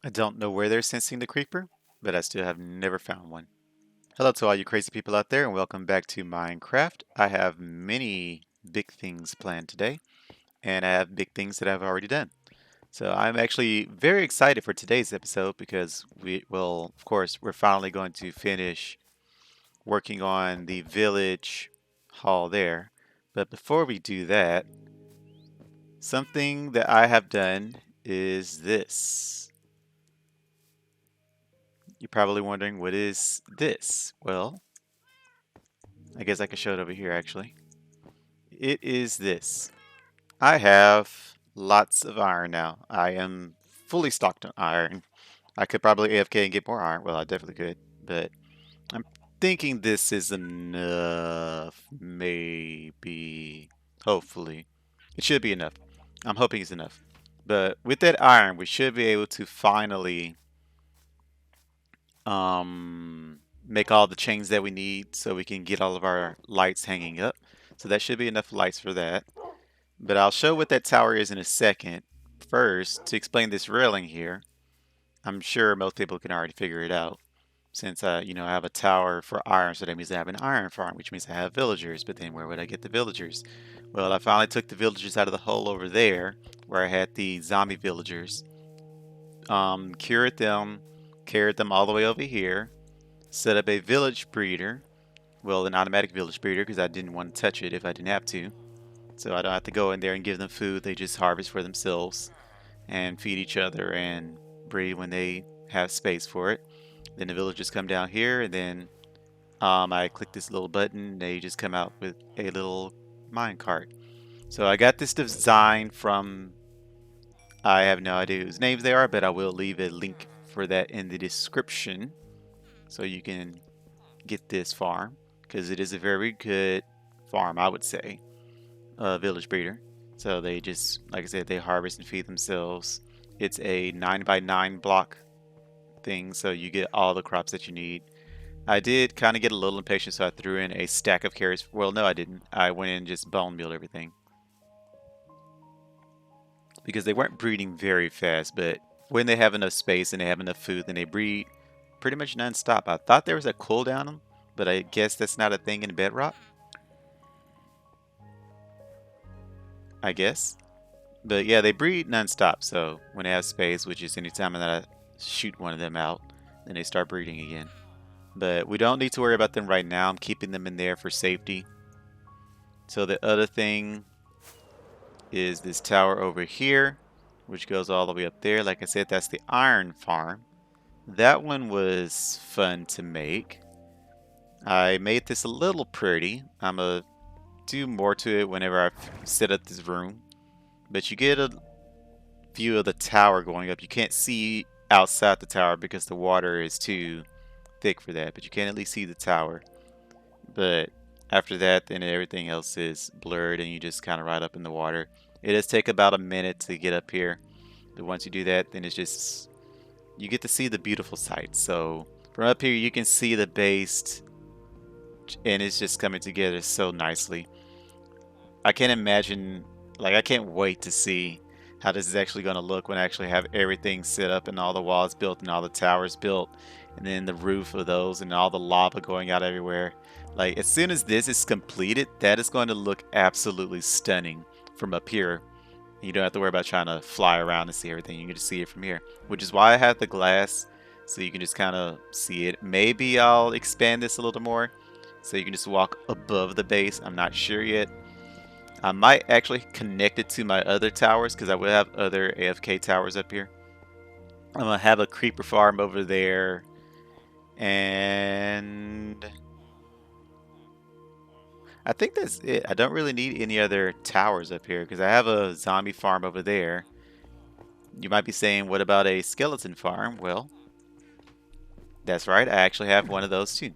I don't know where they're sensing the creeper, but I still have never found one. Hello to all you crazy people out there and welcome back to Minecraft. I have many big things planned today and I have big things that I've already done. So I'm actually very excited for today's episode because of course, we're finally going to finish working on the village hall there. But before we do that, something that I have done is this. You're probably wondering, what is this? Well, I guess I could show it over here actually. It is this. I have lots of iron now. I am fully stocked on iron. I could probably AFK and get more iron. Well, I definitely could, but I'm thinking this is enough. Maybe. Hopefully. It should be enough. I'm hoping it's enough. But with that iron, we should be able to finally make all the chains that we need so we can get all of our lights hanging up. So that should be enough lights for that. But I'll show what that tower is in a second. First, to explain this railing here, I'm sure most people can already figure it out. Since I have a tower for iron, so that means I have an iron farm, which means I have villagers. But then where would I get the villagers? Well, I finally took the villagers out of the hole over there, where I had the zombie villagers. Cured them, carried them all the way over here, set up a village breeder. Well, an automatic village breeder because I didn't want to touch it if I didn't have to. So I don't have to go in there and give them food. They just harvest for themselves and feed each other and breed when they have space for it. Then the villagers come down here and then I click this little button. They just come out with a little mine cart. So I got this design from, I have no idea whose names they are, but I will leave a link for that in the description so you can get this farm because it is a very good farm, I would say. Village breeder. So they just, like I said, they harvest and feed themselves. It's a 9x9 block thing, so you get all the crops that you need. I did kind of get a little impatient, so I threw in a stack of carrots. Well, no, I didn't. I went in and just bone mealed everything. Because they weren't breeding very fast, but when they have enough space and they have enough food, then they breed pretty much non-stop. I thought there was a cooldown on them, but I guess that's not a thing in Bedrock. I guess. But yeah, they breed non-stop, so when they have space, which is anytime that I shoot one of them out, then they start breeding again. But we don't need to worry about them right now. I'm keeping them in there for safety. So the other thing is this tower over here, which goes all the way up there. Like I said, that's the iron farm. That one was fun to make. I made this a little pretty. I'm going to do more to it whenever I set up this room. But you get a view of the tower going up. You can't see outside the tower because the water is too thick for that, but you can at least see the tower. But after that, then everything else is blurred and you just kind of ride up in the water. It does take about a minute to get up here, but once you do that, then it's just, you get to see the beautiful sights. So from up here, you can see the base and it's just coming together so nicely. I can't imagine, like I can't wait to see how this is actually going to look when I actually have everything set up and all the walls built and all the towers built and then the roof of those and all the lava going out everywhere. Like as soon as this is completed, that is going to look absolutely stunning from up here. You don't have to worry about trying to fly around and see everything. You can just see it from here, which is why I have the glass so you can just kind of see it. Maybe I'll expand this a little more so you can just walk above the base. I'm not sure yet. I might actually connect it to my other towers because I will have other AFK towers up here. I'm going to have a creeper farm over there. And I think that's it. I don't really need any other towers up here because I have a zombie farm over there. You might be saying, what about a skeleton farm? Well, that's right. I actually have one of those too.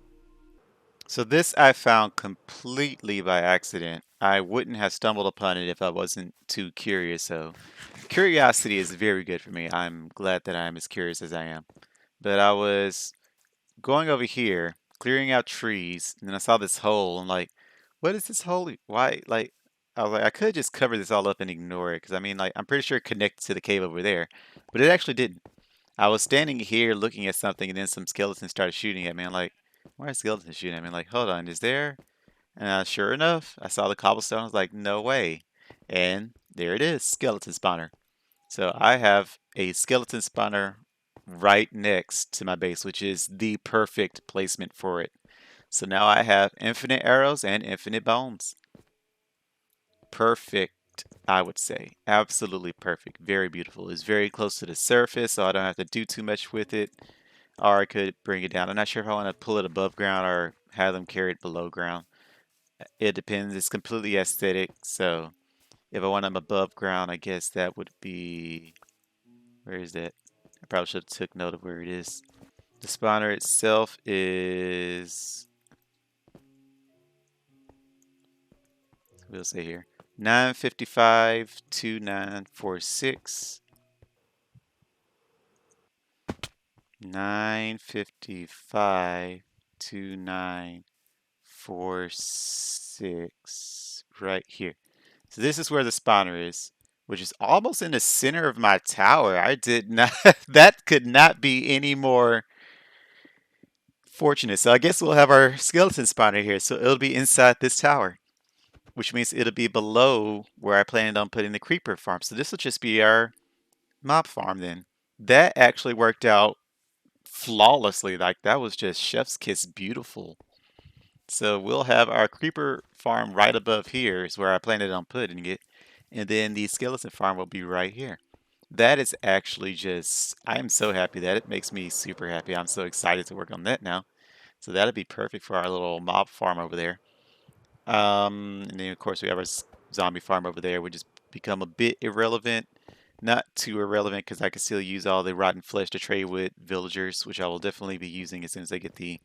So this I found completely by accident. I wouldn't have stumbled upon it if I wasn't too curious. So curiosity is very good for me. I'm glad that I'm as curious as I am. But I was going over here, clearing out trees, and then I saw this hole. I'm like, what is this hole? Why? Like, I was like, I could just cover this all up and ignore it. Because I mean, like, I'm pretty sure it connected to the cave over there. But it actually didn't. I was standing here looking at something, and then some skeletons started shooting at me. I'm like, why are skeletons shooting at me? I'm like, hold on, is there? And sure enough, I saw the cobblestone. I was like, no way. And there it is, skeleton spawner. So I have a skeleton spawner right next to my base, which is the perfect placement for it. So now I have infinite arrows and infinite bones. Perfect, I would say. Absolutely perfect. Very beautiful. It's very close to the surface, so I don't have to do too much with it. Or I could bring it down. I'm not sure if I want to pull it above ground or have them carry it below ground. It depends. It's completely aesthetic. So if I want them above ground, I guess that would be, where is that? I probably should have took note of where it is. The spawner itself is, we'll say here, 955 2946. 955 2946 right here. So this is where the spawner is, which is almost in the center of my tower. I did not, that could not be any more fortunate. So I guess we'll have our skeleton spawner here. So it'll be inside this tower, which means it'll be below where I planned on putting the creeper farm. So this will just be our mob farm then. That actually worked out flawlessly. Like that was just chef's kiss beautiful. So we'll have our creeper farm right above here is where I planned on putting it. And then the skeleton farm will be right here. That is actually just, I am so happy that it makes me super happy. I'm so excited to work on that now. So that'll be perfect for our little mob farm over there. And then of course we have our zombie farm over there, which has become a bit irrelevant. Not too irrelevant because I can still use all the rotten flesh to trade with villagers, which I will definitely be using as soon as I get the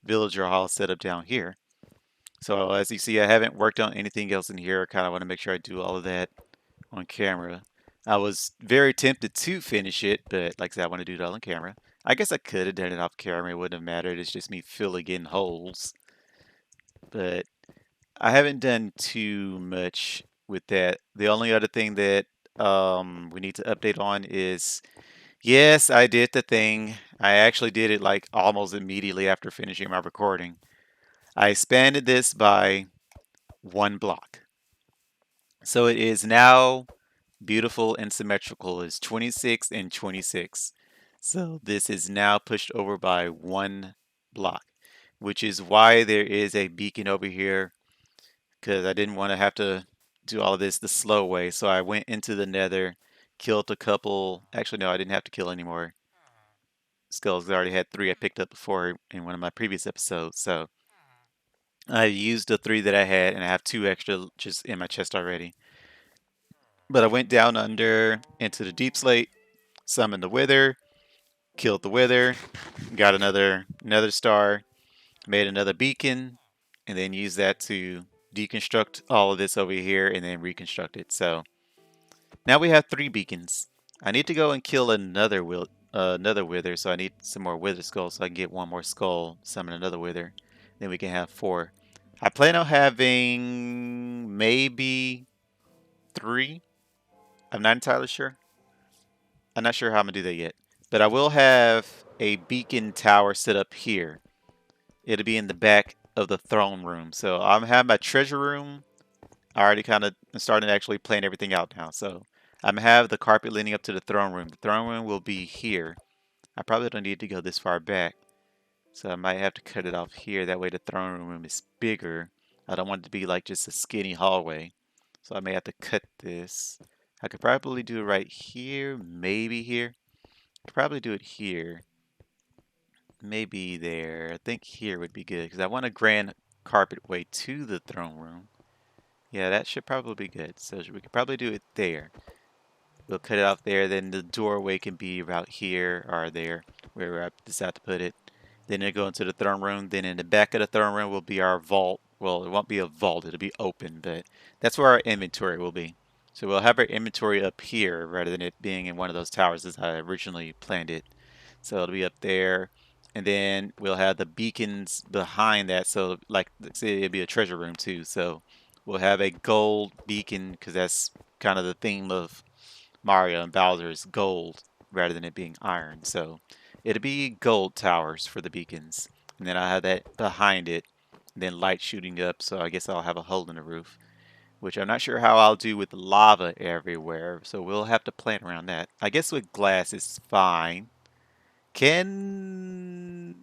villager hall set up down here. So as you see, I haven't worked on anything else in here. I kind of want to make sure I do all of that on camera. I was very tempted to finish it, but like I said, I want to do it all on camera. I guess I could have done it off camera. It wouldn't have mattered. It's just me filling in holes. But I haven't done too much with that. The only other thing that we need to update on is, yes, I did the thing. I actually did it like almost immediately after finishing my recording. I expanded this by 1 block. So it is now beautiful and symmetrical. It's 26 and 26. So this is now pushed over by 1 block, which is why there is a beacon over here, because I didn't want to have to do all of this the slow way. So I went into the nether, killed a couple. Actually, no, I didn't have to kill any more skulls. I already had 3 I picked up before in one of my previous episodes. So I used the 3 that I had, and I have 2 extra just in my chest already. But I went down under into the deep slate, summoned the wither, killed the wither, got another star, made another beacon, and then used that to deconstruct all of this over here and then reconstruct it. So now we have 3 beacons. I need to go and kill another wither, so I need some more wither skulls so I can get 1 more skull, summon another wither. Then we can have 4. I plan on having maybe 3. I'm not entirely sure. I'm not sure how I'm going to do that yet. But I will have a beacon tower set up here. It'll be in the back of the throne room. So I'm having my treasure room. I already kind of starting to actually plan everything out now. So I'm going to have the carpet leading up to the throne room. The throne room will be here. I probably don't need to go this far back. So I might have to cut it off here. That way the throne room is bigger. I don't want it to be like just a skinny hallway. So I may have to cut this. I could probably do it right here, maybe here. Could probably do it here. Maybe there. I think here would be good because I want a grand carpet way to the throne room. Yeah, that should probably be good. So we could probably do it there. We'll cut it off there. Then the doorway can be about here or there, where I decide to put it. Then it'll go into the throne room. Then in the back of the throne room will be our vault. Well, it won't be a vault. It'll be open, but that's where our inventory will be. So we'll have our inventory up here rather than it being in one of those towers as I originally planned it. So it'll be up there. And then we'll have the beacons behind that. So like, let's say it'll be a treasure room too. So we'll have a gold beacon because that's kind of the theme of Mario and Bowser is gold. rather than it being iron. So it'll be gold towers for the beacons. And then I have that behind it, and then light shooting up, so I guess I'll have a hole in the roof, which I'm not sure how I'll do with lava everywhere, so we'll have to plan around that. I guess with glass it's fine. Can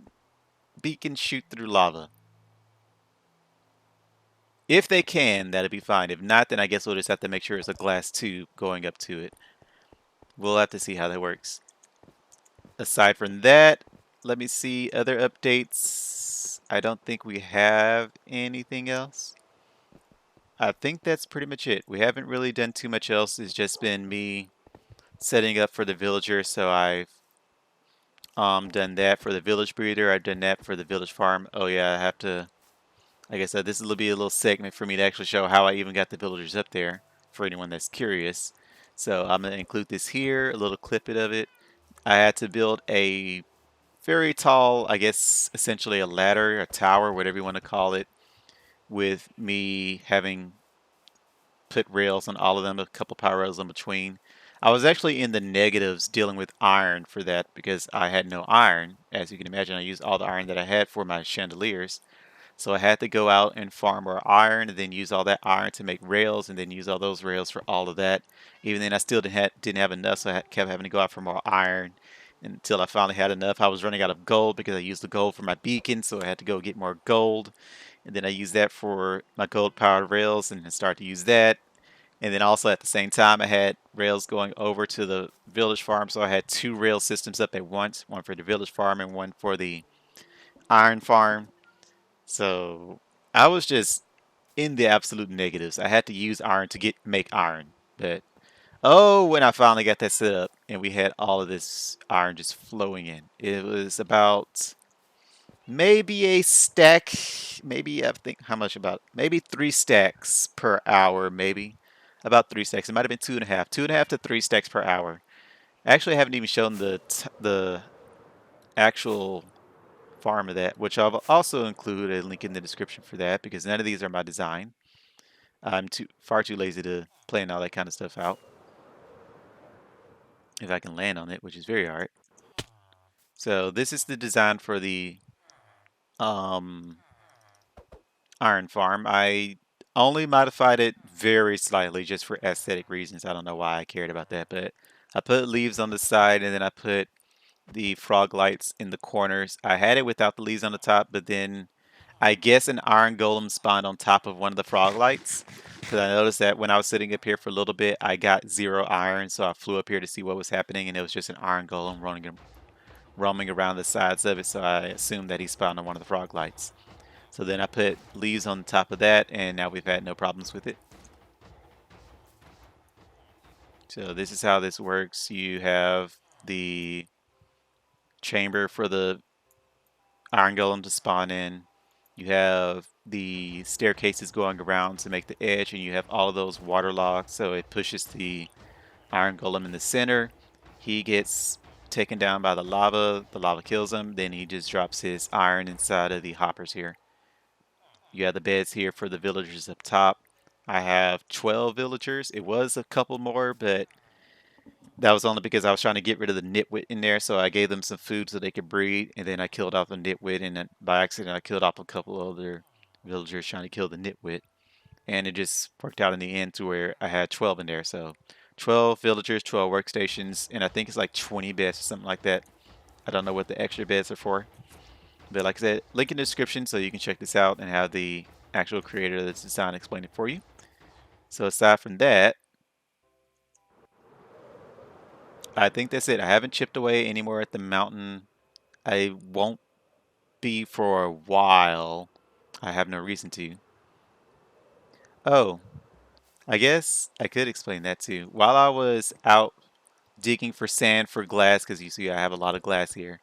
beacons shoot through lava? If they can, that'd be fine. If not, then I guess we'll just have to make sure it's a glass tube going up to it. We'll have to see how that works. Aside from that, let me see other updates. I don't think we have anything else. I think that's pretty much it. We haven't really done too much else. It's just been me setting up for the villager. So I've done that for the village breeder. I've done that for the village farm. Oh yeah, I have to. Like I said, this will be a little segment for me to actually show how I even got the villagers up there for anyone that's curious. So I'm gonna include this here, a little clip of it. I had to build a very tall, I guess, essentially a ladder, a tower, whatever you want to call it, with me having put rails on all of them, a couple power rails in between. I was actually in the negatives dealing with iron for that because I had no iron. As you can imagine, I used all the iron that I had for my chandeliers. So I had to go out and farm more iron and then use all that iron to make rails and then use all those rails for all of that. Even then, I still didn't have enough, so I kept having to go out for more iron until I finally had enough. I was running out of gold because I used the gold for my beacon, so I had to go get more gold. And then I used that for my gold powered rails and started to use that. And then also at the same time, I had rails going over to the village farm, so I had two rail systems up at once, one for the village farm and one for the iron farm. So I was just in the absolute negatives. I had to use iron to make iron. But oh, when I finally got that set up and we had all of this iron just flowing in, it was about maybe a stack, maybe I think how much about maybe 3 stacks per hour, maybe about 3 stacks. It might have been two and a half to 3 stacks per hour. Actually, I haven't even shown the actual farm of that, which I'll also include a link in the description for that because none of these are my design. I'm far too lazy to plan all that kind of stuff out. If I can land on it, which is very hard. So this is the design for the um, iron farm. I only modified it very slightly just for aesthetic reasons. I don't know why I cared about that, but I put leaves on the side and then I put the frog lights in the corners. I had it without the leaves on the top, but then I guess an iron golem spawned on top of one of the frog lights. Because I noticed that when I was sitting up here for a little bit, I got 0 iron, so I flew up here to see what was happening, and it was just an iron golem roaming around the sides of it, so I assumed that he spawned on one of the frog lights. So then I put leaves on top of that, and now we've had no problems with it. So this is how this works. You have the chamber for the iron golem to spawn in. You have the staircases going around to make the edge, and you have all of those water logs, so it pushes the iron golem in the center. He gets taken down by the lava kills him, then he just drops his iron inside of the hoppers here. You have the beds here for the villagers up top. I have 12 villagers. It was a couple more, but that was only because I was trying to get rid of the nitwit in there, so I gave them some food so they could breed, and then I killed off the nitwit, and then by accident I killed off a couple other villagers trying to kill the nitwit, and it just worked out in the end to where I had 12 in there, so 12 villagers, 12 workstations, and I think it's like 20 beds or something like that. I don't know what the extra beds are for, but like I said, link in the description so you can check this out and have the actual creator of this design explain it for you. So aside from that, I think that's it. I haven't chipped away anymore at the mountain. I won't be for a while. I have no reason to. Oh, I guess I could explain that too. While I was out digging for sand for glass, because you see I have a lot of glass here,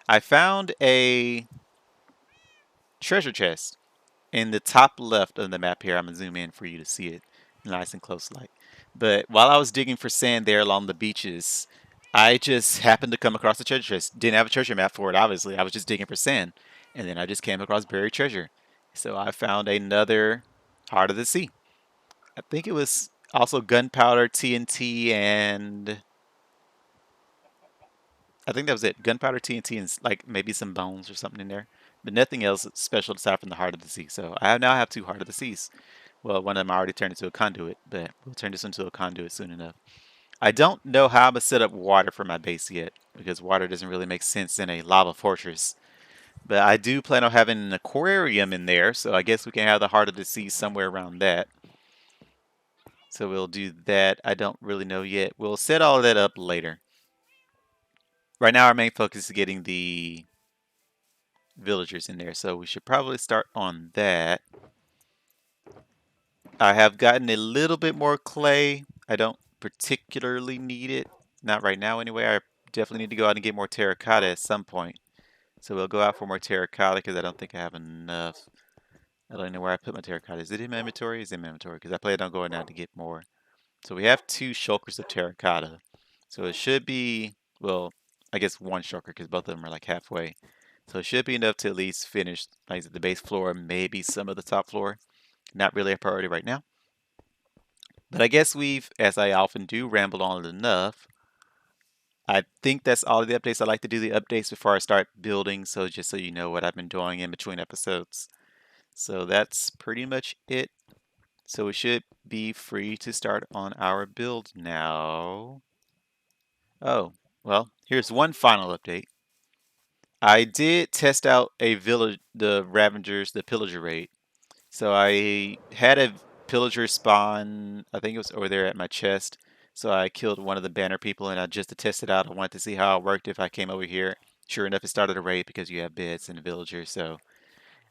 I found a treasure chest in the top left of the map here. I'm going to zoom in for you to see it nice and close like. But while I was digging for sand there along the beaches, I just happened to come across a treasure chest. Didn't have a treasure map for it, obviously. I was just digging for sand. And then I just came across buried treasure. So I found another Heart of the Sea. I think it was also gunpowder, TNT, and I think that was it. Gunpowder, TNT, and like maybe some bones or something in there. But nothing else special aside from the Heart of the Sea. So I now have 2 Heart of the Seas. Well, one of them I already turned into a conduit, but we'll turn this into a conduit soon enough. I don't know how I'm going to set up water for my base yet, because water doesn't really make sense in a lava fortress. But I do plan on having an aquarium in there, so I guess we can have the Heart of the Sea somewhere around that. So we'll do that. I don't really know yet. We'll set all of that up later. Right now our main focus is getting the villagers in there, so we should probably start on that. I have gotten a little bit more clay. I don't particularly need it. Not right now anyway. I definitely need to go out and get more terracotta at some point. So we'll go out for more terracotta because I don't think I have enough. I don't know where I put my terracotta. Is it in my inventory? It's in my inventory because I plan on going out to get more. So we have 2 shulkers of terracotta. So it should be, well, I guess 1 shulker because both of them are like halfway. So it should be enough to at least finish like the base floor, maybe some of the top floor. Not really a priority right now. But I guess we've, as I often do, rambled on enough. I think that's all of the updates. I like to do the updates before I start building, so just so you know what I've been doing in between episodes. So that's pretty much it. So we should be free to start on our build now. Oh, well, here's one final update. I did test out a village, the Ravengers, the Pillager raid. So I had a pillager spawn, I think it was over there at my chest. So I killed one of the banner people, and I just to test it out, I wanted to see how it worked if I came over here. Sure enough, it started a raid because you have beds and villagers. So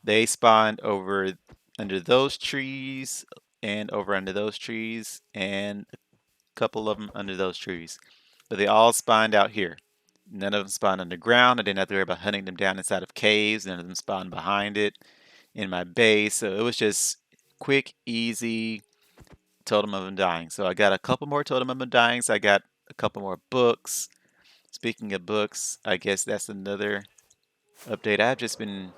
they spawned over under those trees and over under those trees and a couple of them under those trees. But they all spawned out here. None of them spawned underground. I didn't have to worry about hunting them down inside of caves. None of them spawned behind it in my base. So it was just quick, easy Totem of Undying. So I got a couple more Totem of Undying. So I got a couple more books. Speaking of books, I guess that's another update. I've just been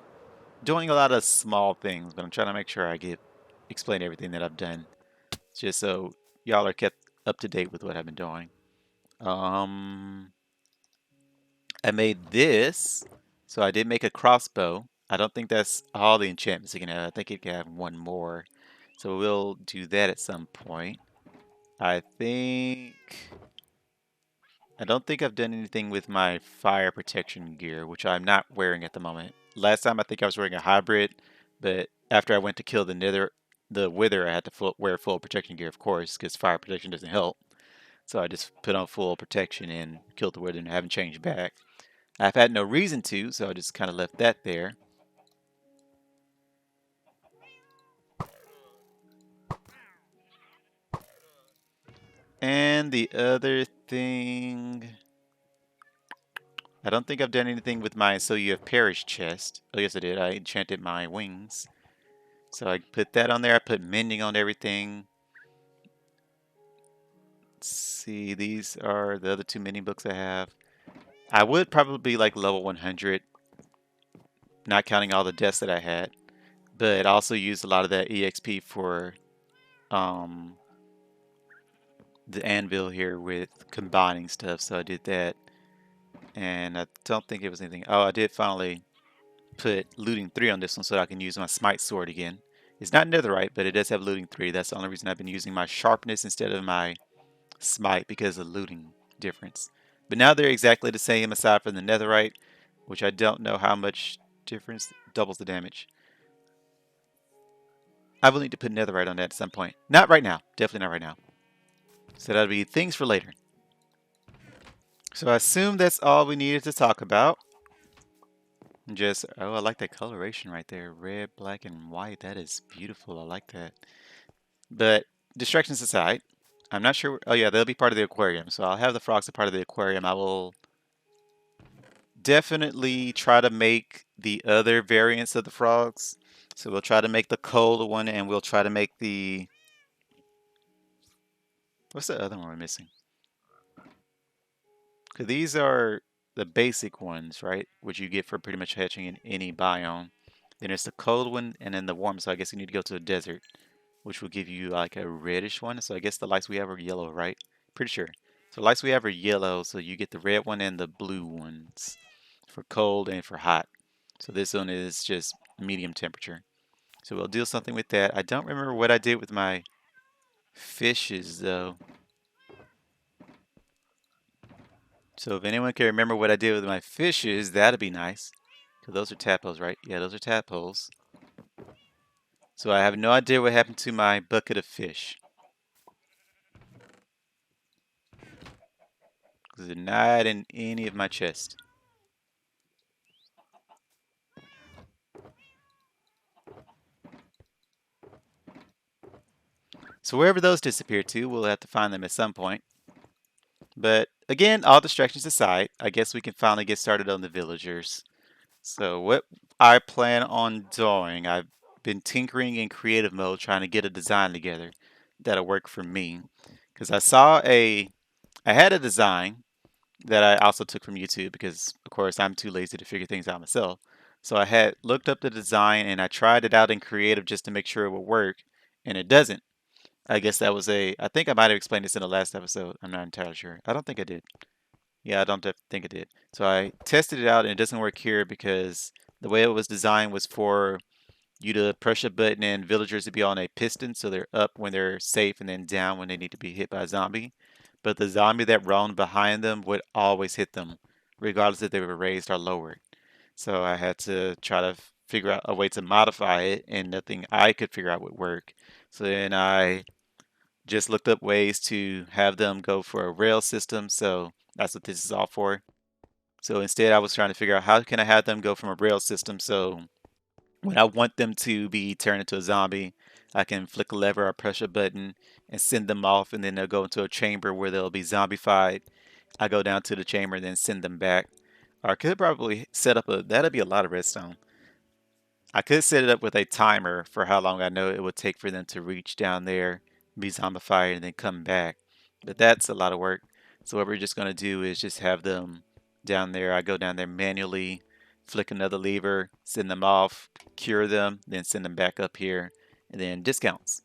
doing a lot of small things, but I'm trying to make sure I explain everything that I've done, just so y'all are kept up to date with what I've been doing. Um, I made this, so I did make a crossbow. I don't think that's all the enchantments you can have. I think you can have one more. So we'll do that at some point. I think... I don't think I've done anything with my fire protection gear, which I'm not wearing at the moment. Last time I think I was wearing a hybrid, but after I went to kill the wither, I had to wear full protection gear, of course, because fire protection doesn't help. So I just put on full protection and killed the wither and I haven't changed back. I've had no reason to, so I just kind of left that there. And the other thing... I don't think I've done anything with my So You Have Perished chest. Oh, yes, I did. I enchanted my wings. So I put that on there. I put mending on everything. Let's see, these are the other 2 mending books I have. I would probably be like level 100, not counting all the deaths that I had. But I also used a lot of that EXP for um, the anvil here with combining stuff. So I did that. And I don't think it was anything. Oh, I did finally put looting 3 on this one so that I can use my smite sword again. It's not netherite, but it does have looting 3. That's the only reason I've been using my sharpness instead of my smite, because of looting difference. But now they're exactly the same aside from the netherite, which I don't know how much difference doubles the damage. I will need to put netherite on that at some point. Not right now. Definitely not right now. So that'll be things for later. So I assume that's all we needed to talk about. Just, oh, I like that coloration right there. Red, black, and white. That is beautiful. I like that. But distractions aside, I'm not sure. Oh, yeah, they'll be part of the aquarium. So I'll have the frogs a part of the aquarium. I will definitely try to make the other variants of the frogs. So we'll try to make the cold one, and we'll try to make the... What's the other one we're missing? Because these are the basic ones, right? Which you get for pretty much hatching in any biome. Then there's the cold one, and then the warm. So I guess you need to go to the desert, which will give you like a reddish one. So I guess the lights we have are yellow, right? Pretty sure. So lights we have are yellow, so you get the red one and the blue ones for cold and for hot. So this one is just medium temperature. So we'll do something with that. I don't remember what I did with my fishes though. So if anyone can remember what I did with my fishes, that'd be nice. Because those are tadpoles, right? Yeah, those are tadpoles. So I have no idea what happened to my bucket of fish. Because they're not in any of my chests. So wherever those disappear to, we'll have to find them at some point. But again, all distractions aside, I guess we can finally get started on the villagers. So what I plan on doing, I've been tinkering in creative mode trying to get a design together that'll work for me. Because I had a design that I also took from YouTube because, of course, I'm too lazy to figure things out myself. So I had looked up the design and I tried it out in creative just to make sure it would work, and it doesn't. I guess that was I think I might have explained this in the last episode. I'm not entirely sure. I don't think I did. Yeah, I don't think it did. So I tested it out and it doesn't work here because the way it was designed was for you to push a button and villagers to be on a piston so they're up when they're safe and then down when they need to be hit by a zombie. But the zombie that roamed behind them would always hit them, regardless if they were raised or lowered. So I had to try to figure out a way to modify it, and nothing I could figure out would work. So then I just looked up ways to have them go for a rail system. So that's what this is all for. So instead, I was trying to figure out how can I have them go from a rail system so when I want them to be turned into a zombie, I can flick a lever or push a button and send them off, and then they'll go into a chamber where they'll be zombified. I go down to the chamber and then send them back. Or I could probably set up that'd be a lot of redstone. I could set it up with a timer for how long I know it would take for them to reach down there, be zombified, and then come back. But that's a lot of work. So what we're just going to do is just have them down there. I go down there manually, flick another lever, send them off, cure them, then send them back up here, and then discounts.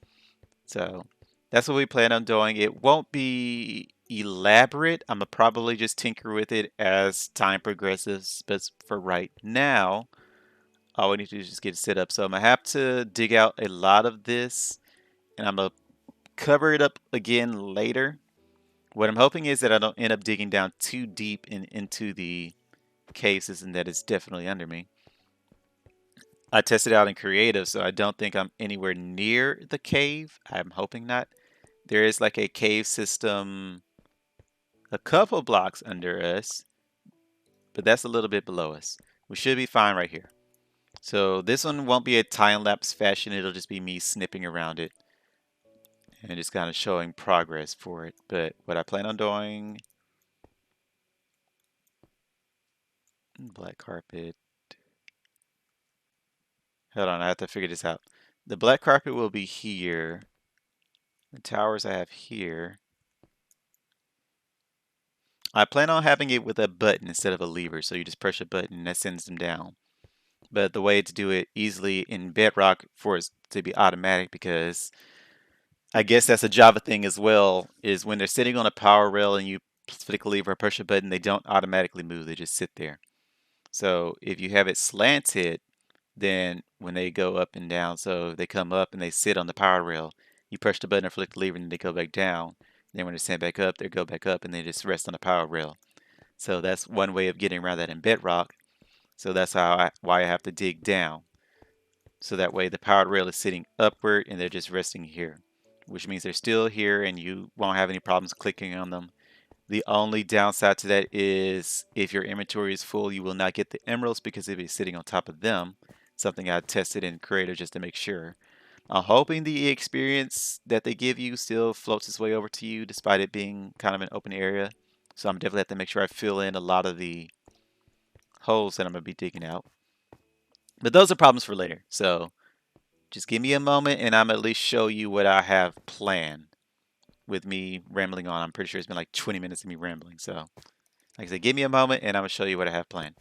So that's what we plan on doing. It won't be elaborate. I'm going to probably just tinker with it as time progresses. But for right now, all we need to do is just get it set up. So I'm going to have to dig out a lot of this, and I'm going to cover it up again later. What I'm hoping is that I don't end up digging down too deep into the cases and that it's definitely under me. I tested out in creative, so I don't think I'm anywhere near the cave. I'm hoping not. There is like a cave system a couple blocks under us, but that's a little bit below us. We should be fine right here. So this one won't be a time-lapse fashion. It'll just be me snipping around it and just kind of showing progress for it. But what I plan on doing, black carpet. Hold on, I have to figure this out. The black carpet will be here. The towers I have here. I plan on having it with a button instead of a lever, so you just press a button and that sends them down. But the way to do it easily in Bedrock for it to be automatic, because I guess that's a Java thing as well, is when they're sitting on a power rail and you flick a lever or push a button, they don't automatically move, they just sit there. So if you have it slanted, then when they go up and down, so they come up and they sit on the power rail, you push the button or flick the lever and they go back down. Then when they stand back up, they go back up and they just rest on the power rail. So that's one way of getting around that in Bedrock. So that's why I have to dig down. So that way the powered rail is sitting upward and they're just resting here, which means they're still here and you won't have any problems clicking on them. The only downside to that is if your inventory is full, you will not get the emeralds because it'll be sitting on top of them. Something I tested in Creator just to make sure. I'm hoping the experience that they give you still floats its way over to you despite it being kind of an open area. So I'm definitely have to make sure I fill in a lot of the holes that I'm going to be digging out. But those are problems for later. So just give me a moment and I'm at least show you what I have planned with me rambling on. I'm pretty sure it's been like 20 minutes of me rambling. So like I said, give me a moment and I'm going to show you what I have planned.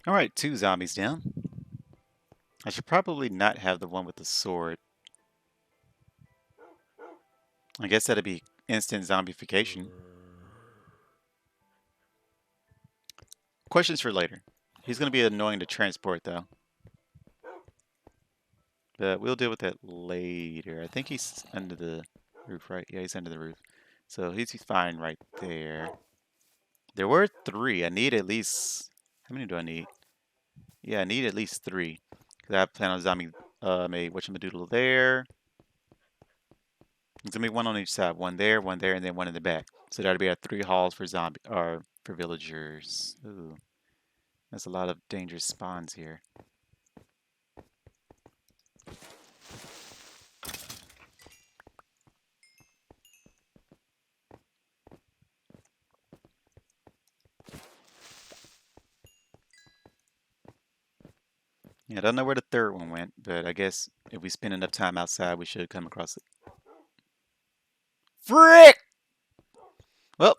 Alright, 2 zombies down. I should probably not have the one with the sword. I guess that'd be instant zombification. Questions for later. He's going to be annoying to transport, though. But we'll deal with that later. I think he's under the roof, right? Yeah, he's under the roof. So he's fine right there. There were 3. I need at least... How many do I need? Yeah, I need at least 3. Because I plan on zombie... a whatchamadoodle there. There's going to be one on each side. One there, and then one in the back. So that'll be our 3 halls for zombie... or for villagers. Ooh. That's a lot of dangerous spawns here. Yeah, I don't know where the third one went, but I guess if we spend enough time outside, we should come across it. Frick! Well,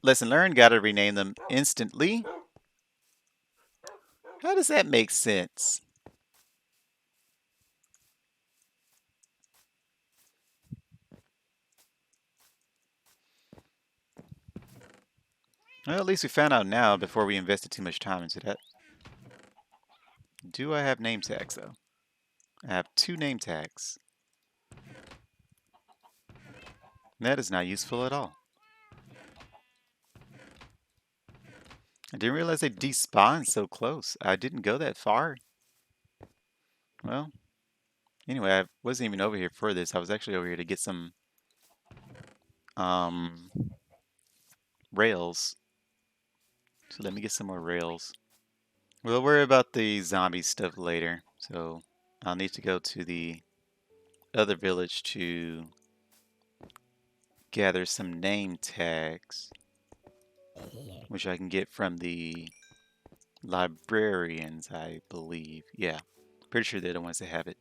lesson learned, gotta rename them instantly. How does that make sense? Well, at least we found out now before we invested too much time into that. Do I have name tags, though? I have 2 name tags. That is not useful at all. I didn't realize they despawned so close. I didn't go that far. Well, anyway, I wasn't even over here for this. I was actually over here to get some rails. So let me get some more rails. We'll worry about the zombie stuff later. So I'll need to go to the other village to gather some name tags, which I can get from the librarians, I believe. Yeah, pretty sure they're the ones that have it.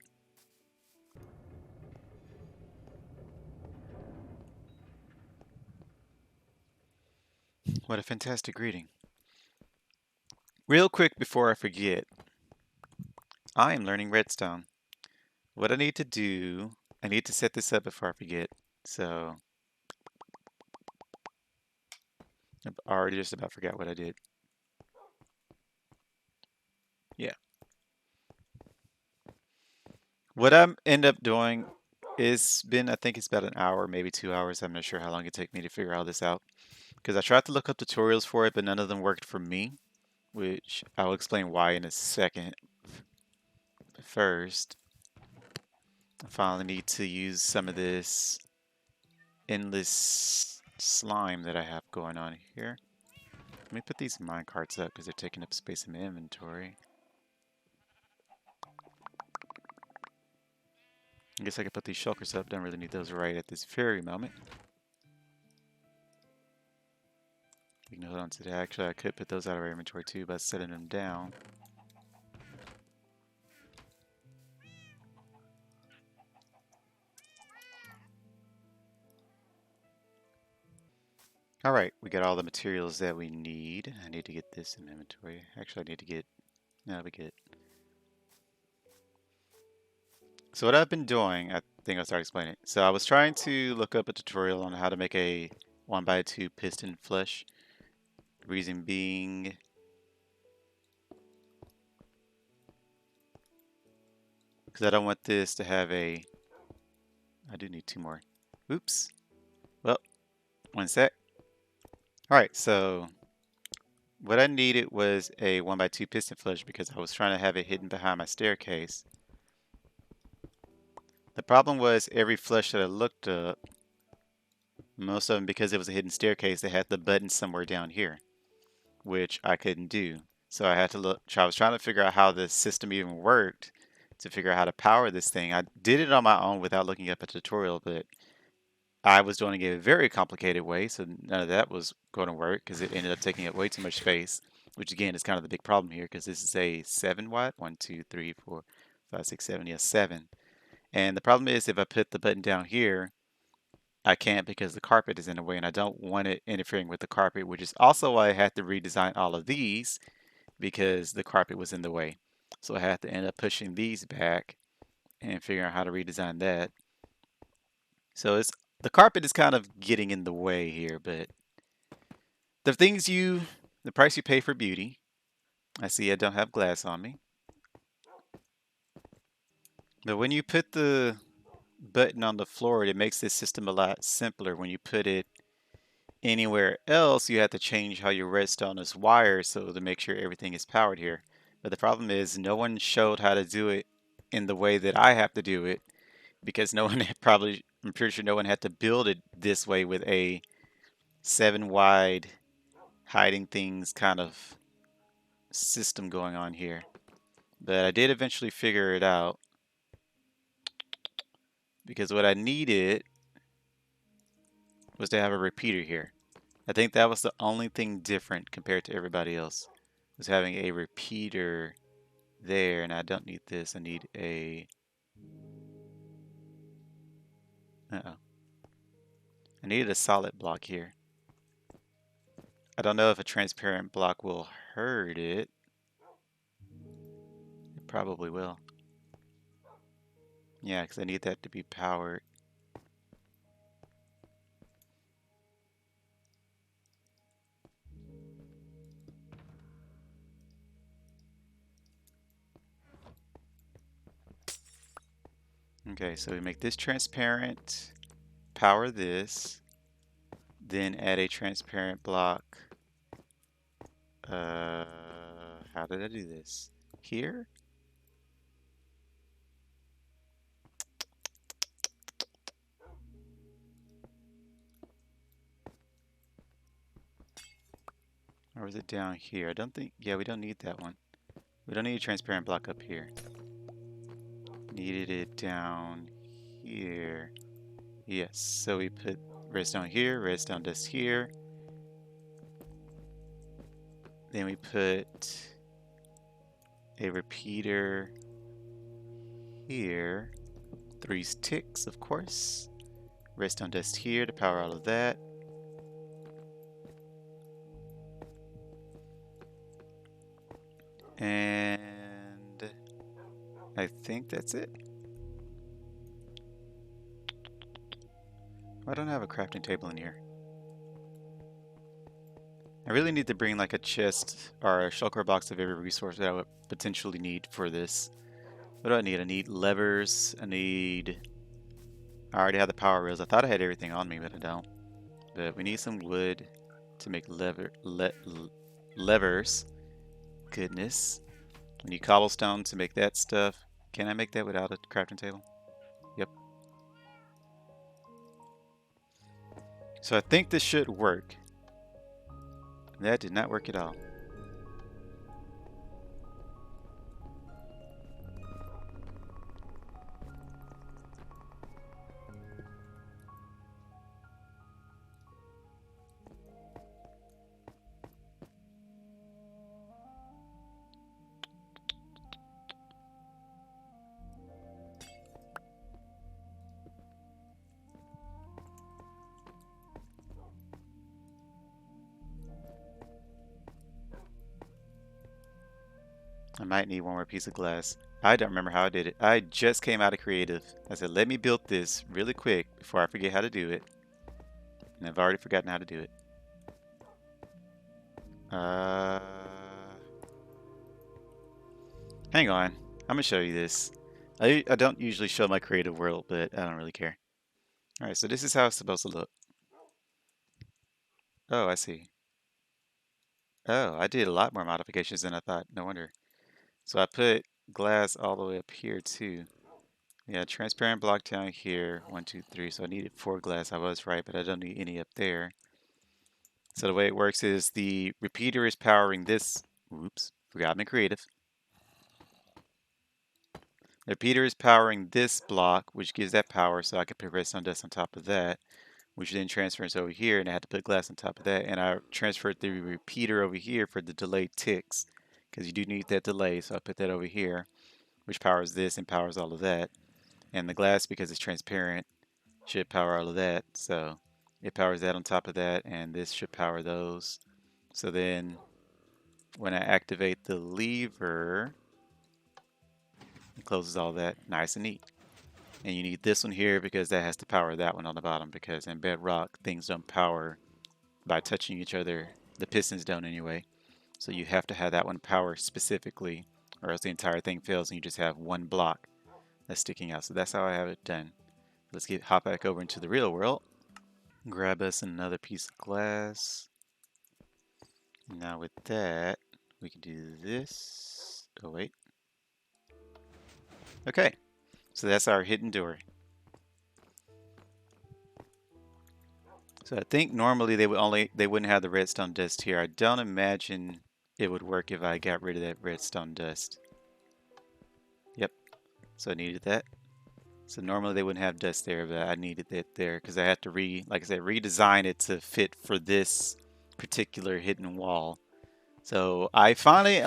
What a fantastic greeting. Real quick before I forget, I am learning Redstone. What I need to do, I need to set this up before I forget. So I've already just about forgot what I did. Yeah. What I end up doing is been, I think it's about an hour, maybe 2 hours. I'm not sure how long it took me to figure all this out. Because I tried to look up tutorials for it, but none of them worked for me, which I'll explain why in a second. But first, I finally need to use some of this endless slime that I have going on here. Let me put these minecarts up because they're taking up space in my inventory. I guess I could put these shulkers up. Don't really need those right at this very moment. We can hold on to that. Actually, I could put those out of our inventory too by setting them down. Alright, we got all the materials that we need. I need to get this in inventory. Actually, I need to get... No, we get... So what I've been doing, I think I'll start explaining. So I was trying to look up a tutorial on how to make a 1x2 piston flush. Reason being... because I don't want this to have a... I do need 2 more. Oops. Well, 1 sec. Alright, so what I needed was a 1x2 piston flush because I was trying to have it hidden behind my staircase. The problem was every flush that I looked up, most of them, because it was a hidden staircase, they had the button somewhere down here, which I couldn't do. So I had to look, I was trying to figure out how the system even worked to figure out how to power this thing. I did it on my own without looking up a tutorial, but I was doing it a very complicated way, so none of that was going to work because it ended up taking up way too much space, which again is kind of the big problem here because this is a 7 watt, 1, 2, 3, 4, 5, 6, 7, yeah, 7. And the problem is if I put the button down here, I can't because the carpet is in the way and I don't want it interfering with the carpet, which is also why I had to redesign all of these because the carpet was in the way. So I had to end up pushing these back and figuring out how to redesign that. So it's the carpet is kind of getting in the way here, but the things the price you pay for beauty. I see I don't have glass on me. But when you put the button on the floor, it makes this system a lot simpler. When you put it anywhere else, you have to change how your redstone is wired so to make sure everything is powered here. But the problem is no one showed how to do it in the way that I have to do it because no one had probably, I'm pretty sure no one had to build it this way with a 7 wide hiding things kind of system going on here. But I did eventually figure it out because what I needed was to have a repeater here. I think that was the only thing different compared to everybody else, was having a repeater there, and I don't need this. I need a... Uh-oh. I needed a solid block here. I don't know if a transparent block will hurt it. It probably will. Yeah, because I need that to be powered. Okay, so we make this transparent, power this, then add a transparent block. How did I do this? Here? Or is it down here? I don't think, yeah, we don't need that one. We don't need a transparent block up here. Needed it down here. Yes, so we put redstone here, redstone dust here. Then we put a repeater here. 3 ticks, of course. Redstone dust here to power all of that. And I think that's it. I don't have a crafting table in here. I really need to bring like a chest or a shulker box of every resource that I would potentially need for this. What do I need? I need levers. I already have the power rails. I thought I had everything on me, but I don't. But we need some wood to make levers. Goodness. We need cobblestone to make that stuff. Can I make that without a crafting table? Yep. So I think this should work. That did not work at all. I might need one more piece of glass. I don't remember how I did it. I just came out of creative. I said, let me build this really quick before I forget how to do it. And I've already forgotten how to do it. Hang on. I'm going to show you this. I don't usually show my creative world, but I don't really care. Alright, so this is how it's supposed to look. Oh, I see. Oh, I did a lot more modifications than I thought. No wonder. So I put glass all the way up here too. Yeah, transparent block down here. 1, 2, 3. So I needed 4 glass. I was right, but I don't need any up there. So the way it works is the repeater is powering this. Oops, forgot I'm in creative. The repeater is powering this block, which gives that power, so I could put redstone dust on top of that, which then transfers over here, and I had to put glass on top of that, and I transferred the repeater over here for the delayed ticks, because you do need that delay, so I put that over here, which powers this and powers all of that. And the glass, because it's transparent, should power all of that, so it powers that on top of that, and this should power those. So then when I activate the lever, it closes all that nice and neat. And you need this one here because that has to power that one on the bottom, because in bedrock things don't power by touching each other. The pistons don't anyway. So you have to have that one power specifically, or else the entire thing fails and you just have one block that's sticking out. So that's how I have it done. Let's hop back over into the real world. Grab us another piece of glass. Now with that, we can do this. Oh wait. Okay, so that's our hidden door. So I think normally they wouldn't have the redstone dust here. I don't imagine it would work if I got rid of that redstone dust. Yep. So I needed that. So normally they wouldn't have dust there, but I needed it there because I had to like I said, redesign it to fit for this particular hidden wall. So I finally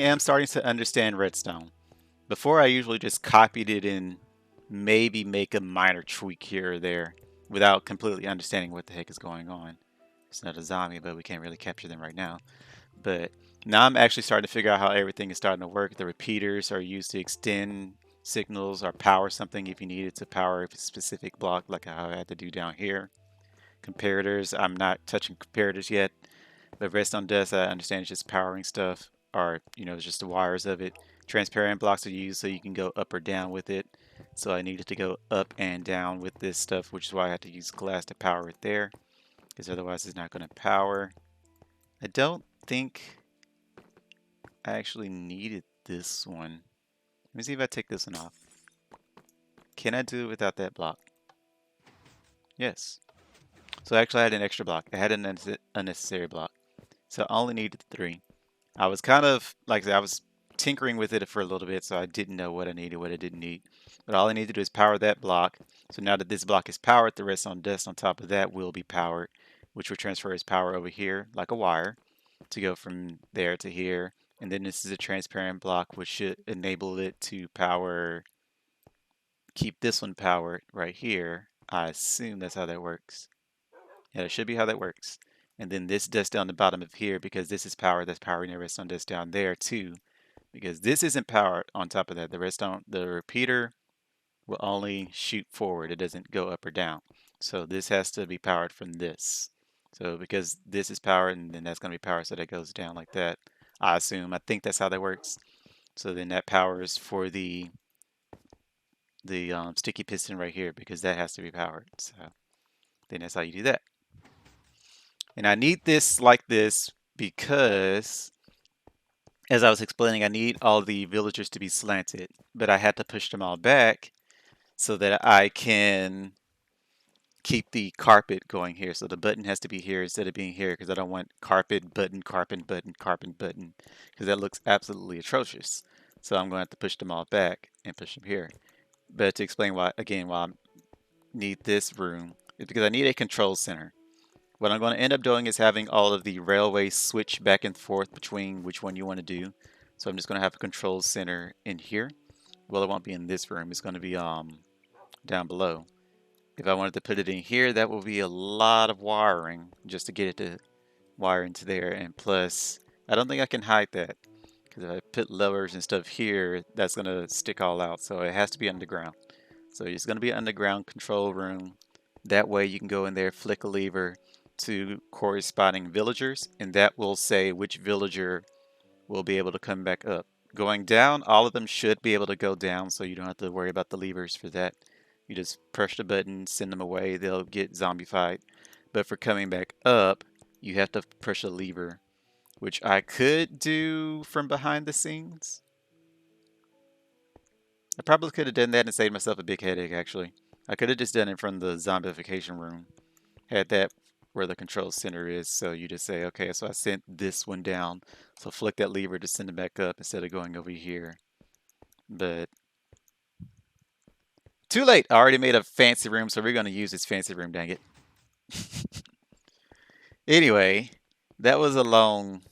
am starting to understand redstone. Before I usually just copied it and maybe make a minor tweak here or there without completely understanding what the heck is going on. It's not a zombie, but we can't really capture them right now. But now I'm actually starting to figure out how everything is starting to work. The repeaters are used to extend signals or power something if you needed to power a specific block, like how I had to do down here. Comparators, I'm not touching comparators yet. The redstone does, I understand, it's just powering stuff, or it's just the wires of it. Transparent blocks are used so you can go up or down with it. So I needed to go up and down with this stuff, which is why I had to use glass to power it there, because otherwise it's not going to power. I don't think I actually needed this one. Let me see if I take this one off. Can I do it without that block? Yes. So actually I had an extra block. I had an unnecessary block. So I only needed 3. I was kind of, like I said, I was tinkering with it for a little bit, so I didn't know what I needed, what I didn't need. But all I need to do is power that block. So now that this block is powered, the redstone dust on top of that will be powered, which will transfer its power over here like a wire to go from there to here. And then this is a transparent block, which should enable it to power, keep this one powered right here. I assume that's how that works. Yeah, that should be how that works. And then this dust down the bottom of here, because this is power, that's powering the redstone dust down there too. Because this isn't powered on top of that. The repeater will only shoot forward. It doesn't go up or down. So this has to be powered from this. So because this is powered, and then that's going to be powered so that it goes down like that. I assume. I think that's how that works. So then that powers for the sticky piston right here, because that has to be powered. So then that's how you do that. And I need this like this because, as I was explaining, I need all the villagers to be slanted, but I had to push them all back so that I can keep the carpet going here. So the button has to be here instead of being here, because I don't want carpet, button, carpet, button, carpet, button, because that looks absolutely atrocious. So I'm going to have to push them all back and push them here. But to explain why, again, why I need this room is because I need a control center. What I'm going to end up doing is having all of the railways switch back and forth between which one you want to do. So I'm just going to have a control center in here. Well, it won't be in this room. It's going to be down below. If I wanted to put it in here, that will be a lot of wiring just to get it to wire into there. And plus, I don't think I can hide that, because if I put levers and stuff here, that's going to stick all out. So it has to be underground. So it's going to be an underground control room. That way you can go in there, flick a lever to corresponding villagers, and that will say which villager will be able to come back up. Going down, all of them should be able to go down, so you don't have to worry about the levers for that. You just push the button, send them away, they'll get zombified. But for coming back up, you have to push a lever, which I could do from behind the scenes. I probably could have done that and saved myself a big headache, actually. I could have just done it from the zombification room. Had that where the control center is, so you just say, okay, so I sent this one down, so flick that lever to send it back up instead of going over here. But too late. I already made a fancy room, so we're going to use this fancy room, dang it. Anyway, that was a long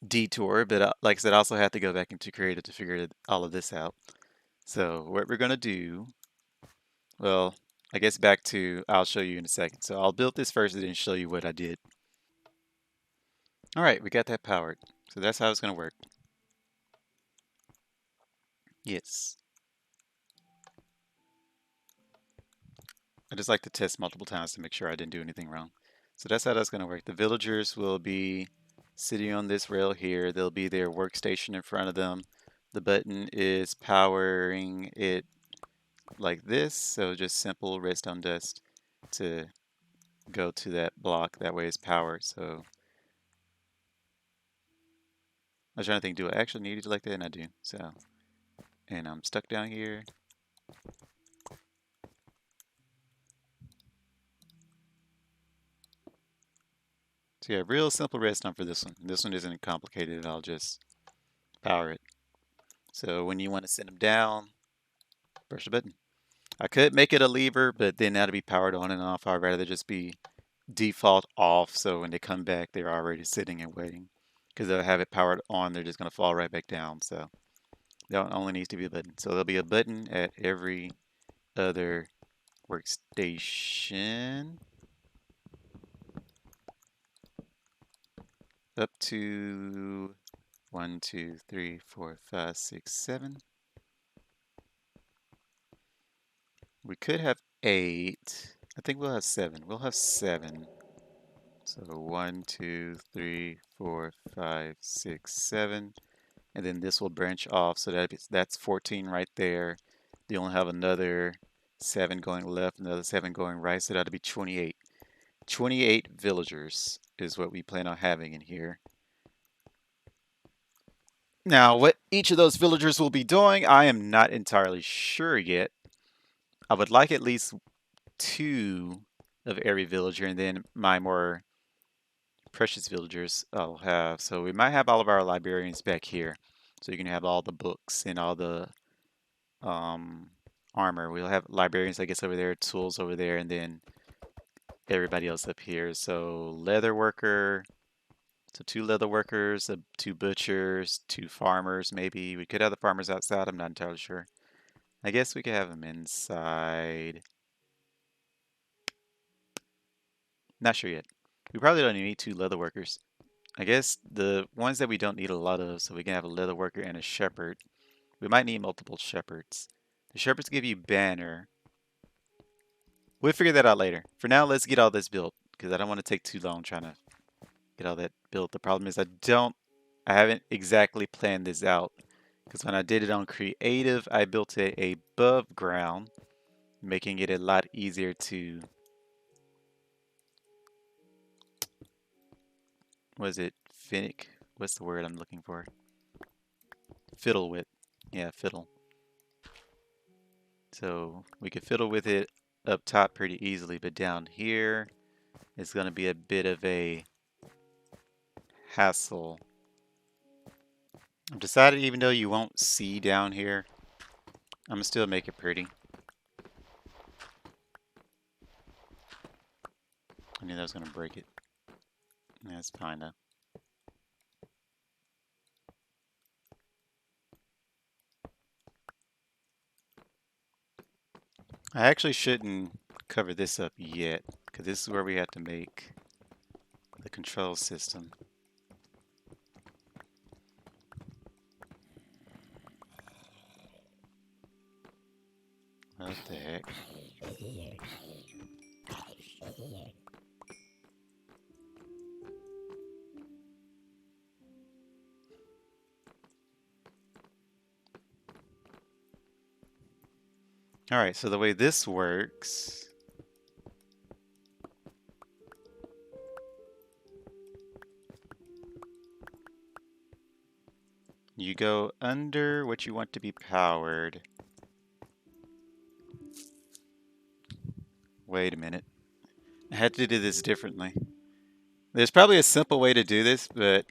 detour, but like I said, I also had to go back into Creative to figure all of this out. So what we're going to do, well, I guess back to, I'll show you in a second. So I'll build this first and then show you what I did. All right, we got that powered. So that's how it's going to work. Yes. I just like to test multiple times to make sure I didn't do anything wrong. So that's how that's going to work. The villagers will be sitting on this rail here. There'll be their workstation in front of them. The button is powering it like this. So just simple redstone dust to go to that block. That way it's powered. So I was trying to think, do I actually need it like that? And I do. So, and I'm stuck down here. So yeah, real simple redstone for this one. This one isn't complicated. I'll just power it. So when you want to send them down, push the button. I could make it a lever, but then that'll be powered on and off. I'd rather just be default off, so when they come back, they're already sitting and waiting. Because they'll have it powered on, they're just going to fall right back down. So that only needs to be a button. So there'll be a button at every other workstation up to 1, 2, 3, 4, 5, 6, 7. We could have 8. I think we'll have 7. We'll have 7. So 1, 2, 3, 4, 5, 6, 7. And then this will branch off. So that's 14 right there. You only have another 7 going left, another 7 going right. So that'll be 28. 28 villagers is what we plan on having in here. Now, what each of those villagers will be doing, I am not entirely sure yet. I would like at least 2 of every villager, and then my more precious villagers I'll have. So we might have all of our librarians back here. So you can have all the books and all the armor. We'll have librarians, I guess, over there, tools over there, and then everybody else up here. So leather worker, so 2 leather workers, 2 butchers, 2 farmers, maybe. We could have the farmers outside. I'm not entirely sure. I guess we could have them inside. Not sure yet. We probably don't need 2 leather workers. I guess the ones that we don't need a lot of, so we can have a leather worker and a shepherd. We might need multiple shepherds. The shepherds give you banner. We'll figure that out later. For now, let's get all this built, because I don't want to take too long trying to get all that built. The problem is I haven't exactly planned this out, because when I did it on creative, I built it above ground, making it a lot easier to, what is it, finick? What's the word I'm looking for? Fiddle with. Yeah, fiddle. So we could fiddle with it up top pretty easily, but down here it's going to be a bit of a hassle. I've decided even though you won't see down here, I'm going to still make it pretty. I knew that was going to break it. That's fine though. I actually shouldn't cover this up yet, because this is where we have to make the control system. What the heck? Alright, so the way this works, you go under what you want to be powered. Wait a minute. I had to do this differently. There's probably a simple way to do this, but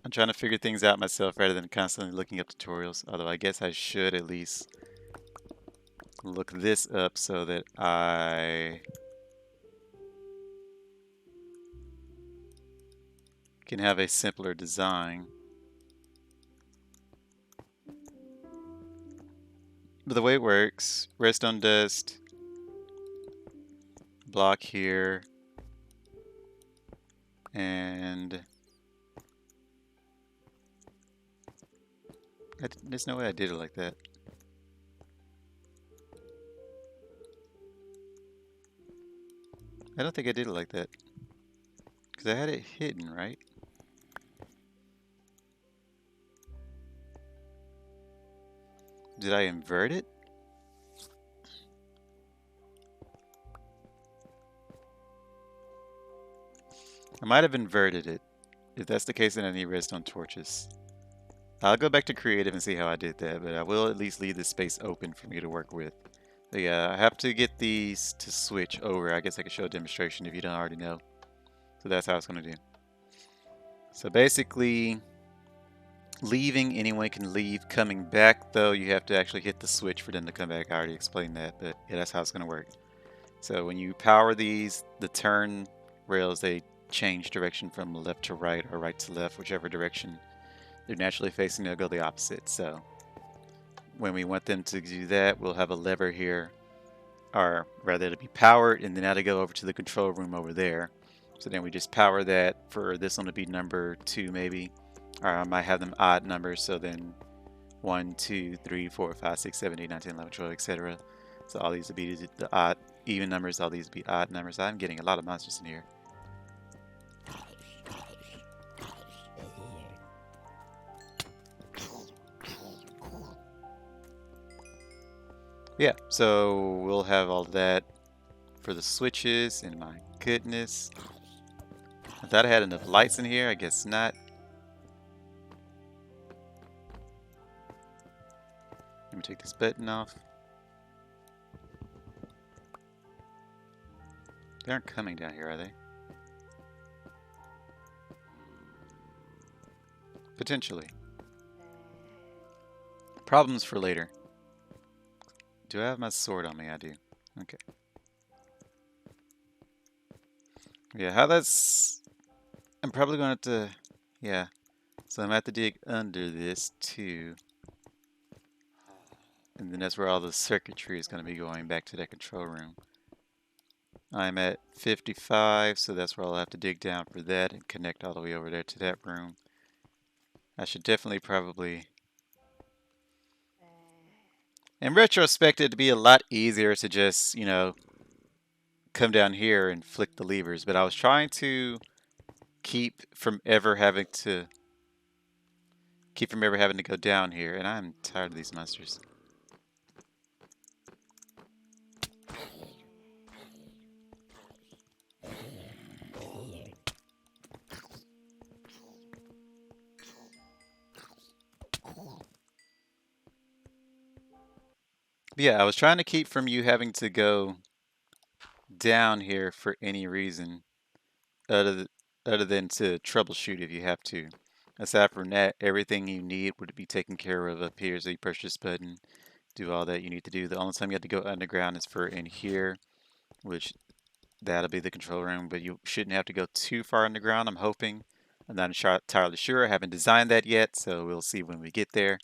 I'm trying to figure things out myself rather than constantly looking up tutorials. Although I guess I should at least look this up so that I can have a simpler design. But the way it works, redstone dust, block here, and There's no way I did it like that. I don't think I did it like that. Because I had it hidden, right? Did I invert it? I might have inverted it. If that's the case, then I need redstone torches. I'll go back to creative and see how I did that, but I will at least leave this space open for me to work with. So yeah, I have to get these to switch over. I guess I could show a demonstration if you don't already know. So that's how it's going to do. So basically, leaving, anyone can leave. Coming back, though, you have to actually hit the switch for them to come back. I already explained that, but yeah, that's how it's going to work. So when you power these, the turn rails, they change direction from left to right or right to left, whichever direction they're naturally facing, they'll go the opposite. So when we want them to do that, we'll have a lever here, or rather it'll be powered, and then that'll go over to the control room over there. So then we just power that for this one to be number 2 maybe, or I might have them odd numbers, so then 1, 2, 3, 4, 5, 6, 7, 8, 9, 10, 11, 12, etc. So all these will be the odd even numbers, all these will be odd numbers. I'm getting a lot of monsters in here. Yeah, so we'll have all that for the switches, and my goodness. I thought I had enough lights in here, I guess not. Let me take this button off. They aren't coming down here, are they? Potentially. Problems for later. Do I have my sword on me? I do. Okay. Yeah, how that's... I'm probably going to have to... Yeah. So I'm going to have to dig under this too. And then that's where all the circuitry is going to be going back to that control room. I'm at 55, so that's where I'll have to dig down for that and connect all the way over there to that room. I should definitely probably... In retrospect, it'd be a lot easier to just, you know, come down here and flick the levers, but I was trying to keep from ever having to go down here, and I'm tired of these monsters. But yeah, I was trying to keep from you having to go down here for any reason other than to troubleshoot if you have to. Aside from that, everything you need would be taken care of up here. So you push this button, do all that you need to do. The only time you have to go underground is for in here, which that'll be the control room, but you shouldn't have to go too far underground, I'm hoping. I'm not entirely sure. I haven't designed that yet, so we'll see when we get there.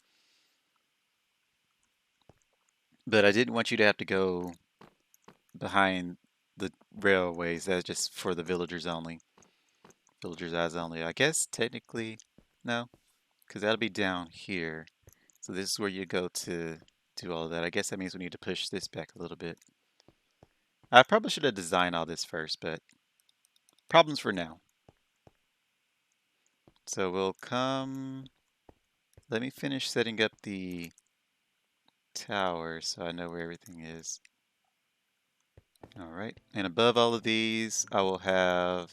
But I didn't want you to have to go behind the railways. That's just for the villagers only. Villagers' eyes only. I guess technically, no, because that'll be down here. So this is where you go to do all of that. I guess that means we need to push this back a little bit. I probably should have designed all this first, but problems for now. So we'll come... Let me finish setting up the tower so I know where everything is. Alright, and above all of these, I will have...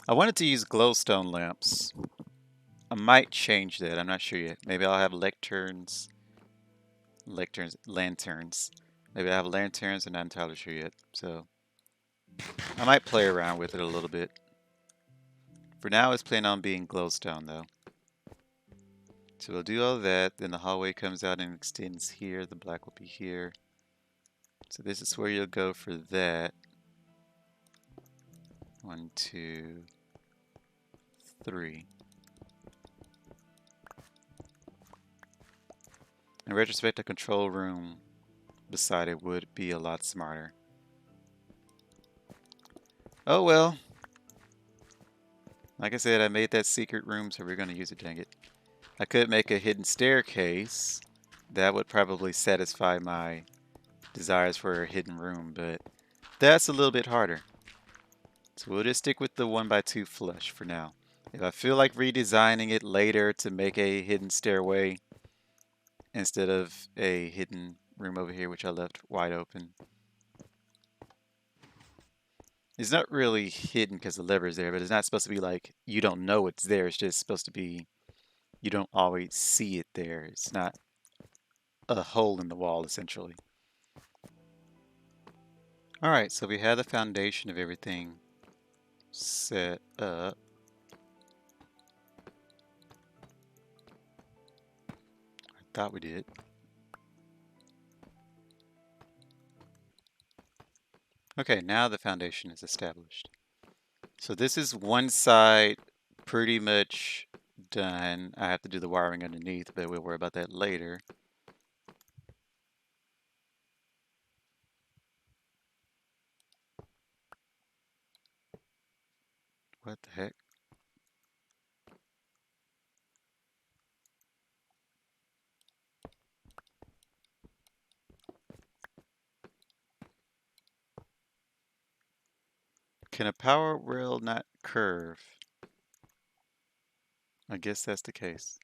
I wanted to use glowstone lamps. I might change that, I'm not sure yet. Maybe I'll have lanterns. Maybe I'll have lanterns, I'm not entirely sure yet. So, I might play around with it a little bit. For now, it's planning on being glowstone though. So we'll do all that, then the hallway comes out and extends here, the black will be here. So this is where you'll go for that. 1, 2, 3. In retrospect, a control room beside it would be a lot smarter. Oh well. Like I said, I made that secret room, so we're going to use it, dang it. I could make a hidden staircase. That would probably satisfy my desires for a hidden room, but that's a little bit harder. So we'll just stick with the 1x2 flush for now. If I feel like redesigning it later to make a hidden stairway instead of a hidden room over here, which I left wide open. It's not really hidden because the lever is there, but it's not supposed to be like you don't know it's there. It's just supposed to be you don't always see it there. It's not a hole in the wall, essentially. All right, so we have the foundation of everything set up. I thought we did. Okay, now the foundation is established. So this is one side pretty much done. I have to do the wiring underneath, but we'll worry about that later. What the heck? Can a power rail not curve? I guess that's the case.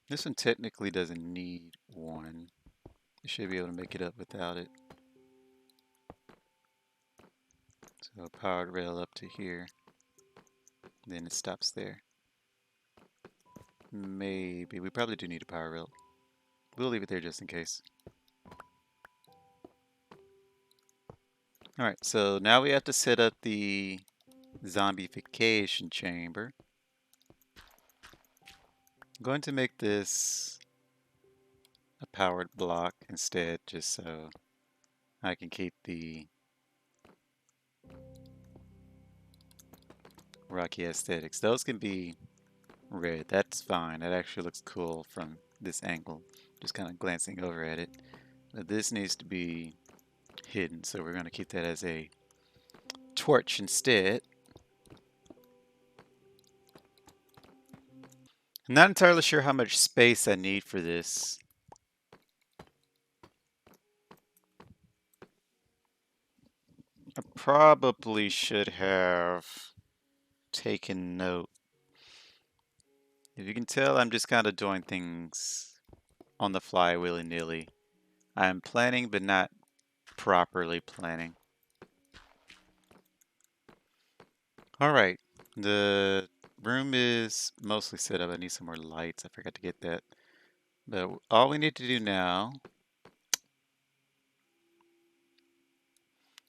This one technically doesn't need one. You should be able to make it up without it. So powered rail up to here. Then it stops there. Maybe. We probably do need a power rail. We'll leave it there just in case. Alright, so now we have to set up the zombification chamber. I'm going to make this a powered block instead, just so I can keep the rocky aesthetics. Those can be red. That's fine. That actually looks cool from this angle. Just kind of glancing over at it. But this needs to be hidden, so we're going to keep that as a torch instead. I'm not entirely sure how much space I need for this. I probably should have taken note. If you can tell, I'm just kind of doing things on the fly willy-nilly. I'm planning, but not properly planning. Alright, the room is mostly set up. I need some more lights. I forgot to get that. But all we need to do now,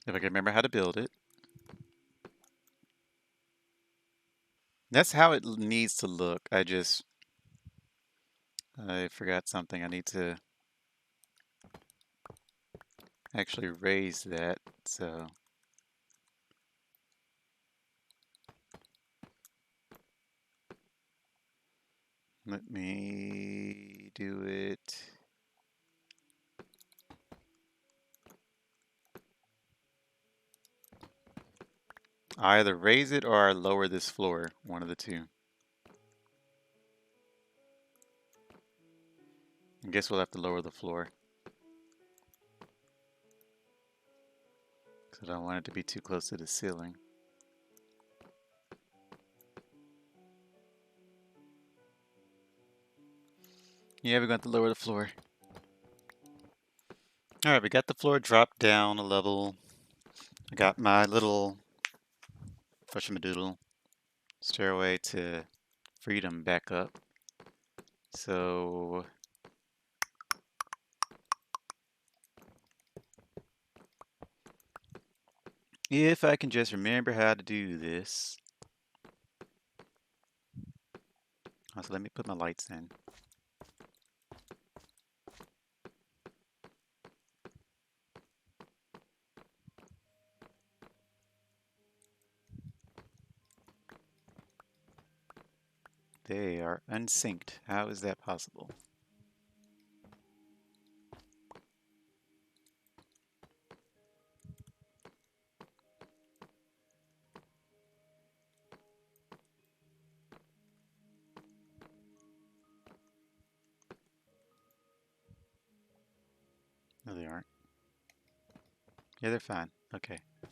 if I can remember how to build it, that's how it needs to look. I forgot something. I need to actually raise that. So let me do it. I either raise it or I lower this floor, one of the two. I guess we'll have to lower the floor. Because I don't want it to be too close to the ceiling. Yeah, we're going to lower the floor. Alright, we got the floor dropped down a level. I got my little whatchamadoodle stairway to freedom back up. So if I can just remember how to do this. So let me put my lights in. They are unsynced. How is that possible? No, they aren't. Yeah, they're fine. Okay. I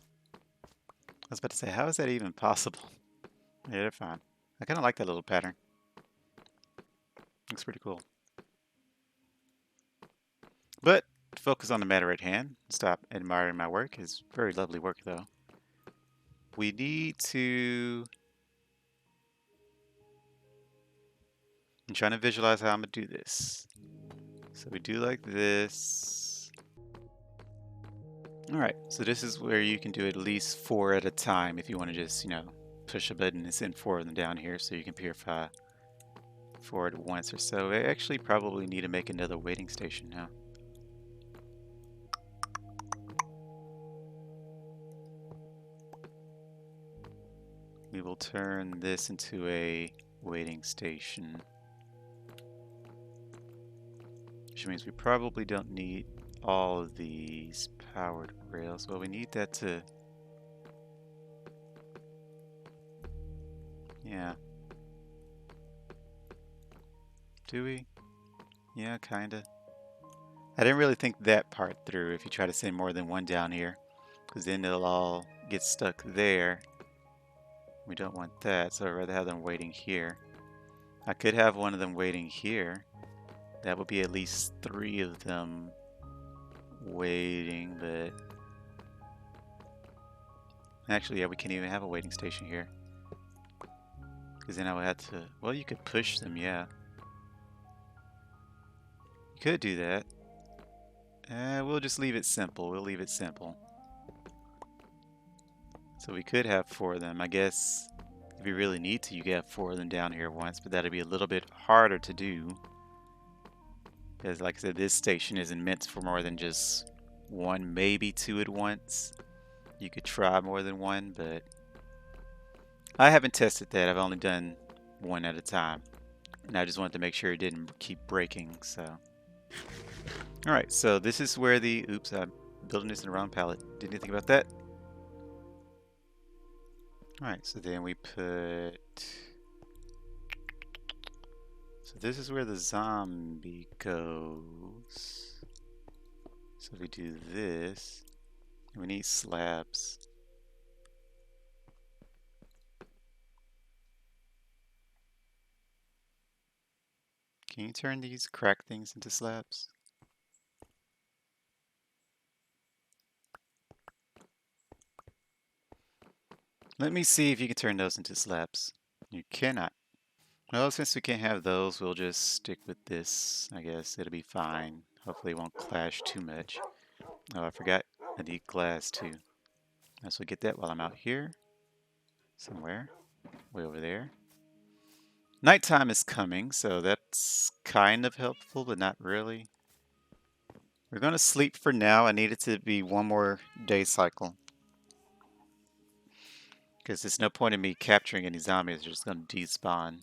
was about to say, how is that even possible? Yeah, they're fine. I kind of like that little pattern. Looks pretty cool. But to focus on the matter at hand, stop admiring my work. It's very lovely work, though. We need to... I'm trying to visualize how I'm going to do this. So we do like this. All right, so this is where you can do at least 4 at a time if you want to just, push a button and send 4 of them down here so you can purify 4 at once or so. I actually probably need to make another waiting station now. We will turn this into a waiting station. Which means we probably don't need all of these powered rails. Well, we need that to... Yeah. Do we? Yeah, kinda. I didn't really think that part through if you try to send more than one down here. Because then it'll all get stuck there. We don't want that, so I'd rather have them waiting here. I could have one of them waiting here. That would be at least 3 of them waiting, but... Actually, yeah, we can't even have a waiting station here. Because then I would have to... Well, you could push them, yeah. You could do that. We'll just leave it simple. We'll leave it simple. So we could have 4 of them. I guess if you really need to, you could have 4 of them down here at once, but that'd be a little bit harder to do. Because like I said, this station isn't meant for more than just 1, maybe 2 at once. You could try more than 1, but I haven't tested that. I've only done 1 at a time. And I just wanted to make sure it didn't keep breaking, so. Alright, so this is where the... Oops, I'm building this in the wrong palette. Didn't you think about that? Alright, so then we put... So this is where the zombie goes. So if we do this, we need slabs. Can you turn these cracked things into slabs? Let me see if you can turn those into slabs. You cannot. Well, since we can't have those, we'll just stick with this. I guess it'll be fine. Hopefully it won't clash too much. Oh, I forgot. I need glass too. So get that while I'm out here. Somewhere. Way over there. Nighttime is coming, so that's kind of helpful, but not really. We're going to sleep for now. I need it to be 1 more day cycle. Because there's no point in me capturing any zombies. They're just going to despawn.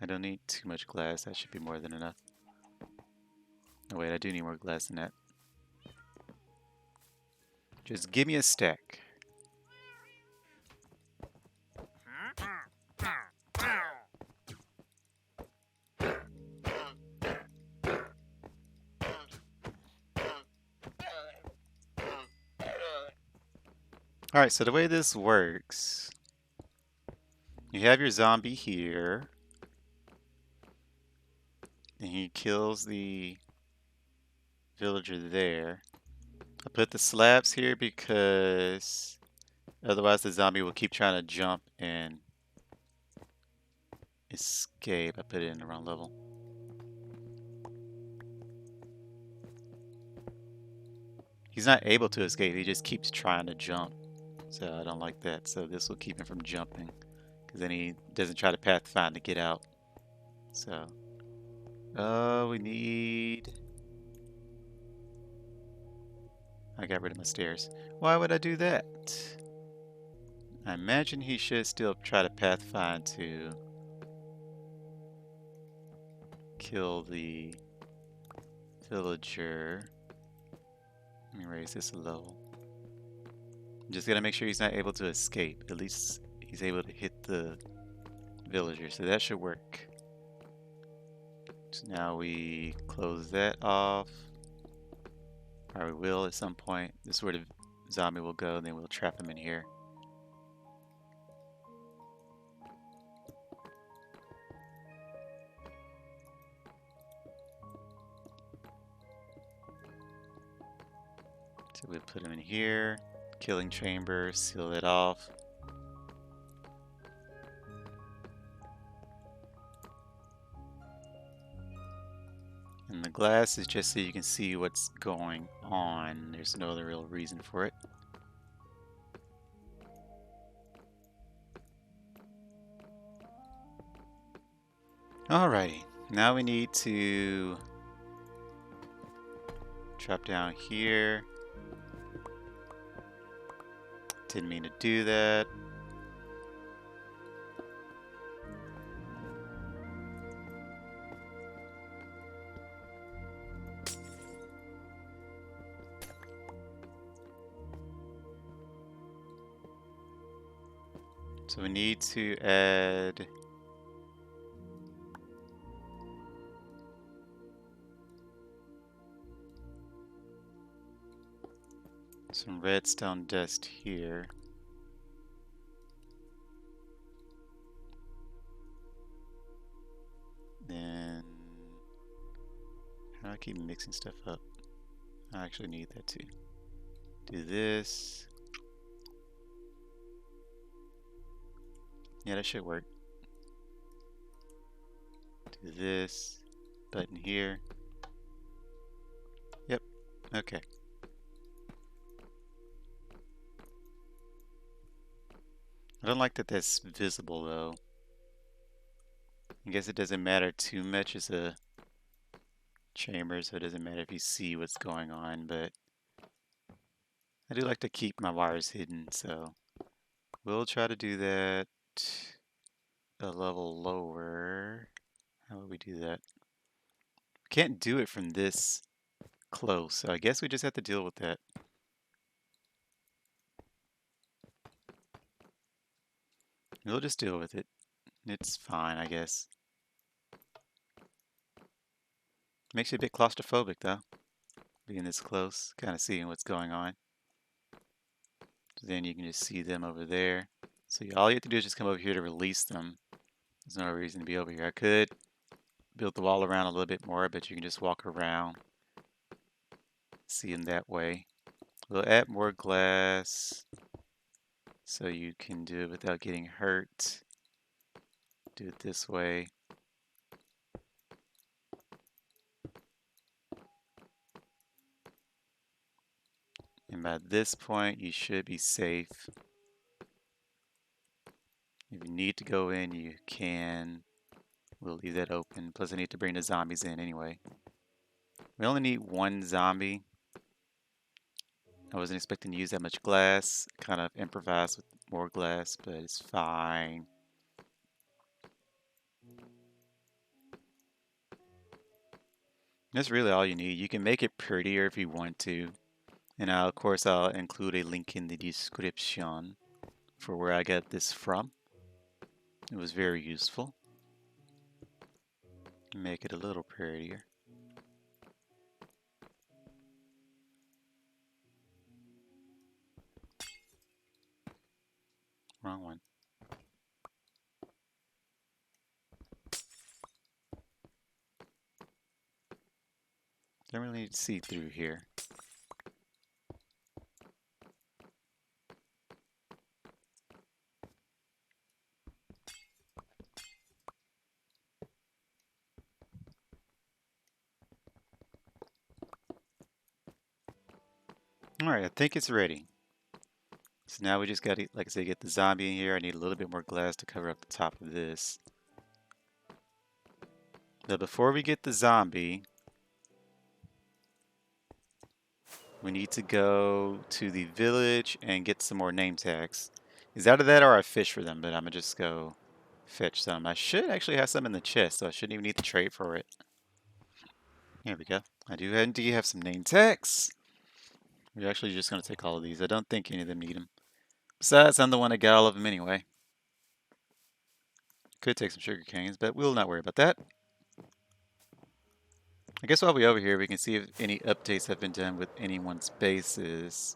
I don't need too much glass. That should be more than enough. Oh wait, I do need more glass than that. Just give me a stack. Alright, so the way this works, you have your zombie here, and he kills the villager there. I put the slabs here because otherwise the zombie will keep trying to jump and escape. I put it in the wrong level. He's not able to escape, he just keeps trying to jump. So I don't like that. So this will keep him from jumping. because then he doesn't try to pathfind to get out. So, we need. I got rid of my stairs. Why would I do that? I imagine he should still try to pathfind to kill the villager. Let me raise this a level. I'm just gonna make sure he's not able to escape. At least he's able to hit the villager, so that should work. So now we close that off. Or we will at some point. This is where the zombie will go, and then we'll trap him in here. So we put him in here. Killing chamber, seal it off. And the glass is just so you can see what's going on. There's no other real reason for it. Alrighty, now we need to drop down here. Didn't mean to do that. So we need to add some redstone dust here. Then, how do I keep mixing stuff up? I actually need that too. Do this. Yeah, that should work. Do this. Button here. Yep. Okay. I don't like that that's visible though. I guess it doesn't matter too much as a chamber, so it doesn't matter if you see what's going on, but I do like to keep my wires hidden, so we'll try to do that a level lower. How would we do that? Can't do it from this close, so I guess we just have to deal with that. We'll just deal with it. It's fine, I guess. Makes you a bit claustrophobic, though, being this close, kind of seeing what's going on. So then you can just see them over there. So all you have to do is just come over here to release them. There's no reason to be over here. I could build the wall around a little bit more, but you can just walk around, see them that way. We'll add more glass so you can do it without getting hurt. Do it this way. And by this point, you should be safe. If you need to go in, you can. We'll leave that open. Plus, I need to bring the zombies in anyway. We only need one zombie. I wasn't expecting to use that much glass. Kind of improvised with more glass, but it's fine. That's really all you need. You can make it prettier if you want to. And of course, I'll include a link in the description for where I got this from. It was very useful. Make it a little prettier. Wrong one. Don't really need to see through here. Alright, I think it's ready. So now we just got to, like I said, get the zombie in here. I need a little bit more glass to cover up the top of this. But before we get the zombie, we need to go to the village and get some more name tags. Is out of that or I fish for them, but I'm going to just go fetch some. I should actually have some in the chest, so I shouldn't even need to trade for it. Here we go. I do indeed have some name tags. We're actually just going to take all of these. I don't think any of them need them. Besides, I'm the one that got all of them anyway. Could take some sugar canes, but we'll not worry about that. I guess while we're over here, we can see if any updates have been done with anyone's bases.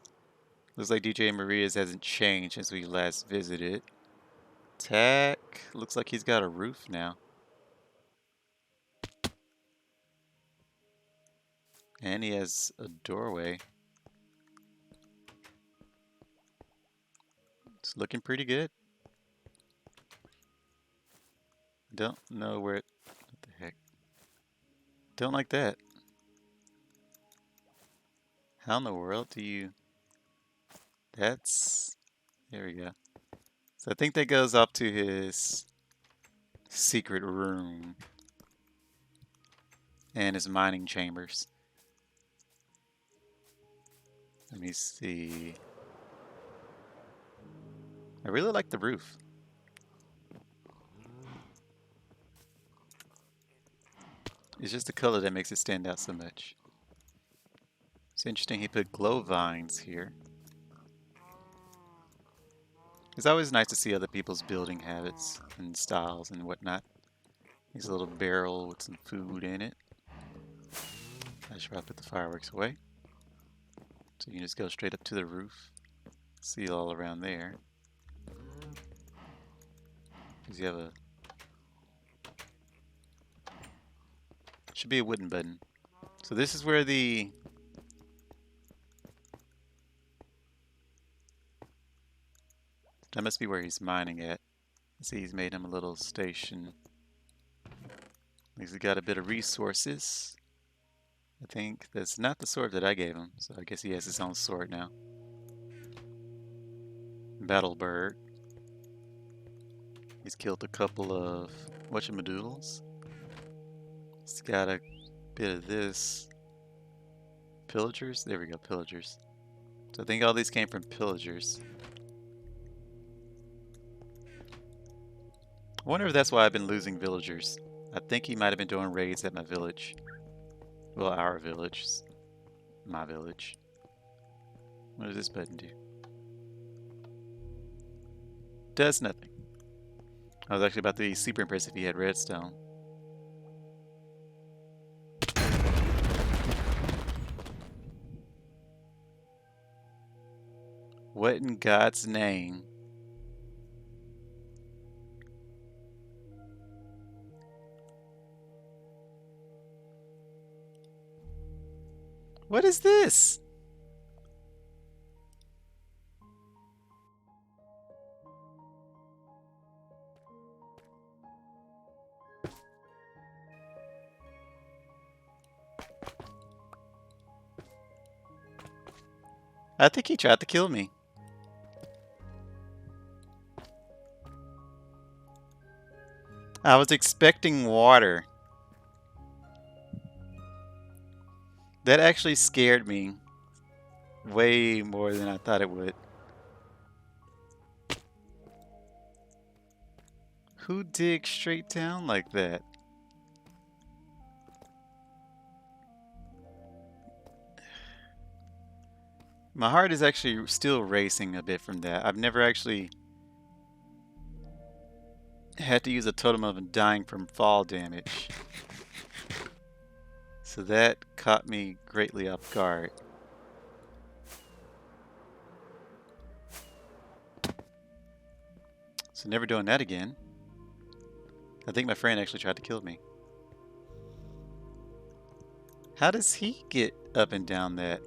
Looks like DJ Maria's hasn't changed since we last visited. Tack, looks like he's got a roof now. And he has a doorway. It's looking pretty good. Don't know where it... What the heck? Don't like that. How in the world do you... That's... There we go. So I think that goes up to his secret room. And his mining chambers. Let me see. I really like the roof. It's just the color that makes it stand out so much. It's interesting he put glow vines here. It's always nice to see other people's building habits and styles and whatnot. Here's a little barrel with some food in it. I should probably put the fireworks away. So you can just go straight up to the roof. See all around there. Does he have a... Should be a wooden button. So this is where the... That must be where he's mining at. See, he's made him a little station. He's got a bit of resources. I think that's not the sword that I gave him, so I guess he has his own sword now. Battlebird. He's killed a couple of whatchamadoodles. He's got a bit of this. Pillagers? There we go, pillagers. So I think all these came from pillagers. I wonder if that's why I've been losing villagers. I think he might have been doing raids at my village. Well, our village. My village. What does this button do? Does nothing. I was actually about to be super impressed if he had redstone. What in God's name? What is this? I think he tried to kill me. I was expecting water. That actually scared me way more than I thought it would. Who digs straight down like that? My heart is actually still racing a bit from that. I've never actually had to use a totem of dying from fall damage. So that caught me greatly off guard. So never doing that again. I think my friend actually tried to kill me. How does he get up and down that?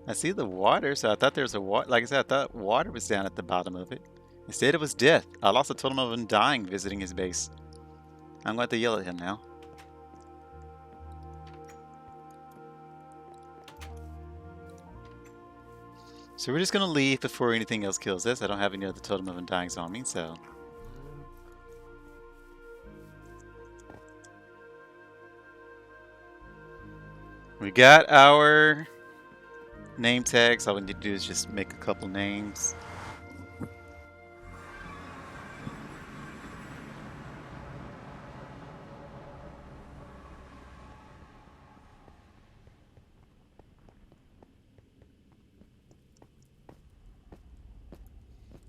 I see the water, so I thought there was a water. Like I said, I thought water was down at the bottom of it. Instead, it was death. I lost a totem of undying visiting his base. I'm going to yell at him now. So we're just gonna leave before anything else kills us. I don't have any other totem of undyings on me, so. We got our name tags. All we need to do is just make a couple names.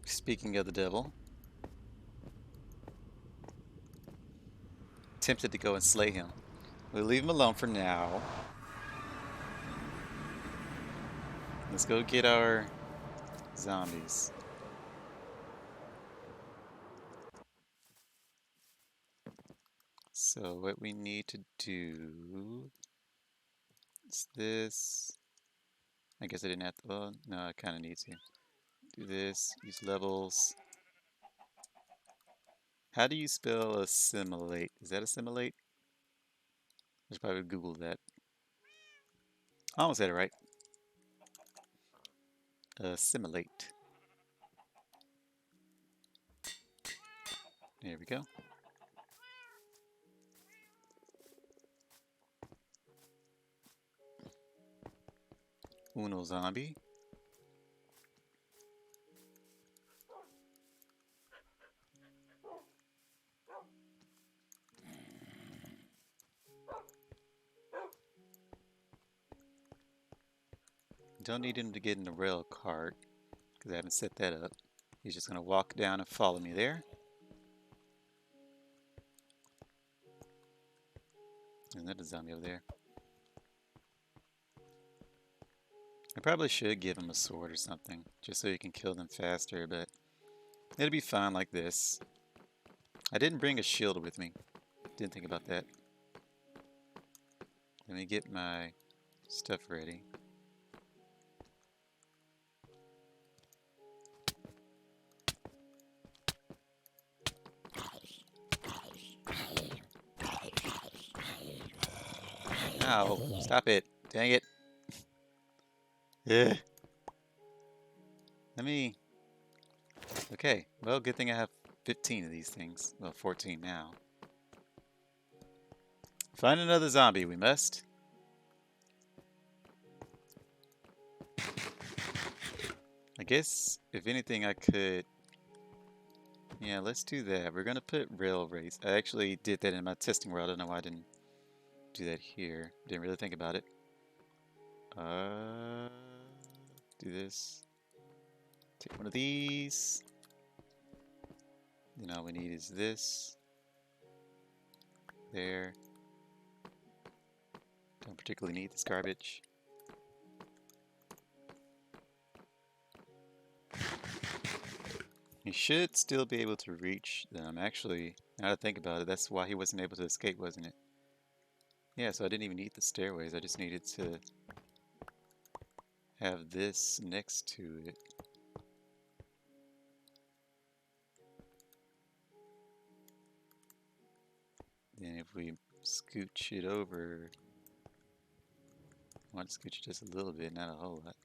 Speaking of the devil, tempted to go and slay him. We'll leave him alone for now. Let's go get our zombies. So what we need to do is this. I guess I didn't have to. Well, no, I kind of need to. Do this. Use levels. How do you spell assimilate? Is that assimilate? I should probably Google that. I almost said it right. Assimilate. There we go. Uno zombie. Don't need him to get in the rail cart because I haven't set that up. He's just going to walk down and follow me there. There's another zombie over there. I probably should give him a sword or something just so he can kill them faster, but it'll be fine like this. I didn't bring a shield with me. Didn't think about that. Let me get my stuff ready. Ow, stop it. Dang it. Ugh. Let me... Okay, well, good thing I have 15 of these things. Well, 14 now. Find another zombie, we must. I guess, if anything, I could... Yeah, let's do that. We're gonna put rail race. I actually did that in my testing world. I don't know why I didn't do that here. Didn't really think about it. Do this. Take one of these. Then all we need is this. There. Don't particularly need this garbage. He should still be able to reach them. Actually, now that I think about it, that's why he wasn't able to escape, wasn't it? Yeah, so I didn't even need the stairways. I just needed to have this next to it. Then if we scooch it over, I want to scooch it just a little bit, not a whole lot.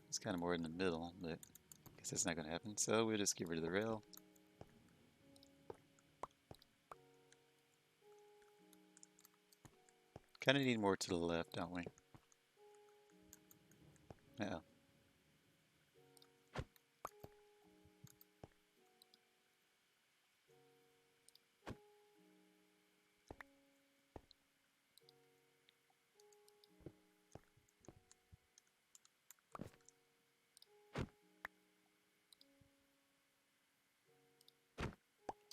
It's kind of more in the middle, but I guess that's not going to happen. So we'll just get rid of the rail. Kind of need more to the left, don't we? Uh-oh.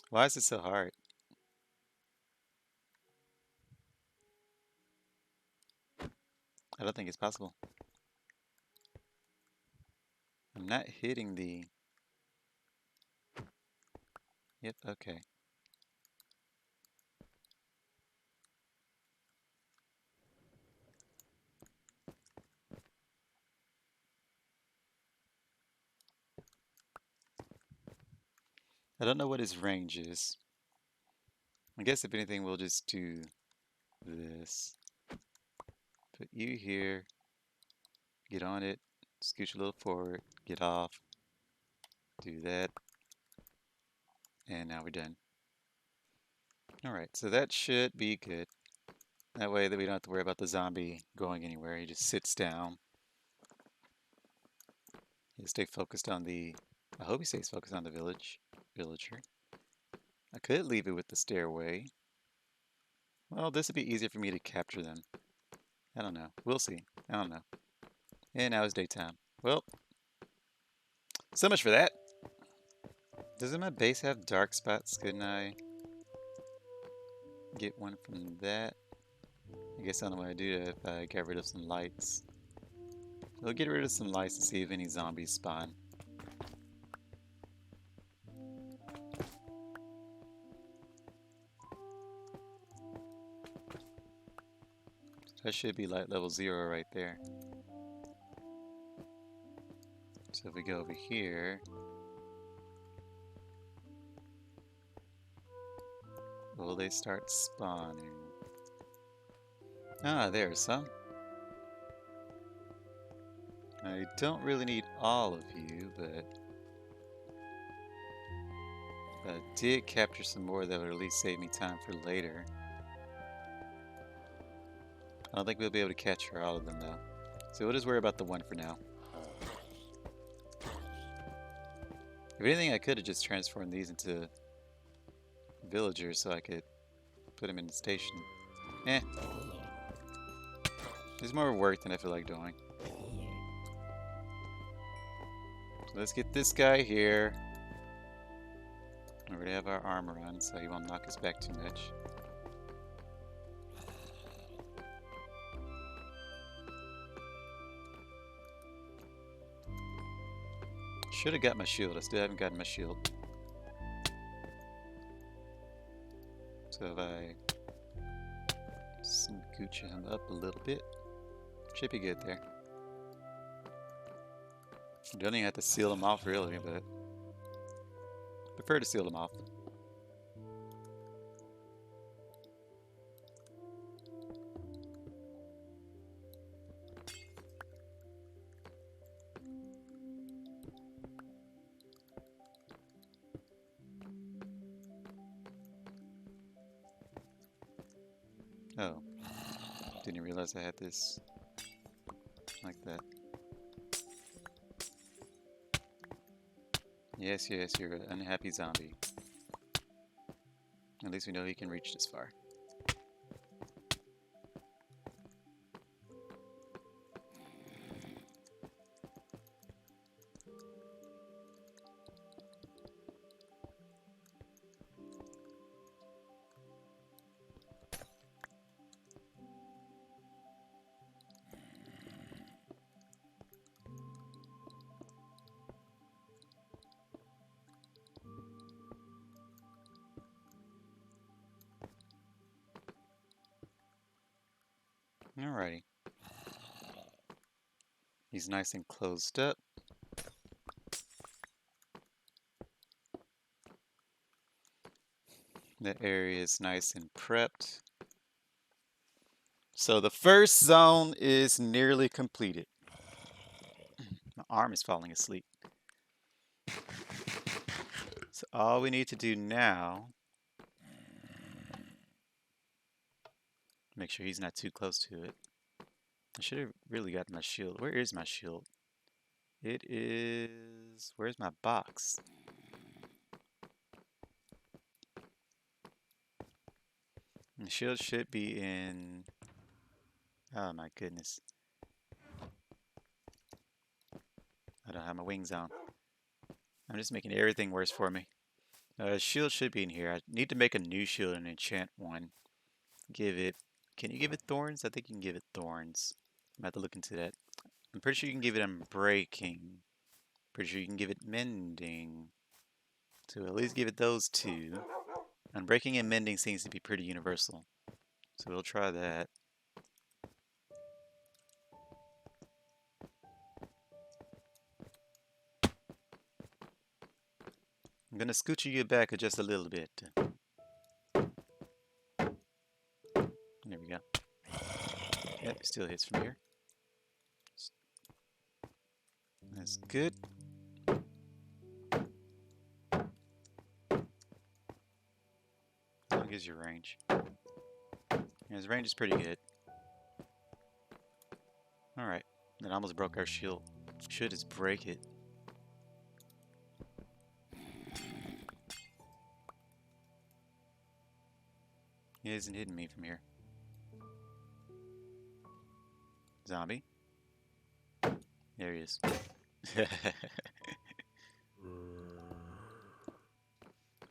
Why is it so hard? I don't think it's possible. I'm not hitting the... Yep, okay. I don't know what his range is. I guess if anything, we'll just do this. Put you here. Get on it. Scooch a little forward, get off, do that, and now we're done. Alright, so that should be good. That way that we don't have to worry about the zombie going anywhere. He just sits down. He'll stay focused on the... I hope he stays focused on the villager. I could leave it with the stairway. Well, this would be easier for me to capture them. I don't know. We'll see. I don't know. And now it's daytime. Well, so much for that. Doesn't my base have dark spots? Couldn't I get one from that? I guess I don't know what I do if I get rid of some lights. We'll get rid of some lights to see if any zombies spawn. That should be light level 0 right there. So if we go over here, will they start spawning? Ah, there's some. I don't really need all of you, but if I did capture some more, that would at least save me time for later. I don't think we'll be able to capture all of them though. So we'll just worry about the one for now. If anything, I could have just transformed these into villagers so I could put them in the station. Eh. It's more work than I feel like doing. So let's get this guy here. We already have our armor on, so he won't knock us back too much. Should have got my shield. I still haven't gotten my shield. So if I scooch him up a little bit, should be good there. Don't even have to seal him off really, but I prefer to seal them off. Oh, didn't realize I had this like that. Yes, yes, you're an unhappy zombie. At least we know he can reach this far. Alrighty. He's nice and closed up. The area is nice and prepped. So the first zone is nearly completed. My arm is falling asleep. So all we need to do now, make sure he's not too close to it. I should have really gotten my shield. Where is my shield? It is... Where's my box? The shield should be in... Oh my goodness. I don't have my wings on. I'm just making everything worse for me. Shield should be in here. I need to make a new shield and enchant one. Give it... Can you give it thorns? I think you can give it thorns. I'm about to look into that. I'm pretty sure you can give it unbreaking. Pretty sure you can give it mending. So at least give it those two. Unbreaking and mending seems to be pretty universal. So we'll try that. I'm gonna scooch you back just a little bit. There we go. Yep, still hits from here. good. How long is your range? Yeah, his range is pretty good. Alright. That almost broke our shield. Should just break it. He isn't hitting me from here. Zombie? There he is.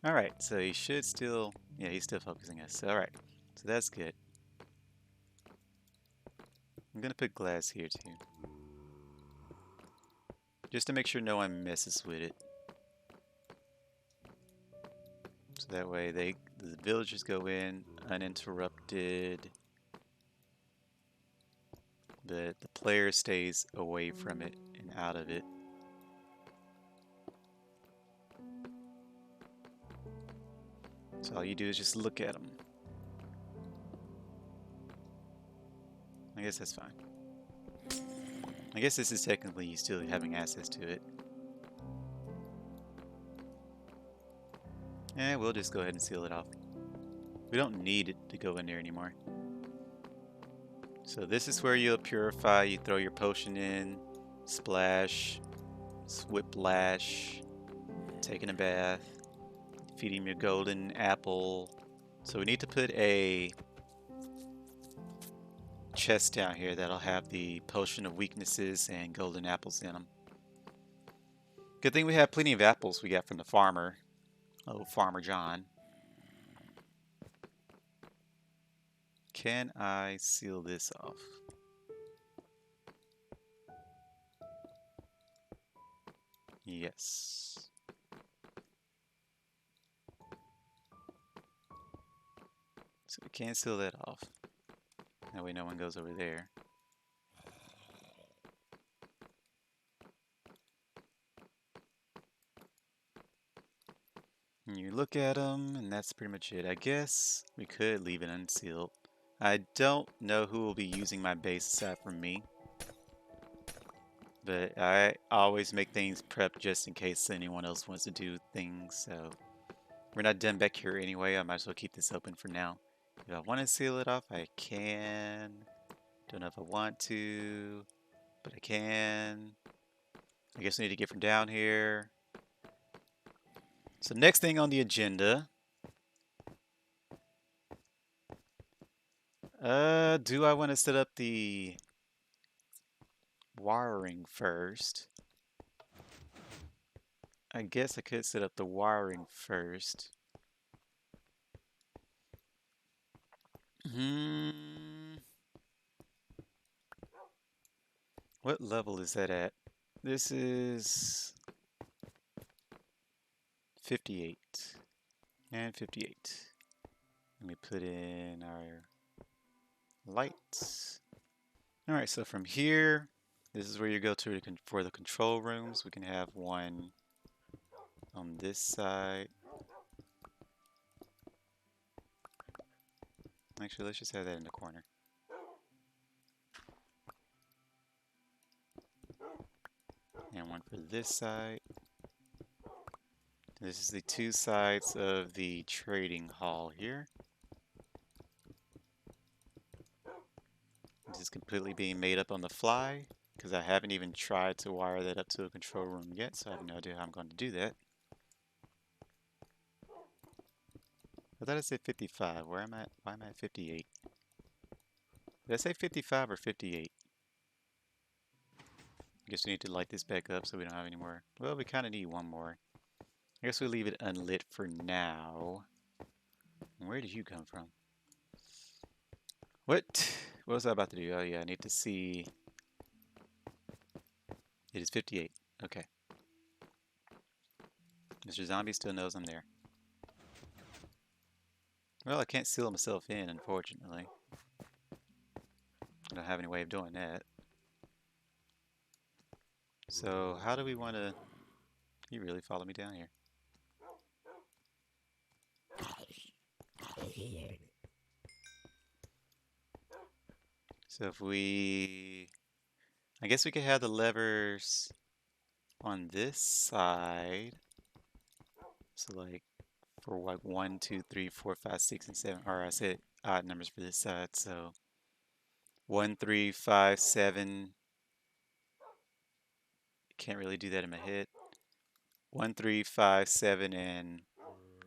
Alright, so he should still... Yeah, he's still focusing us. Alright, so that's good. I'm gonna put glass here too. Just to make sure no one messes with it. So that way the villagers go in uninterrupted. The player stays away from it and out of it. So all you do is just look at them. I guess that's fine. I guess this is technically you still having access to it. We'll just go ahead and seal it off. We don't need it to go in there anymore. So this is where you'll purify. You throw your potion in, splash, whiplash, taking a bath, feed him your golden apple. So we need to put a chest down here that'll have the potion of weaknesses and golden apples in them. Good thing we have plenty of apples we got from the farmer. Oh, Farmer John. Can I seal this off? Yes. So we can't seal that off. That way no one goes over there. And you look at them, and that's pretty much it. I guess we could leave it unsealed. I don't know who will be using my base aside from me. But I always make things prepped just in case anyone else wants to do things, so... We're not done back here anyway, I might as well keep this open for now. If I want to seal it off, I can. Don't know if I want to, but I can. I guess we need to get from down here. So next thing on the agenda. Do I want to set up the wiring first? I guess I could set up the wiring first. What level is that at? This is 58 and 58. Let me put in our lights. Alright, so from here, this is where you go to for the control rooms. We can have one on this side. Actually, let's just have that in the corner. And one for this side. This is the two sides of the trading hall here. This is completely being made up on the fly because I haven't even tried to wire that up to a control room yet, so I have no idea how I'm going to do that. I thought I said 55. Where am I? Why am I at 58? Did I say 55 or 58? I guess we need to light this back up so we don't have any more. Well, we kind of need one more. I guess we'll leave it unlit for now. Where did you come from? What? What was I about to do? Oh yeah, I need to see. It is 58. Okay. Mr. Zombie still knows I'm there. Well, I can't seal myself in, unfortunately. I don't have any way of doing that. So, how do we want to... You really follow me down here. So if we... I guess we could have the levers on this side. So like for like 1, 2, 3, 4, 5, 6, and 7. Or I said odd numbers for this side. So 1, 3, 5, 7. Can't really do that in my head. 1, 3, 5, 7, and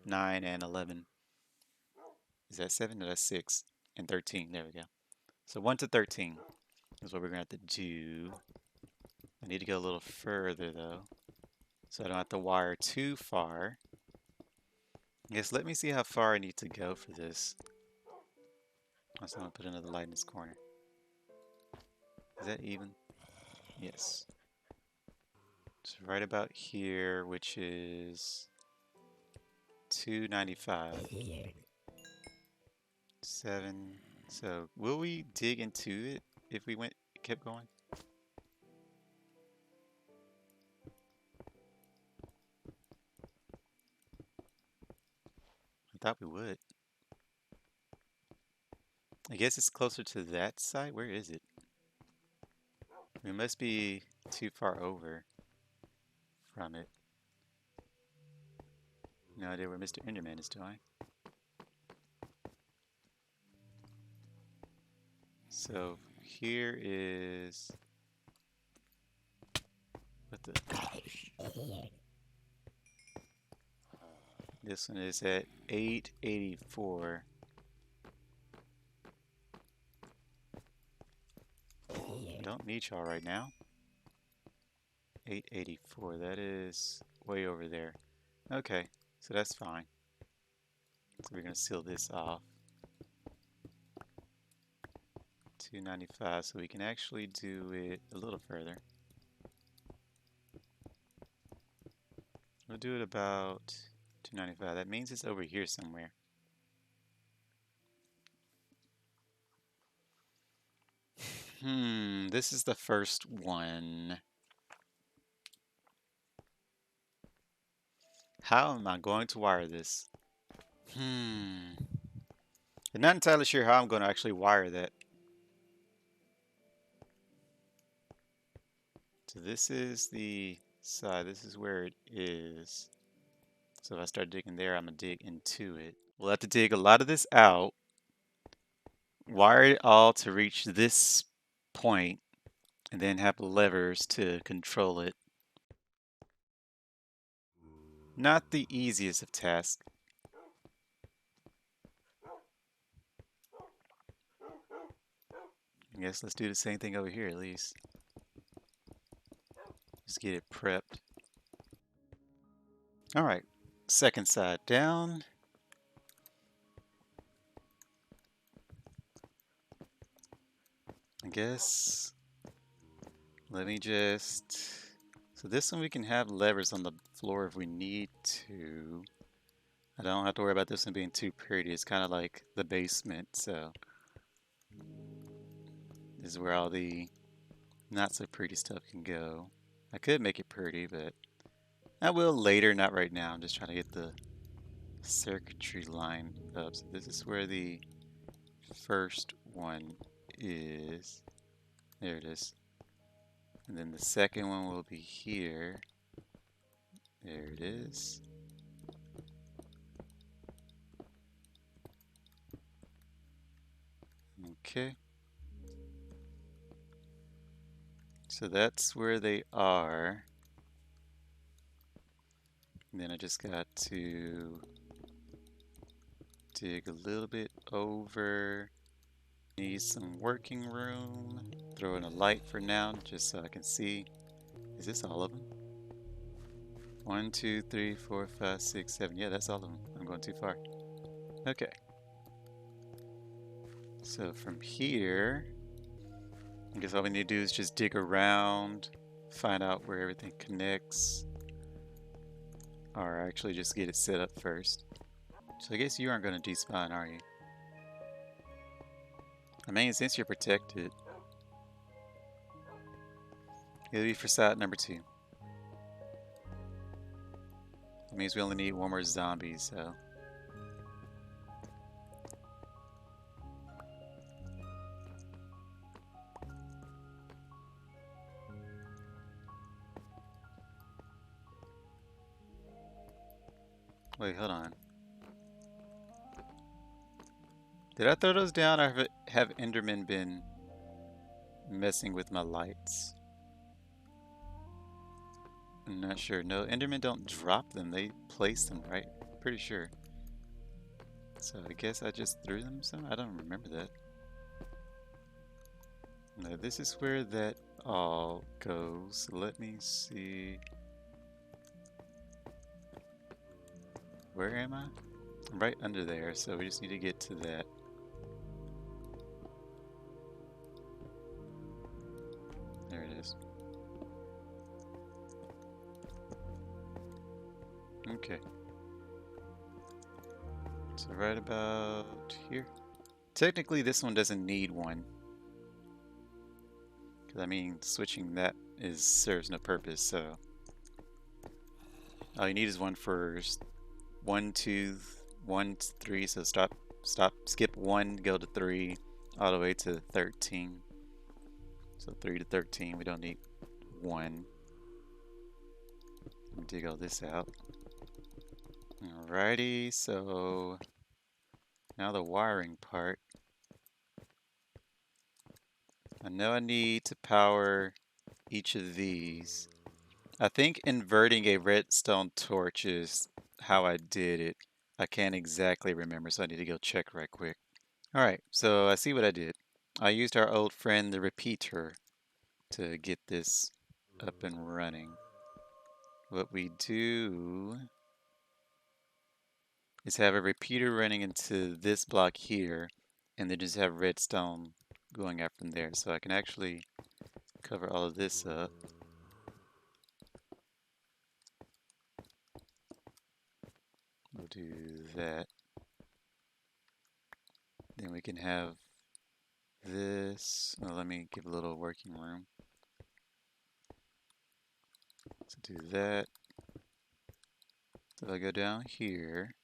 9 and 11. Is that 7? No, that's 6 and 13. There we go. So 1 to 13 is what we're going to have to do. I need to go a little further though, so I don't have to wire too far. I guess let me see how far I need to go for this. Also, I'm going to put another light in this corner. Is that even? Yes. So right about here, which is 295. 7. So will we dig into it if we kept going? I thought we would. I guess it's closer to that side. Where is it? We must be too far over from it. No idea where Mr. Enderman is doing. So here is what the this one is at 884. I don't need y'all right now. 884, that is way over there. Okay, so that's fine. So we're gonna seal this off. 295, so we can actually do it a little further. We'll do it about 295. That means it's over here somewhere. This is the first one. How am I going to wire this? I'm not entirely sure how I'm going to actually wire that. So this is the side. This is where it is. So if I start digging there, I'm going to dig into it. We'll have to dig a lot of this out, wire it all to reach this point, and then have levers to control it. Not the easiest of tasks. I guess let's do the same thing over here at least. Just get it prepped. Alright, second side down. I guess, let me just, so this one we can have levers on the floor if we need to. I don't have to worry about this one being too pretty. It's kind of like the basement, so this is where all the not so pretty stuff can go. I could make it pretty, but I will later, not right now. I'm just trying to get the circuitry line up. So this is where the first one is. There it is. And then the second one will be here. There it is. Okay. So that's where they are. And then I just got to dig a little bit over. Need some working room. Throw in a light for now, just so I can see. Is this all of them? 1, 2, 3, 4, 5, 6, 7. Yeah, that's all of them. I'm going too far. Okay. So from here, I guess all we need to do is just dig around, find out where everything connects. Or actually just get it set up first. So I guess you aren't going to despawn, are you? I mean, since you're protected, it'll be for side number 2. That means we only need one more zombie, so. Wait, hold on. Did I throw those down or have Enderman been messing with my lights? I'm not sure. No, Endermen don't drop them. They place them, right? Pretty sure. So I guess I just threw them some? I don't remember that. No, this is where that all goes. Let me see. Where am I? I'm right under there, so we just need to get to that. There it is. Okay. So right about here. Technically, this one doesn't need one. Because, I mean, switching that serves no purpose, so... All you need is one for 1, 2, 1, 3, so skip 1, go to 3, all the way to 13. So 3 to 13, we don't need 1. Let me dig all this out. Alrighty, so now the wiring part. I know I need to power each of these. I think inverting a redstone torch is how I did it. I can't exactly remember, so I need to go check right quick. Alright, so I see what I did. I used our old friend the repeater to get this up and running. What we do is have a repeater running into this block here, and then just have redstone going out from there. So I can actually cover all of this up. We'll do that. Then we can have this. Well, let me give a little working room. So do that. So if I go down here,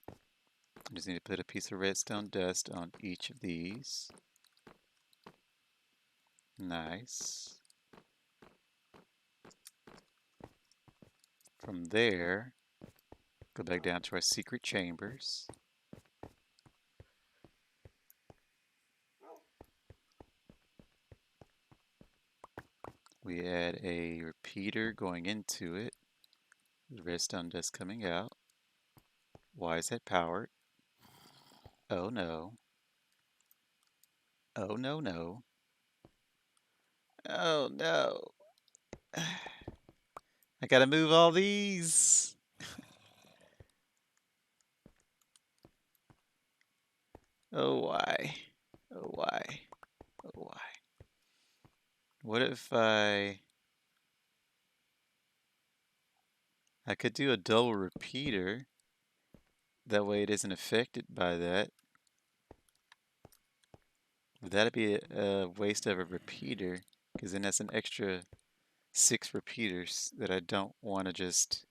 I just need to put a piece of redstone dust on each of these. Nice. From there, go back down to our secret chambers. We add a repeater going into it. The redstone dust coming out. Why is that powered? Oh no. Oh no no. Oh no. I gotta move all these. Oh why? Oh why? Oh why? What if I could do a double repeater. That way it isn't affected by that. Would that be a waste of a repeater? Because then that's an extra 6 repeaters that I don't want to just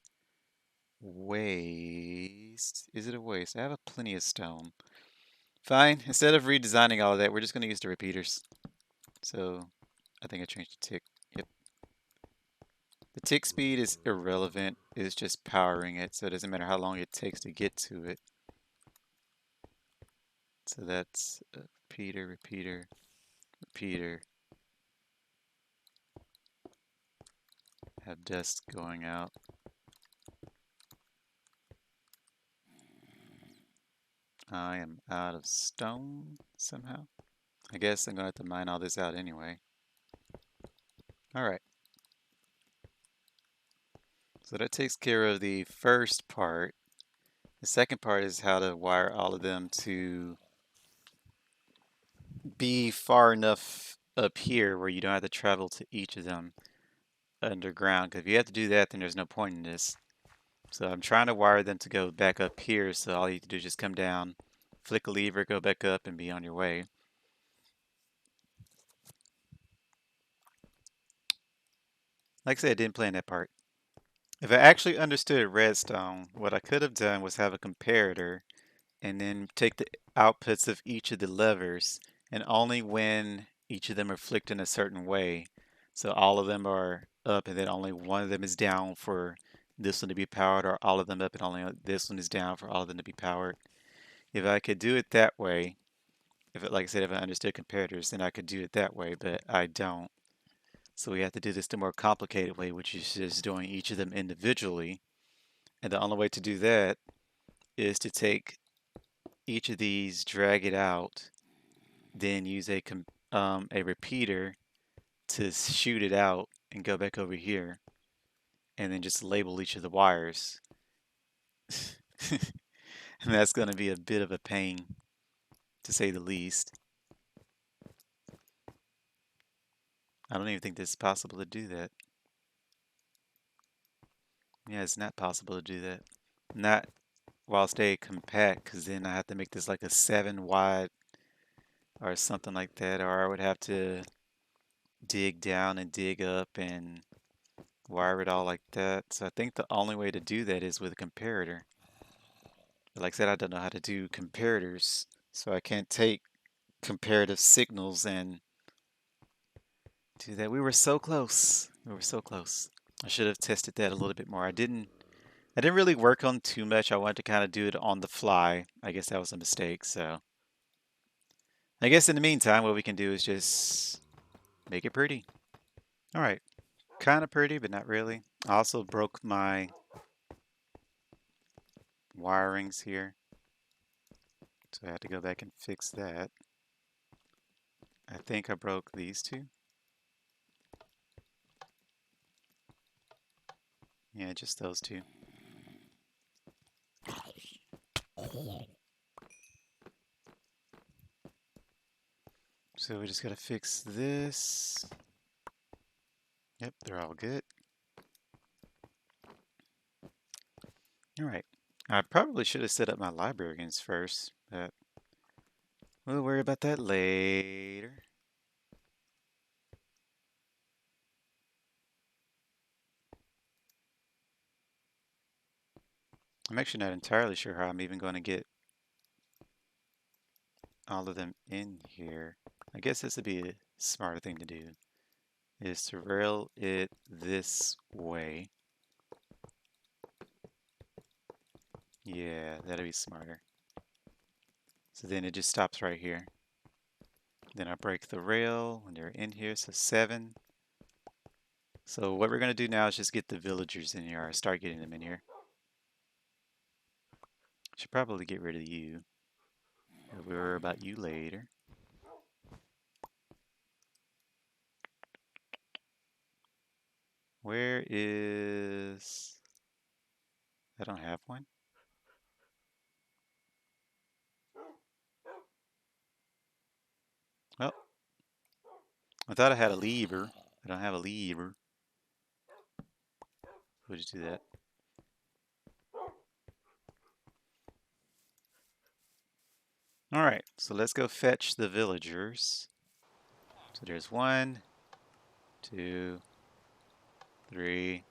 waste. Is it a waste? I have plenty of stone. Fine. Instead of redesigning all of that, we're just going to use the repeaters. So I think I changed the tick. Yep. The tick speed is irrelevant. It's just powering it, so it doesn't matter how long it takes to get to it. So that's repeater, repeater, repeater. Have dust going out. I am out of stone somehow. I guess I'm going to have to mine all this out anyway. Alright. So that takes care of the first part. The second part is how to wire all of them to be far enough up here where you don't have to travel to each of them underground. Because if you have to do that, then there's no point in this. So I'm trying to wire them to go back up here, so all you have to do is just come down, flick a lever, go back up, and be on your way. Like I said, I didn't plan that part. If I actually understood redstone, what I could have done was have a comparator and then take the outputs of each of the levers, and only when each of them are flicked in a certain way. So all of them are up and then only one of them is down for this one to be powered or all of them up and only this one is down for all of them to be powered. If I could do it that way, like I said, if I understood comparators, then I could do it that way, but I don't. So we have to do this the more complicated way, which is just doing each of them individually. And the only way to do that is to take each of these, drag it out, then use a repeater to shoot it out and go back over here, and then just label each of the wires. And that's going to be a bit of a pain, to say the least. I don't even think it's possible to do that. Yeah, it's not possible to do that. Not while stay compact, because then I have to make this like a 7 wide or something like that, or I would have to dig down and dig up and wire it all like that. So I think the only way to do that is with a comparator. But like I said, I don't know how to do comparators, so I can't take comparative signals and do that. We were so close. We were so close. I should have tested that a little bit more. I didn't really work on too much. I wanted to kind of do it on the fly. I guess that was a mistake. So I guess in the meantime, what we can do is just make it pretty. All right. Kind of pretty, but not really. I also broke my wirings here. So I had to go back and fix that. I think I broke these two. Yeah, just those two. So we just gotta fix this. Yep, they're all good. All right. I probably should have set up my librarians first, but we'll worry about that later. I'm actually not entirely sure how I'm even going to get all of them in here. I guess this would be a smarter thing to do, is to rail it this way. Yeah, that'd be smarter. So then it just stops right here. Then I break the rail when they're in here, so 7. So what we're going to do now is just get the villagers in here, or start getting them in here. Should probably get rid of you. We'll worry about you later. Where is... I don't have one. Well, I thought I had a lever. I don't have a lever. We'll just do that. Alright, so let's go fetch the villagers. So there's 1, 2, 3.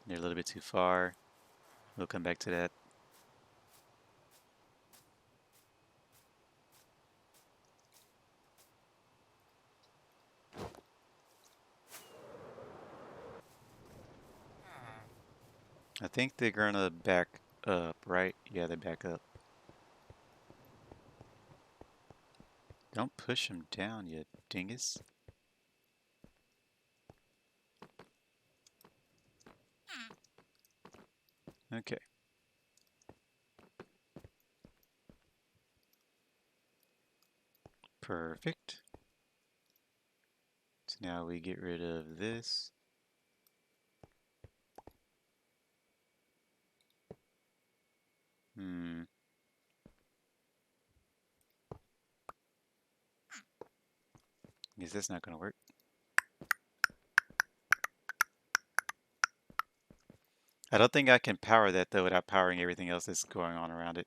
They're a little bit too far. We'll come back to that. I think they're gonna back up, right? Yeah, they back up. Don't push them down, you dingus. Okay. Perfect. So now we get rid of this. Guess that's not gonna work. I don't think I can power that though without powering everything else that's going on around it.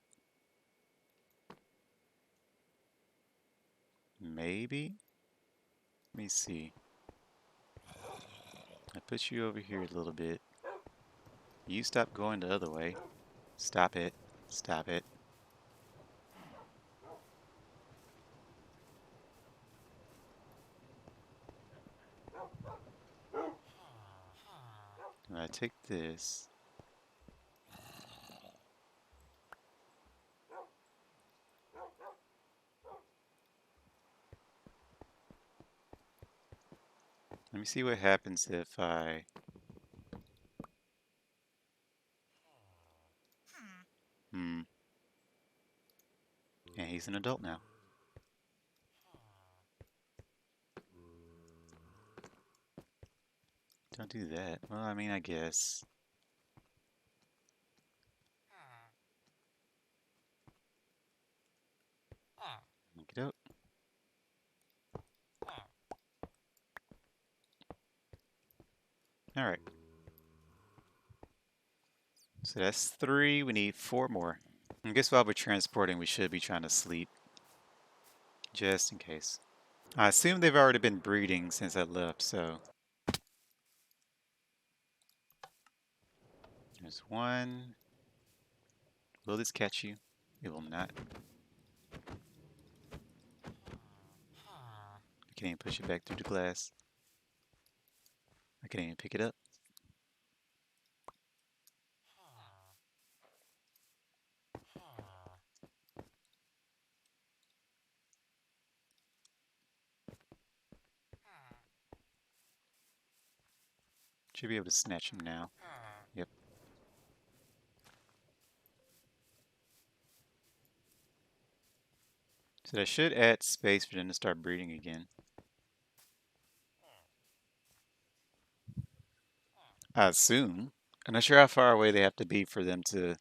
Maybe? Let me see. I put you over here a little bit. You stop going the other way. Stop it. Stop it. I take this. Let me see what happens if I... Hmm. Yeah, he's an adult now. Don't do that. Well, I mean, I guess. Look it up. Alright. So that's 3. We need 4 more. I guess while we're transporting, we should be trying to sleep. Just in case. I assume they've already been breeding since I left, so... There's 1. Will this catch you? It will not. I can't even push it back through the glass. I can't even pick it up. Should be able to snatch him now. Yep. So that should add space for them to start breeding again. I assume. I'm not sure how far away they have to be for them to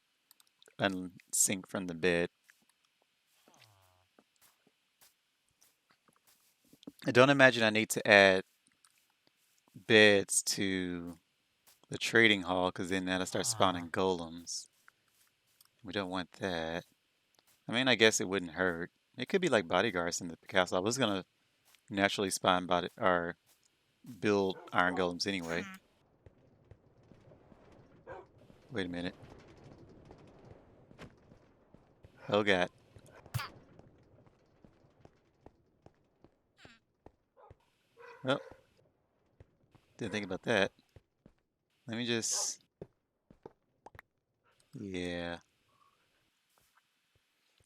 unsync from the bed. I don't imagine I need to add beds to the trading hall because then that'll start spawning golems. We don't want that. I mean, I guess it wouldn't hurt. It could be like bodyguards in the castle. I was gonna naturally spawn body or build iron golems anyway. Wait a minute. Oh god. Well, didn't think about that. Let me just... Yeah.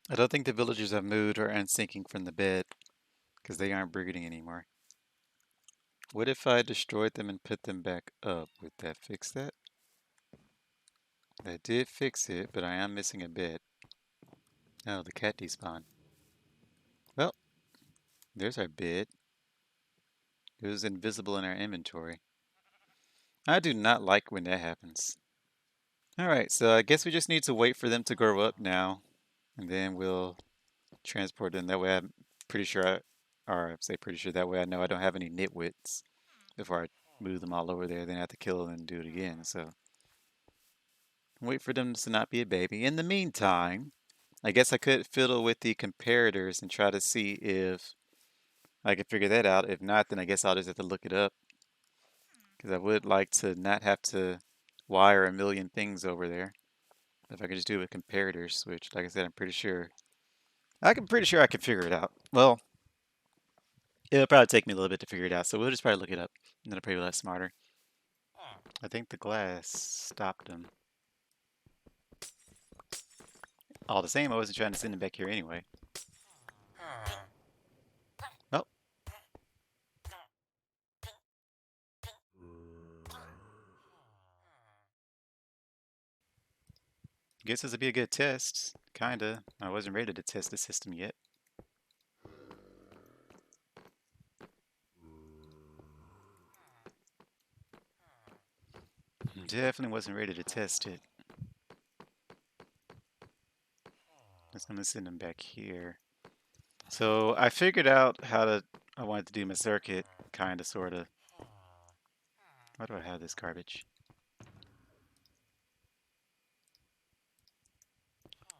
I don't think the villagers have moved or unsyncing from the bed because they aren't breeding anymore. What if I destroyed them and put them back up? Would that fix that? That did fix it, but I am missing a bit. Oh, the cat despawned. Well, there's our bid. It was invisible in our inventory. I do not like when that happens. Alright, so I guess we just need to wait for them to grow up now. And then we'll transport them. That way I'm pretty sure or I say pretty sure, that way I know I don't have any nitwits before I move them all over there. Then I have to kill them and do it again, so. Wait for them to not be a baby. In the meantime, I guess I could fiddle with the comparators and try to see if I can figure that out. If not, then I guess I'll just have to look it up. Because I would like to not have to wire a million things over there. If I could just do it with comparators, which, like I said, I'm pretty sure I can figure it out. Well, it'll probably take me a little bit to figure it out, so we'll just probably look it up, and then I'll probably be a lot smarter. I think the glass stopped him. All the same, I wasn't trying to send him back here anyway. Oh. Guess this would be a good test. Kinda. I wasn't ready to test the system yet. Definitely wasn't ready to test it. Just gonna send him back here. So I figured out how I wanted to do my circuit, kinda, sorta. Why do I have this garbage?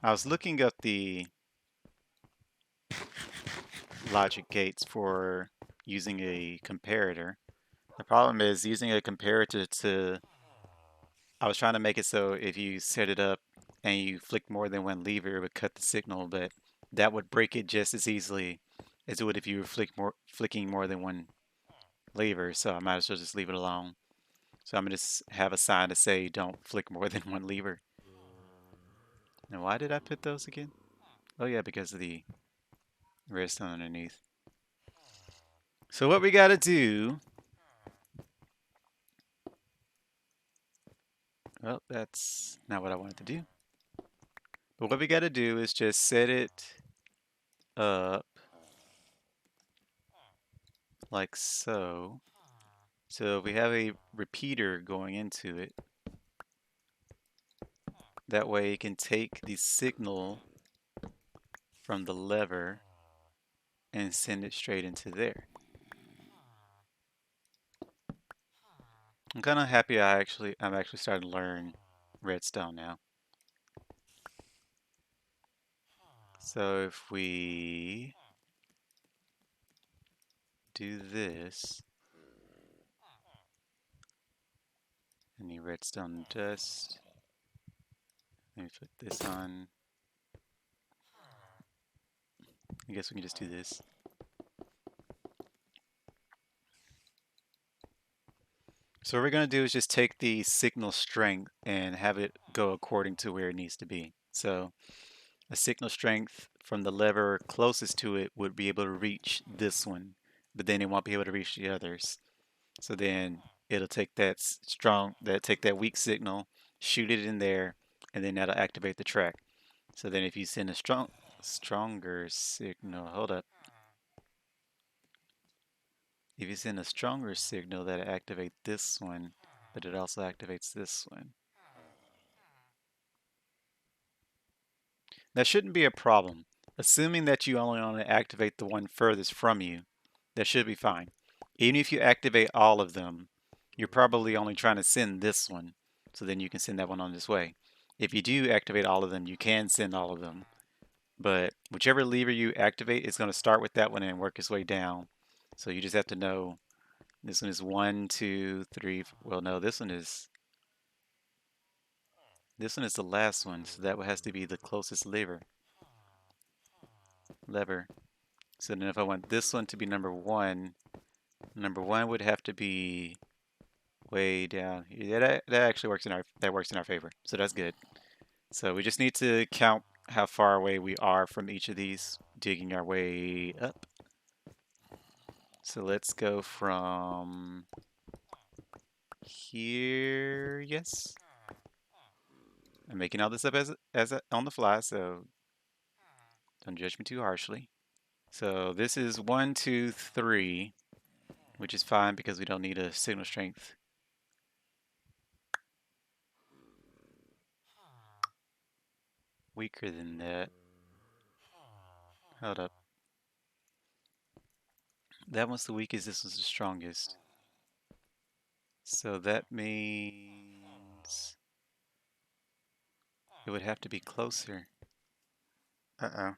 I was looking up the logic gates for using a comparator. The problem is using a comparator to... I was trying to make it so if you set it up and you flick more than one lever, it would cut the signal, but that would break it just as easily as it would if you were flicking more than one lever, so I might as well just leave it alone. So I'm going to have a sign to say don't flick more than one lever. Now why did I put those again? Oh yeah, because of the redstone underneath. So what we got to do... Well, that's not what I wanted to do. But what we got to do is just set it up like so. So we have a repeater going into it. That way it can take the signal from the lever and send it straight into there. I'm kind of happy I'm actually starting to learn Redstone now. So if we do this, any redstone dust, let me put this on. I guess we can just do this. So what we're going to do is just take the signal strength and have it go according to where it needs to be. So a signal strength from the lever closest to it would be able to reach this one, but then it won't be able to reach the others. So then it'll take take that weak signal, shoot it in there, and then that'll activate the track. So then if you send a stronger signal, hold up. If you send a stronger signal, that'll activate this one, but it also activates this one. That shouldn't be a problem. Assuming that you only want to activate the one furthest from you, that should be fine. Even if you activate all of them, you're probably only trying to send this one, so then you can send that one on this way. If you do activate all of them, you can send all of them. But whichever lever you activate, it's going to start with that one and work its way down. So you just have to know this one is 1, 2, 3. Well, no, this one is the last one, so that has to be the closest lever. So then if I want this one to be number 1, number 1 would have to be way down. Yeah, that actually works in our favor. So that's good. So we just need to count how far away we are from each of these, digging our way up. So let's go from here. Yes. I'm making all this up on the fly, so don't judge me too harshly. So this is 1, 2, 3, which is fine because we don't need a signal strength. Weaker than that. Hold up. That one's the weakest, this one's the strongest. So that means it would have to be closer. Uh-oh.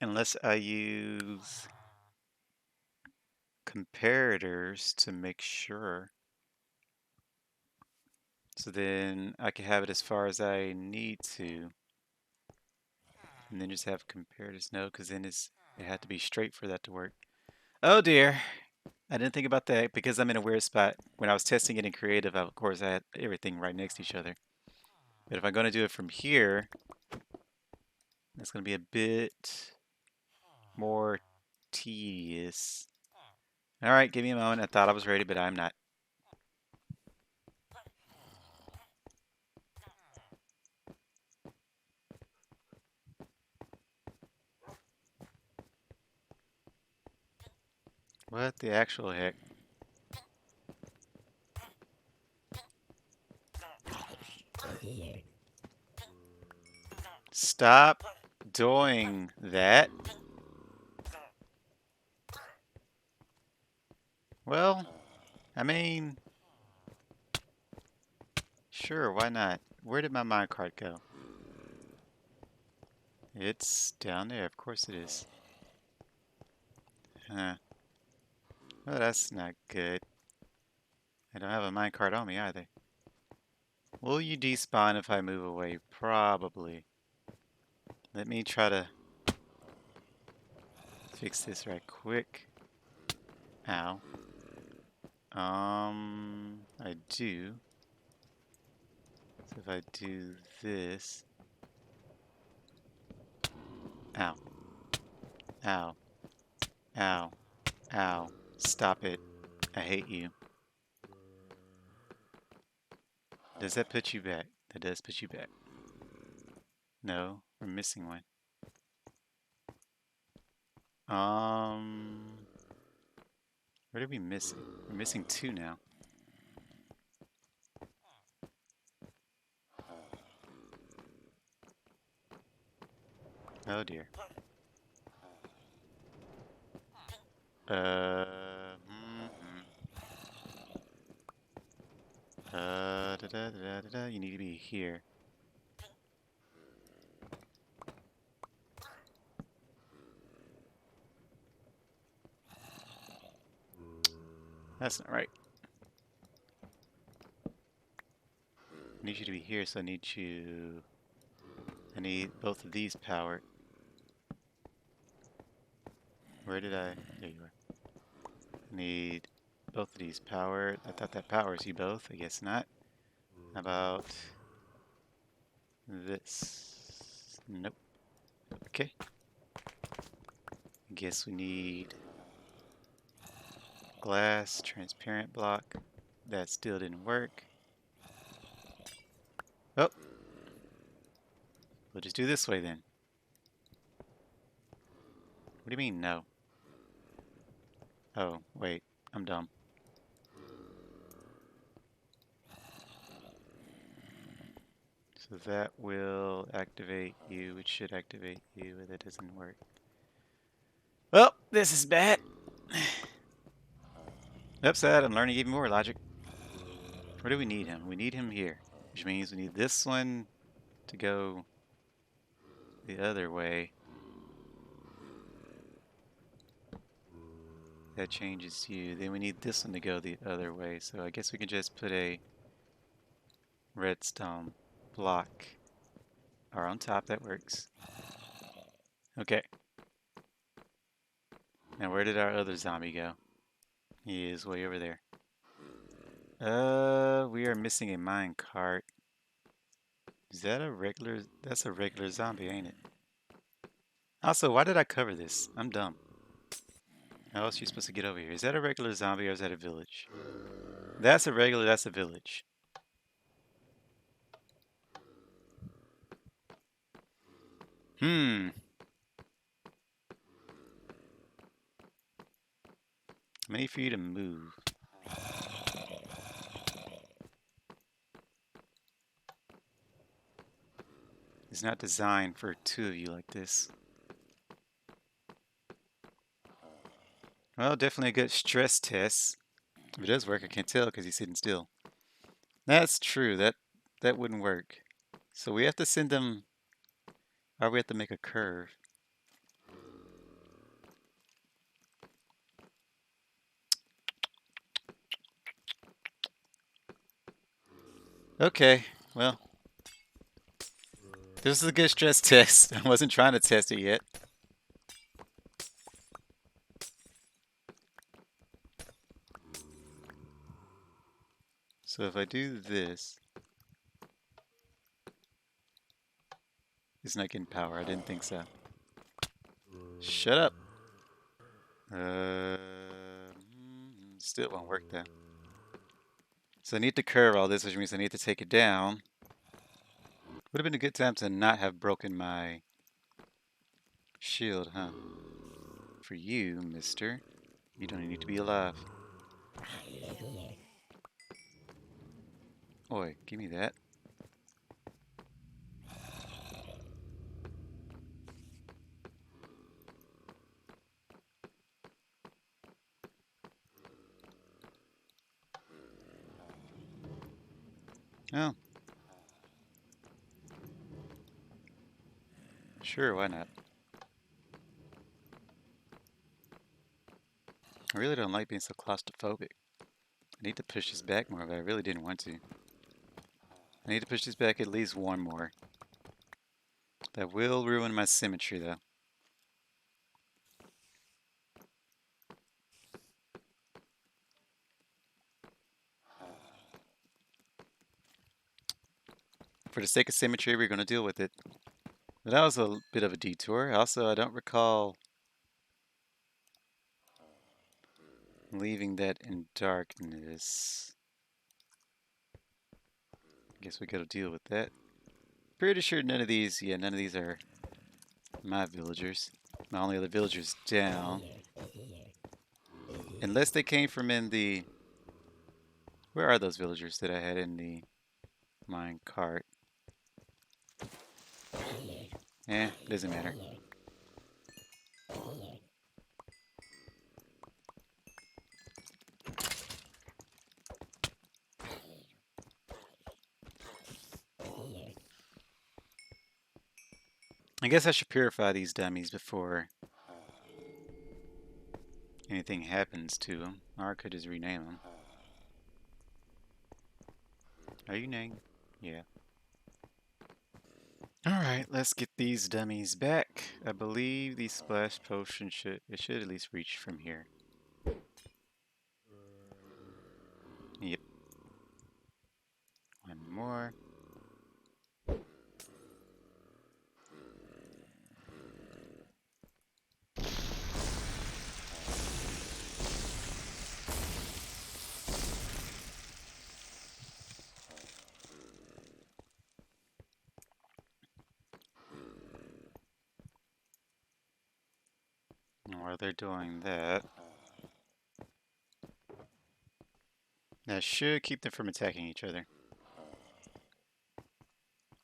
Unless I use comparators to make sure. So then I can have it as far as I need to. And then just have comparators. No, because then it had to be straight for that to work. Oh dear. I didn't think about that because I'm in a weird spot. When I was testing it in creative, of course, I had everything right next to each other. But if I'm going to do it from here, that's going to be a bit more tedious. All right, give me a moment. I thought I was ready, but I'm not. What the actual heck? Stop doing that. Well, I mean, sure, why not? Where did my minecart go? It's down there, of course it is. Huh. Well, that's not good. I don't have a minecart on me either. Will you despawn if I move away? Probably. Let me try to fix this right quick. Ow. I do. So if I do this, ow, ow, ow, ow, stop it. I hate you. Does that put you back? That does put you back. No, we're missing one. What are we missing? We're missing two now. Oh dear. You need to be here. That's not right. I need you to be here, so I need you... I need both of these powered. Where did I... There you are. I need both of these powered. I thought that powers you both. I guess not. How about this? Nope. Okay. I guess we need glass, transparent block. That still didn't work. Oh. We'll just do this way then. What do you mean, no? Oh, wait. I'm dumb. So that will activate you, which should activate you, but that doesn't work. Well, this is bad. Upside, I'm learning even more logic. Where do we need him? We need him here, which means we need this one to go the other way. That changes you. Then we need this one to go the other way. So I guess we can just put a redstone block or on top. That works. Okay. Now where did our other zombie go? He is way over there. We are missing a mine cart. Is that a regular? That's a regular zombie, ain't it? Also, why did I cover this? I'm dumb. How else are you supposed to get over here? Is that a regular zombie or is that a village? That's a regular, that's a village. I need for you to move. It's not designed for two of you like this. Well, definitely a good stress test. If it does work, I can't tell because he's sitting still. That's true. That wouldn't work. So we have to send them, or we have to make a curve. Okay, well, this is a good stress test. I wasn't trying to test it yet. So if I do this, it's not getting power. I didn't think so. Shut up. Still won't work though. So I need to curve all this, which means I need to take it down. Would have been a good time to not have broken my shield, huh? For you, mister. You don't need to be alive. Oi, give me that. Oh. Sure, why not? I really don't like being so claustrophobic. I need to push this back more, but I really didn't want to. I need to push this back at least one more. That will ruin my symmetry, though. For the sake of symmetry, we're going to deal with it. But that was a bit of a detour. Also, I don't recall leaving that in darkness. I guess we got to deal with that. Pretty sure none of these are my villagers. My only other villagers down. Unless they came from in the... Where are those villagers that I had in the mine cart? Doesn't matter. I guess I should purify these dummies before anything happens to them. Or I could just rename them. Are you named? Yeah. Alright, let's get these dummies back. I believe the splash potion should at least reach from here. Yep. One more. While they're doing that, that should keep them from attacking each other.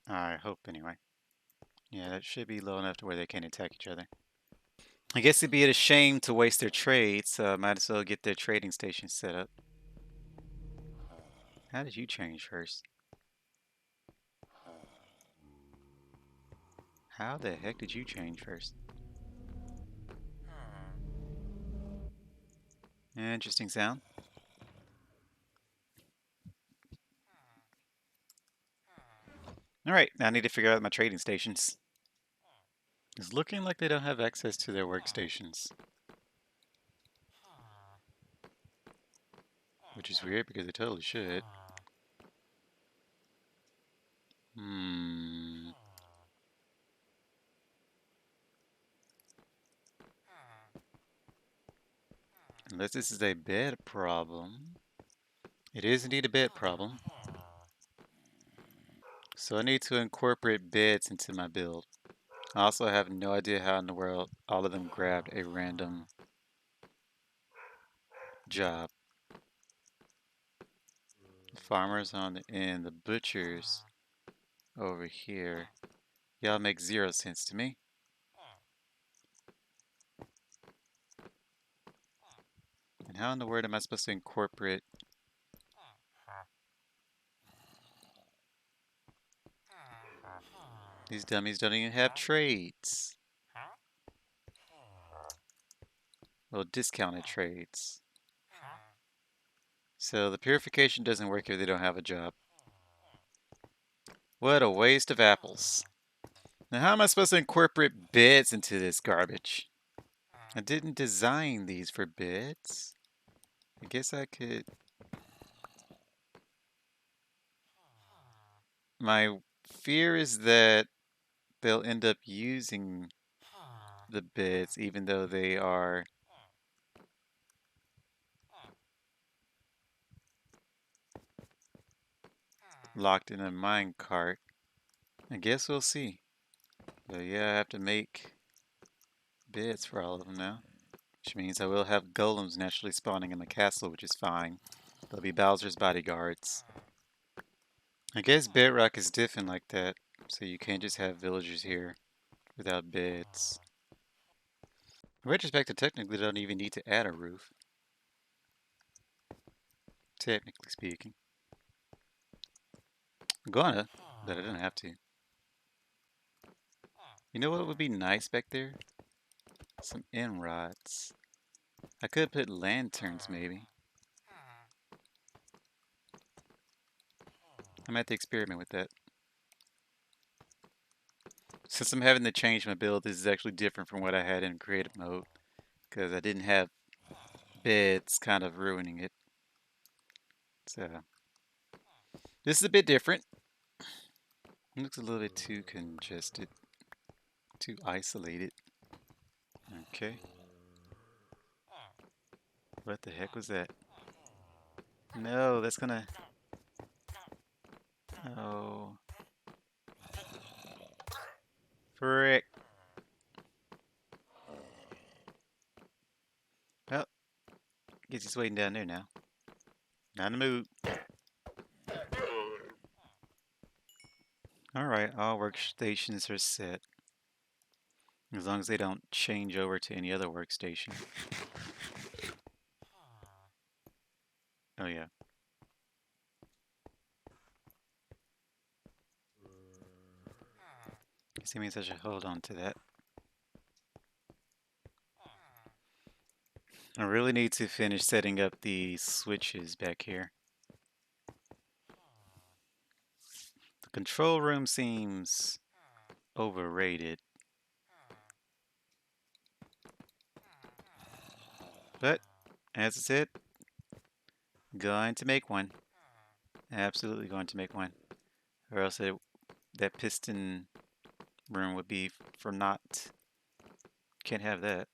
I hope, anyway. Yeah, that should be low enough to where they can't attack each other. I guess it'd be a shame to waste their trades, so I might as well get their trading station set up. How did you change first? How the heck did you change first? Interesting sound. Alright, now I need to figure out my trading stations. It's looking like they don't have access to their workstations. Which is weird because they totally should. Unless this is a bed problem. It is indeed a bed problem. So I need to incorporate beds into my build. I also have no idea how in the world all of them grabbed a random job. The farmers on the end, the butchers over here. Y'all make 0 sense to me. And how in the world am I supposed to incorporate? These dummies don't even have trades. Well, discounted trades. So the purification doesn't work if they don't have a job. What a waste of apples. Now how am I supposed to incorporate beds into this garbage? I didn't design these for beds. I guess I could... My fear is that they'll end up using the beds even though they are locked in a mine cart. I guess we'll see. But yeah, I have to make beds for all of them now. Which means I will have golems naturally spawning in the castle, which is fine. They'll be Bowser's bodyguards. I guess Bedrock is different like that, so you can't just have villagers here without beds. In retrospect, I technically don't even need to add a roof. Technically speaking. I'm gonna, but I don't have to. You know what would be nice back there? Some end rods. I could put lanterns maybe. I might have to experiment with that. Since I'm having to change my build, this is actually different from what I had in creative mode. Because I didn't have beds kind of ruining it. So, this is a bit different. It looks a little bit too congested, too isolated. Okay. What the heck was that? No, that's gonna... Oh. Frick. Well, guess he's waiting down there now. Not in the mood. Alright, all workstations are set. As long as they don't change over to any other workstation. Oh yeah. Guess that means I should hold on to that. I really need to finish setting up the switches back here. The control room seems overrated. But, as I said, going to make one. Absolutely going to make one. Or else that piston room would be for naught. Can't have that.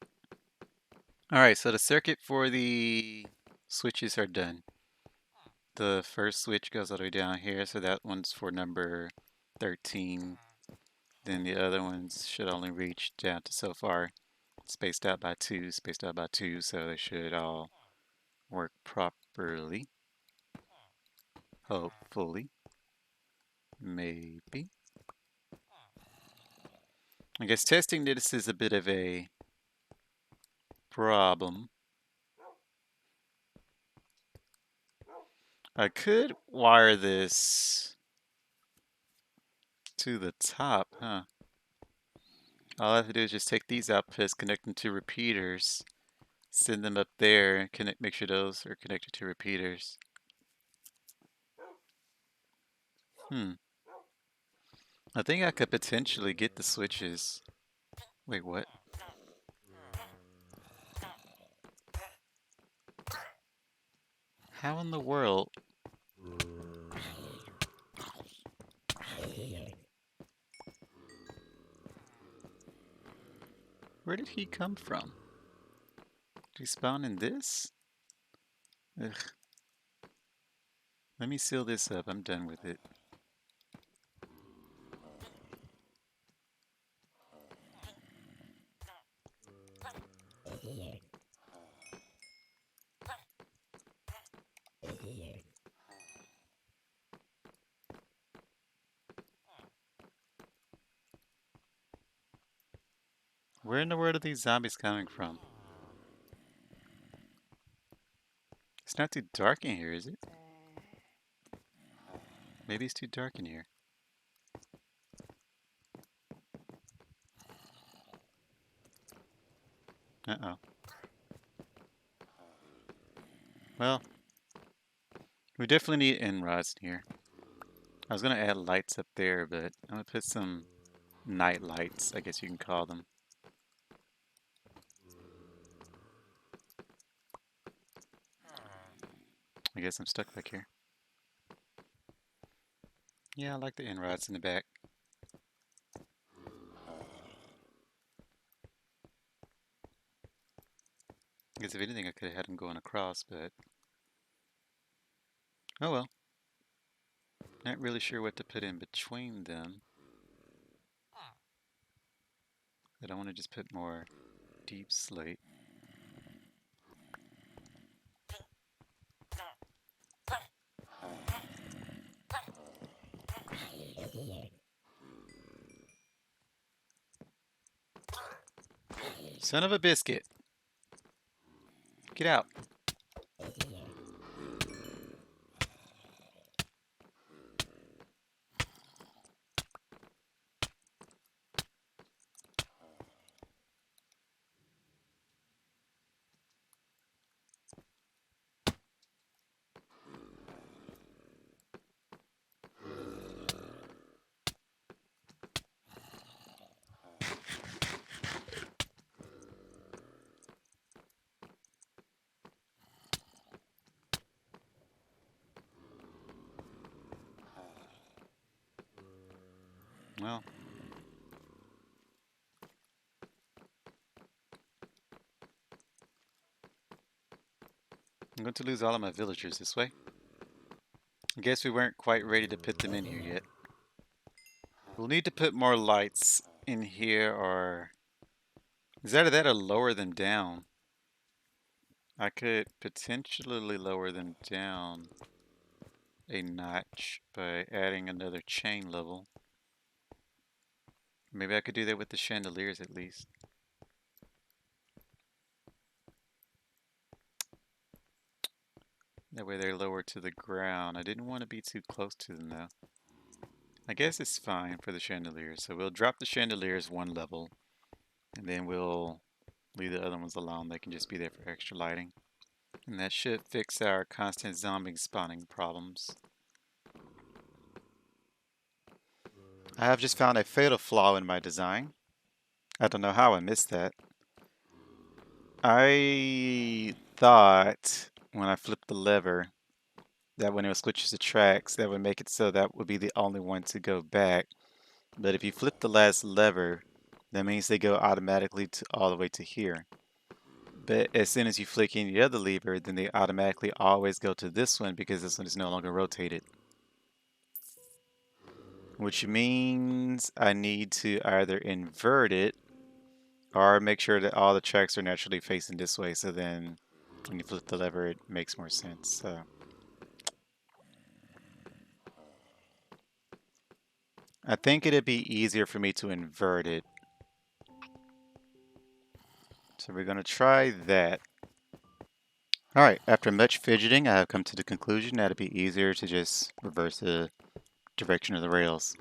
Alright, so the circuit for the switches are done. The first switch goes all the way down here, so that one's for number 13. Then the other ones should only reach down to so far. Spaced out by 2, spaced out by 2, so they should all work properly. Hopefully. Maybe. I guess testing this is a bit of a problem. I could wire this to the top, huh? All I have to do is just take these outputs, connect them to repeaters, send them up there, and make sure those are connected to repeaters. I think I could potentially get the switches. Wait, what? How in the world? Where did he come from? Did he spawn in this? Ugh. Let me seal this up. I'm done with it. Where in the world are these zombies coming from? It's not too dark in here, is it? Maybe it's too dark in here. Uh-oh. Well, we definitely need end rods in here. I was going to add lights up there, but I'm going to put some night lights, I guess you can call them. I guess I'm stuck back here. Yeah, I like the end rods in the back. I guess if anything, I could have had them going across, but... Oh well. Not really sure what to put in between them. I don't want to just put more deep slate. Son of a biscuit. Get out. Well, I'm going to lose all of my villagers this way. I guess we weren't quite ready to put them in here yet. We'll need to put more lights in here, or is either that or lower them down. I could potentially lower them down a notch by adding another chain level. Maybe I could do that with the chandeliers at least. That way they're lower to the ground. I didn't want to be too close to them though. I guess it's fine for the chandeliers. So we'll drop the chandeliers one level, and then we'll leave the other ones alone. They can just be there for extra lighting. And that should fix our constant zombie spawning problems. I have just found a fatal flaw in my design. I don't know how I missed that. I thought when I flipped the lever that when it switches the tracks, that would make it so that would be the only one to go back. But if you flip the last lever, that means they go automatically to all the way to here. But as soon as you flick any other lever, then they automatically always go to this one because this one is no longer rotated. Which means I need to either invert it or make sure that all the tracks are naturally facing this way, so then when you flip the lever it makes more sense. So I think it'd be easier for me to invert it. So we're gonna try that. Alright, after much fidgeting I have come to the conclusion that it'd be easier to just reverse the direction of the rails.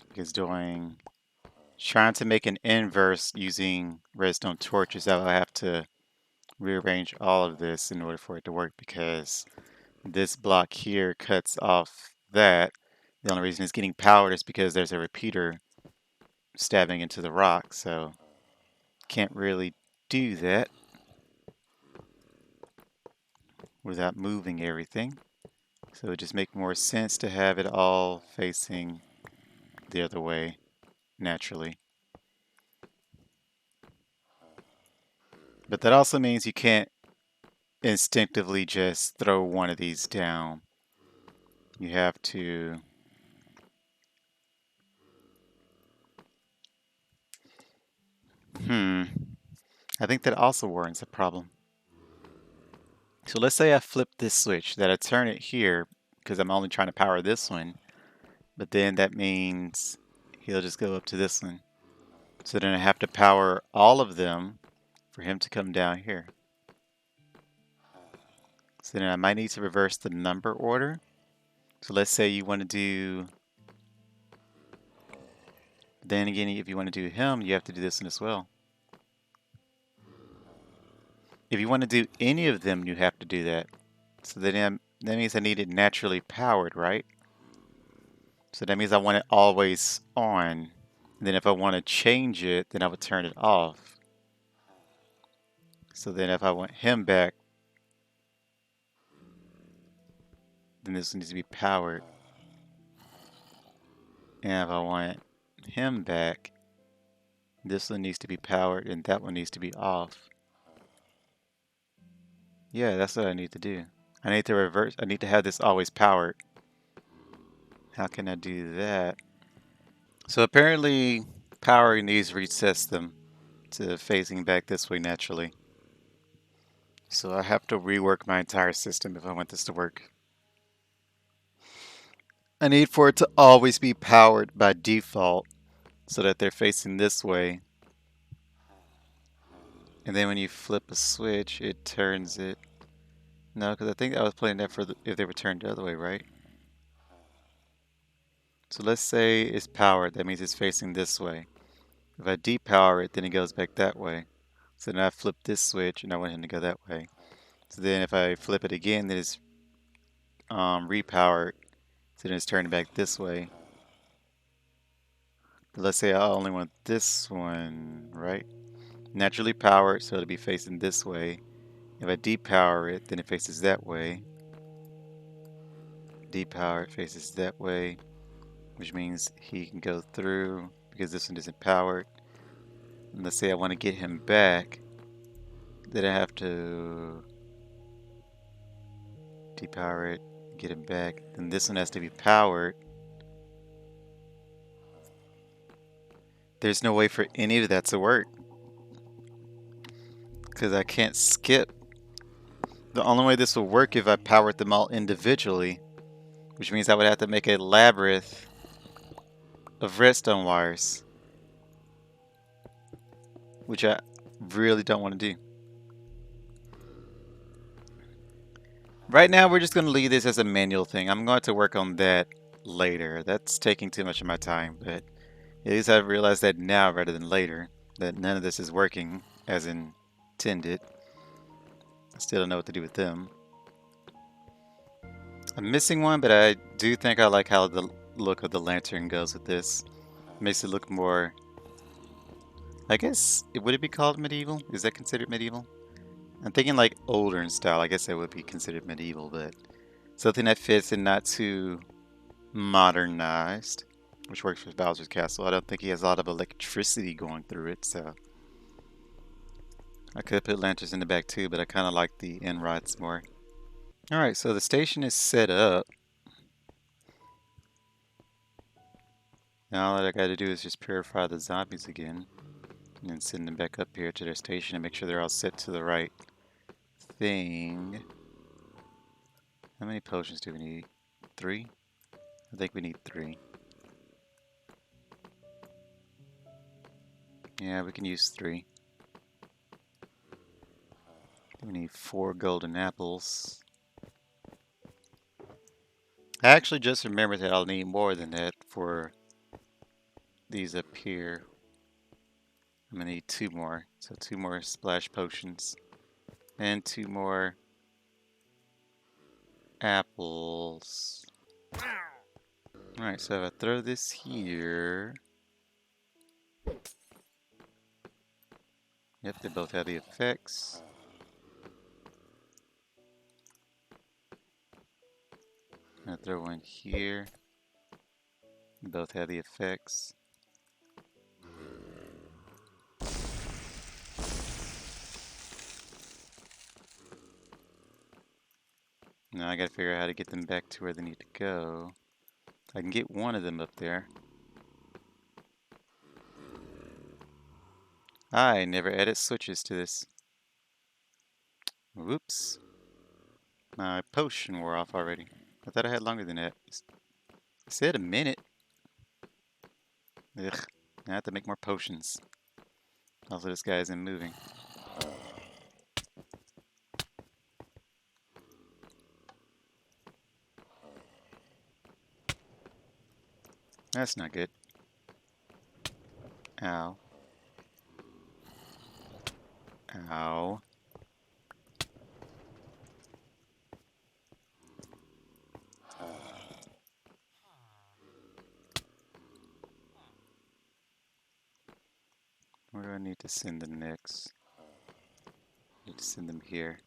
Because trying to make an inverse using redstone torches, I will have to rearrange all of this in order for it to work, because this block here cuts off that. The only reason it's getting powered is because there's a repeater stabbing into the rock, so can't really do that without moving everything. So it would just make more sense to have it all facing the other way naturally. But that also means you can't instinctively just throw one of these down. You have to I think that also warrants a problem. So let's say I flip this switch, that I turn it here because I'm only trying to power this one, but then that means he'll just go up to this one. So then I have to power all of them for him to come down here. So then I might need to reverse the number order. So let's say you want to do, then again, if you want to do him, you have to do this one as well. If you want to do any of them, you have to do that. So then that means I need it naturally powered, right? So that means I want it always on. And then if I want to change it, then I would turn it off. So then if I want him back, then this needs to be powered. And if I want him back, this one needs to be powered and that one needs to be off. Yeah, that's what I need to do. I need to have this always powered. How can I do that? So apparently powering these resets them to facing back this way naturally. So I have to rework my entire system if I want this to work. I need for it to always be powered by default so that they're facing this way. And then when you flip a switch, it turns it. No, because I think I was playing that for if they were turned the other way, right? So let's say it's powered. That means it's facing this way. If I depower it, then it goes back that way. So then I flip this switch and I want him to go that way. So then if I flip it again, then it's repowered. So then it's turning back this way. But let's say I only want this one, right? Naturally powered, so it'll be facing this way. If I depower it, then it faces that way. depowered faces that way, which means he can go through because this one isn't powered. And let's say I want to get him back, then I have to depower it, get him back. Then this one has to be powered. There's no way for any of that to work because I can't skip. The only way this will work if I powered them all individually, which means I would have to make a labyrinth of redstone wires, which I really don't want to do. Right now, we're just going to leave this as a manual thing. I'm going to work on that later. That's taking too much of my time, but at least I've realized that now rather than later, that none of this is working as intended. I still don't know what to do with them. I'm missing one, but I do think I like how the look of the lantern goes with this. Makes it look more, I guess, would it be called medieval? Is that considered medieval? I'm thinking like older in style. I guess that would be considered medieval, but something that fits and not too modernized, which works for Bowser's Castle. I don't think he has a lot of electricity going through it, so I could put lanterns in the back too, but I kind of like the end rods more. Alright, so the station is set up. Now all that I gotta do is just purify the zombies again, and then send them back up here to their station and make sure they're all set to the right thing. How many potions do we need? 3? I think we need 3. Yeah, we can use 3. We need 4 golden apples. I actually just remembered that I'll need more than that for these up here. I'm gonna need 2 more. So 2 more splash potions. And 2 more apples. Alright, so if I throw this here. Yep, they both have the effects. I'm gonna throw one here. They both have the effects. Now I gotta figure out how to get them back to where they need to go. I can get one of them up there. I never added switches to this. Whoops. My potion wore off already. I thought I had longer than that. It said a minute. Ugh. I have to make more potions. Also, this guy isn't moving. That's not good. Ow. Ow. Where do I need to send them next? I need to send them here.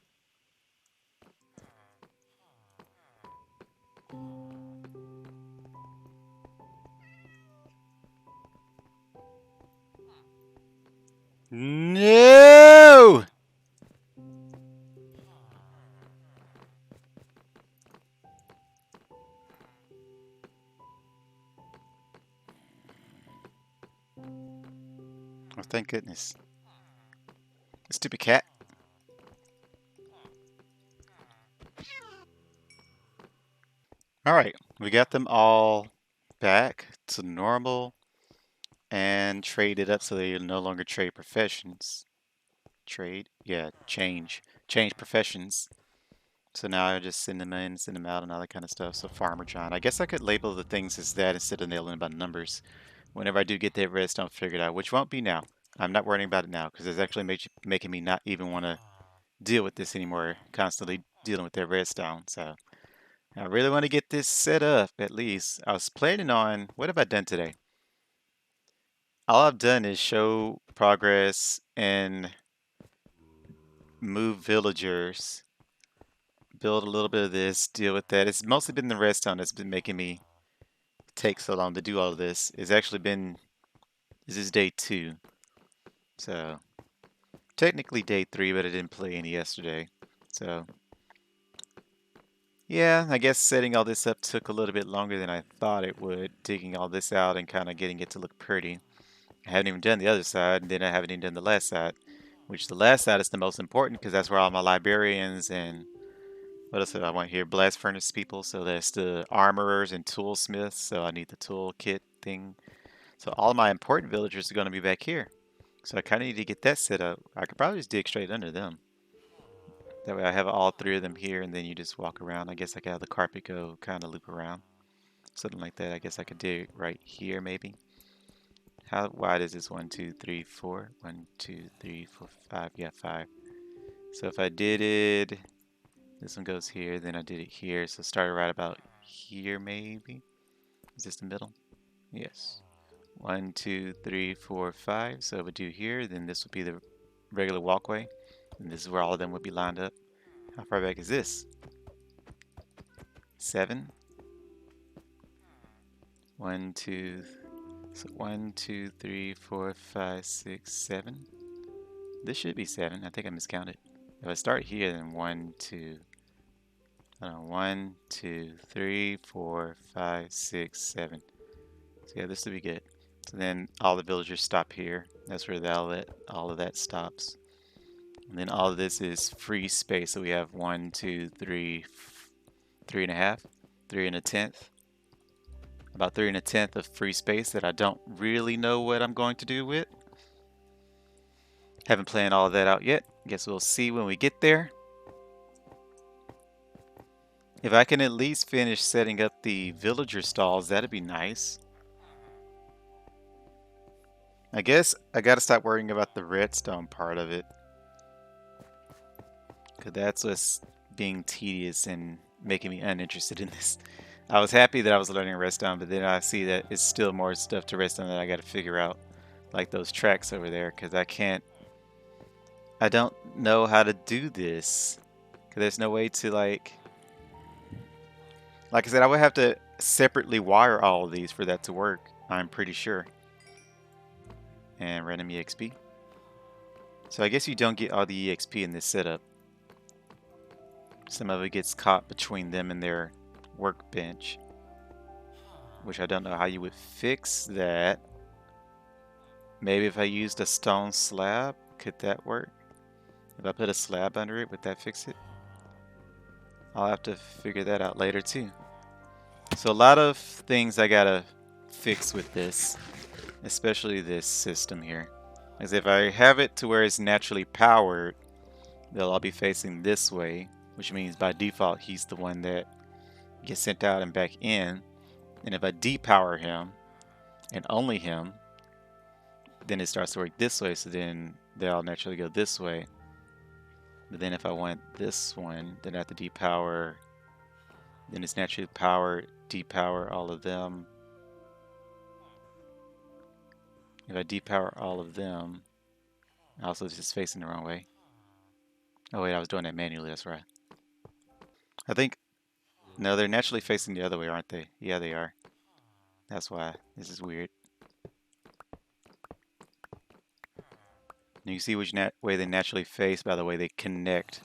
No! Oh, thank goodness. Stupid cat. Alright, we got them all back to normal and traded up so they no longer trade professions. Trade? Yeah, change. Change professions. So now I just send them in, send them out, and all that kind of stuff. So Farmer John. I guess I could label the things as that instead of nailing them by numbers. Whenever I do get that redstone figured out, which won't be now. I'm not worrying about it now because it's actually making me not even want to deal with this anymore. Constantly dealing with that redstone. So I really want to get this set up at least. I was planning on, what have I done today? All I've done is show progress and move villagers. build a little bit of this, deal with that. It's mostly been the redstone that's been making me take so long to do all of this. It's actually been, this is day 2. So technically day 3, but I didn't play any yesterday. So yeah, I guess setting all this up took a little bit longer than I thought it would, digging all this out and kind of getting it to look pretty. I haven't even done the other side, and then I haven't even done the last side, which the last side is the most important because that's where all my librarians and what else did I want here? Blast furnace people. So there's the armorers and toolsmiths. So I need the tool kit thing. So all of my important villagers are going to be back here. So I kind of need to get that set up. I could probably just dig straight under them. That way I have all 3 of them here, and then you just walk around. I guess I could have the carpet go kind of loop around. Something like that. I guess I could dig right here maybe. How wide is this? 1, 2, 3, 4. 1, 2, 3, 4, 5. Yeah, 5. So if I did it, this one goes here, then I did it here. So start right about here maybe. Is this the middle? Yes. 1, 2, 3, 4, 5. So I would do here, then this would be the regular walkway. And this is where all of them would be lined up. How far back is this? 7. 1, 2, so 1, 2, 3, 4, 5, 6, 7. This should be 7. I think I miscounted. If I start here, then 1, 2, 1, 2, 3, 4, 5, 6, 7. So yeah, this will be good. So then all the villagers stop here. That's where all of that stops. And then all of this is free space. So we have 1, 2, 3, 3.5, 3 1/10. About 3 1/10 of free space that I don't really know what I'm going to do with. Haven't planned all of that out yet. Guess we'll see when we get there. If I can at least finish setting up the villager stalls, that'd be nice. I guess I gotta stop worrying about the redstone part of it. Because that's what's being tedious and making me uninterested in this. I was happy that I was learning redstone, but then I see that it's still more stuff to redstone that I gotta figure out. Like those tracks over there, because I don't know how to do this. Because there's no way to like I said, I would have to separately wire all of these for that to work, I'm pretty sure. And random EXP. So I guess you don't get all the EXP in this setup. Some of it gets caught between them and their workbench. Which I don't know how you would fix that. Maybe if I used a stone slab, could that work? If I put a slab under it, would that fix it? I'll have to figure that out later too. So a lot of things I gotta fix with this, especially this system here. As if I have it to where it's naturally powered, they'll all be facing this way, which means by default he's the one that gets sent out and back in. And if I depower him, and only him, then it starts to work this way, so then they all naturally go this way. But then if I want this one, then I have to depower, then it's naturally powered, depower all of them. If I depower all of them, also this is facing the wrong way. Oh wait, I was doing that manually, that's right. I think, no, they're naturally facing the other way, aren't they? Yeah, they are. That's why. This is weird. And you see which way they naturally face by the way they connect.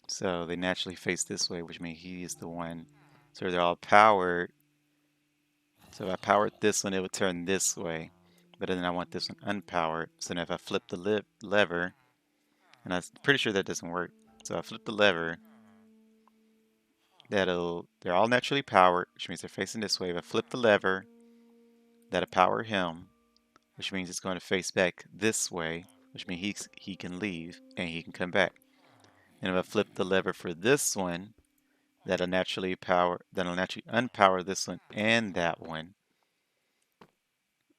So they naturally face this way, which means he is the one. So they're all powered. So if I powered this one, it would turn this way. But then I want this one unpowered. So then if I flip the lever, and I'm pretty sure that doesn't work. So I flip the lever, they're all naturally powered, which means they're facing this way. If I flip the lever, that'll power him, which means it's going to face back this way, which means he can leave and he can come back. And if I flip the lever for this one, that'll naturally unpower this one and that one,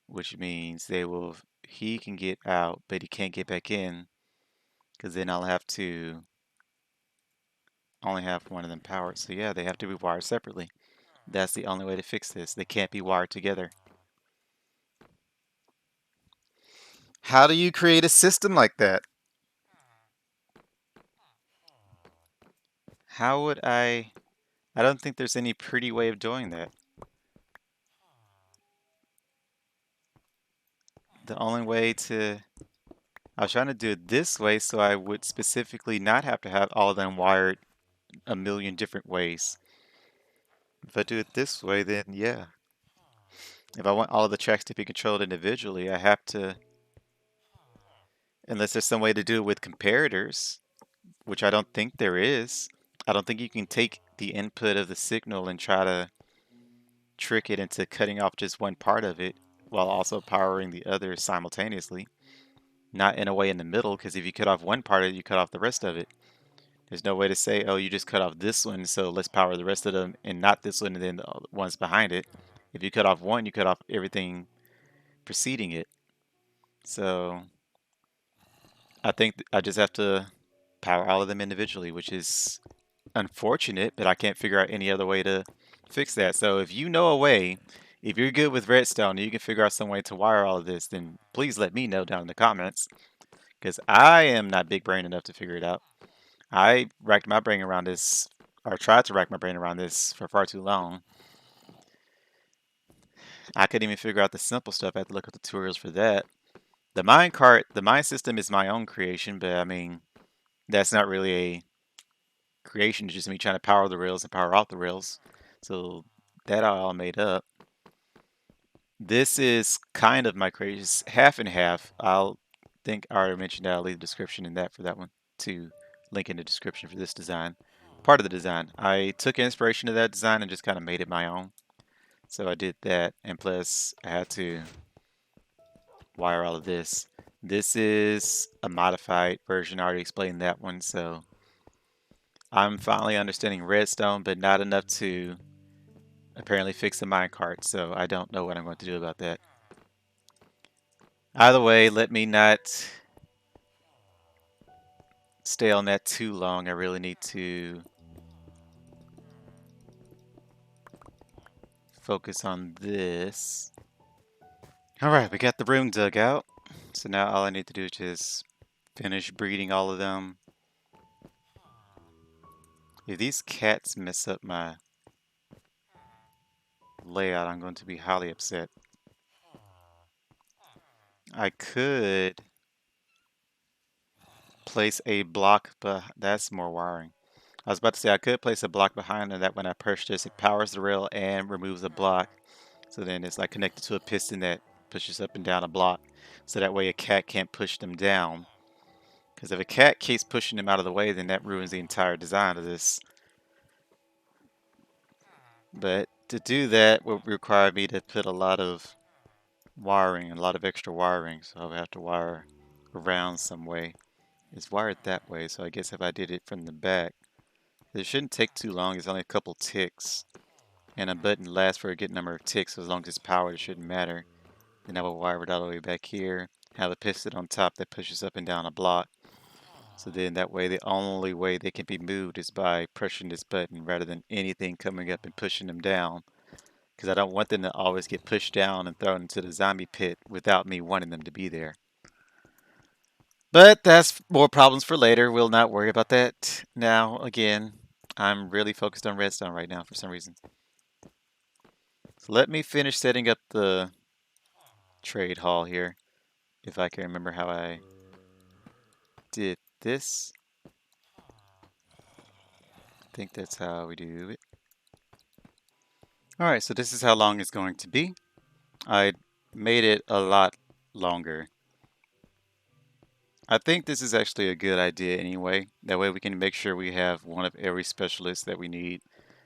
which means he can get out, but he can't get back in, because then I'll have to only have one of them powered. So yeah, they have to be wired separately. That's the only way to fix this. They can't be wired together. How do you create a system like that? How would I don't think there's any pretty way of doing that. The only way to... I was trying to do it this way so I would specifically not have to have all of them wired a million different ways. If I do it this way, then yeah. If I want all of the tracks to be controlled individually, I have to, unless there's some way to do it with comparators, which I don't think there is. I don't think you can take the input of the signal and try to trick it into cutting off just one part of it while also powering the other simultaneously. Not in a way in the middle, because if you cut off one part of it, you cut off the rest of it. There's no way to say, oh, you just cut off this one, so let's power the rest of them and not this one and then the ones behind it. If you cut off one, you cut off everything preceding it. So I think I just have to power all of them individually, which is unfortunate, but I can't figure out any other way to fix that. So if you know a way, if you're good with Redstone and you can figure out some way to wire all of this, then please let me know down in the comments, because I am not big brain enough to figure it out. I racked my brain around this, or tried to rack my brain around this for far too long. I couldn't even figure out the simple stuff. I had to look at the tutorials for that. The mine system is my own creation, but I mean, that's not really a creation. It's just me trying to power the rails and power off the rails. So that I all made up. This is kind of my creation, it's half and half. I'll think I already mentioned that. I'll leave the description in that for that one to link in the description for this design. Part of the design. I took inspiration of that design and just kind of made it my own. So I did that, and plus I had to wire all of this. This is a modified version. I already explained that one, so I'm finally understanding Redstone, but not enough to apparently fix the minecart, so I don't know what I'm going to do about that. Either way, let me not stay on that too long. I really need to focus on this. Alright, we got the room dug out. So now all I need to do is just finish breeding all of them. If these cats mess up my layout, I'm going to be highly upset. I could place a block, but that's more wiring. I was about to say I could place a block behind and that when I push this, it powers the rail and removes the block. So then it's like connected to a piston that pushes up and down a block. So that way a cat can't push them down. Because if a cat keeps pushing them out of the way, then that ruins the entire design of this. But to do that would require me to put a lot of wiring, a lot of extra wiring. So I would have to wire around some way. It's wired that way, so I guess if I did it from the back, it shouldn't take too long. It's only a couple ticks. And a button lasts for a good number of ticks, so as long as it's powered, it shouldn't matter. Then I will wire it all the way back here. Have a piston on top that pushes up and down a block. So then that way, the only way they can be moved is by pushing this button rather than anything coming up and pushing them down. Because I don't want them to always get pushed down and thrown into the zombie pit without me wanting them to be there. But that's more problems for later. We'll not worry about that now. Again, I'm really focused on Redstone right now for some reason. So let me finish setting up the trade hall here. If I can remember how I did this. I think that's how we do it. Alright, so this is how long it's going to be. I made it a lot longer. I think this is actually a good idea anyway. That way we can make sure we have one of every specialist that we need.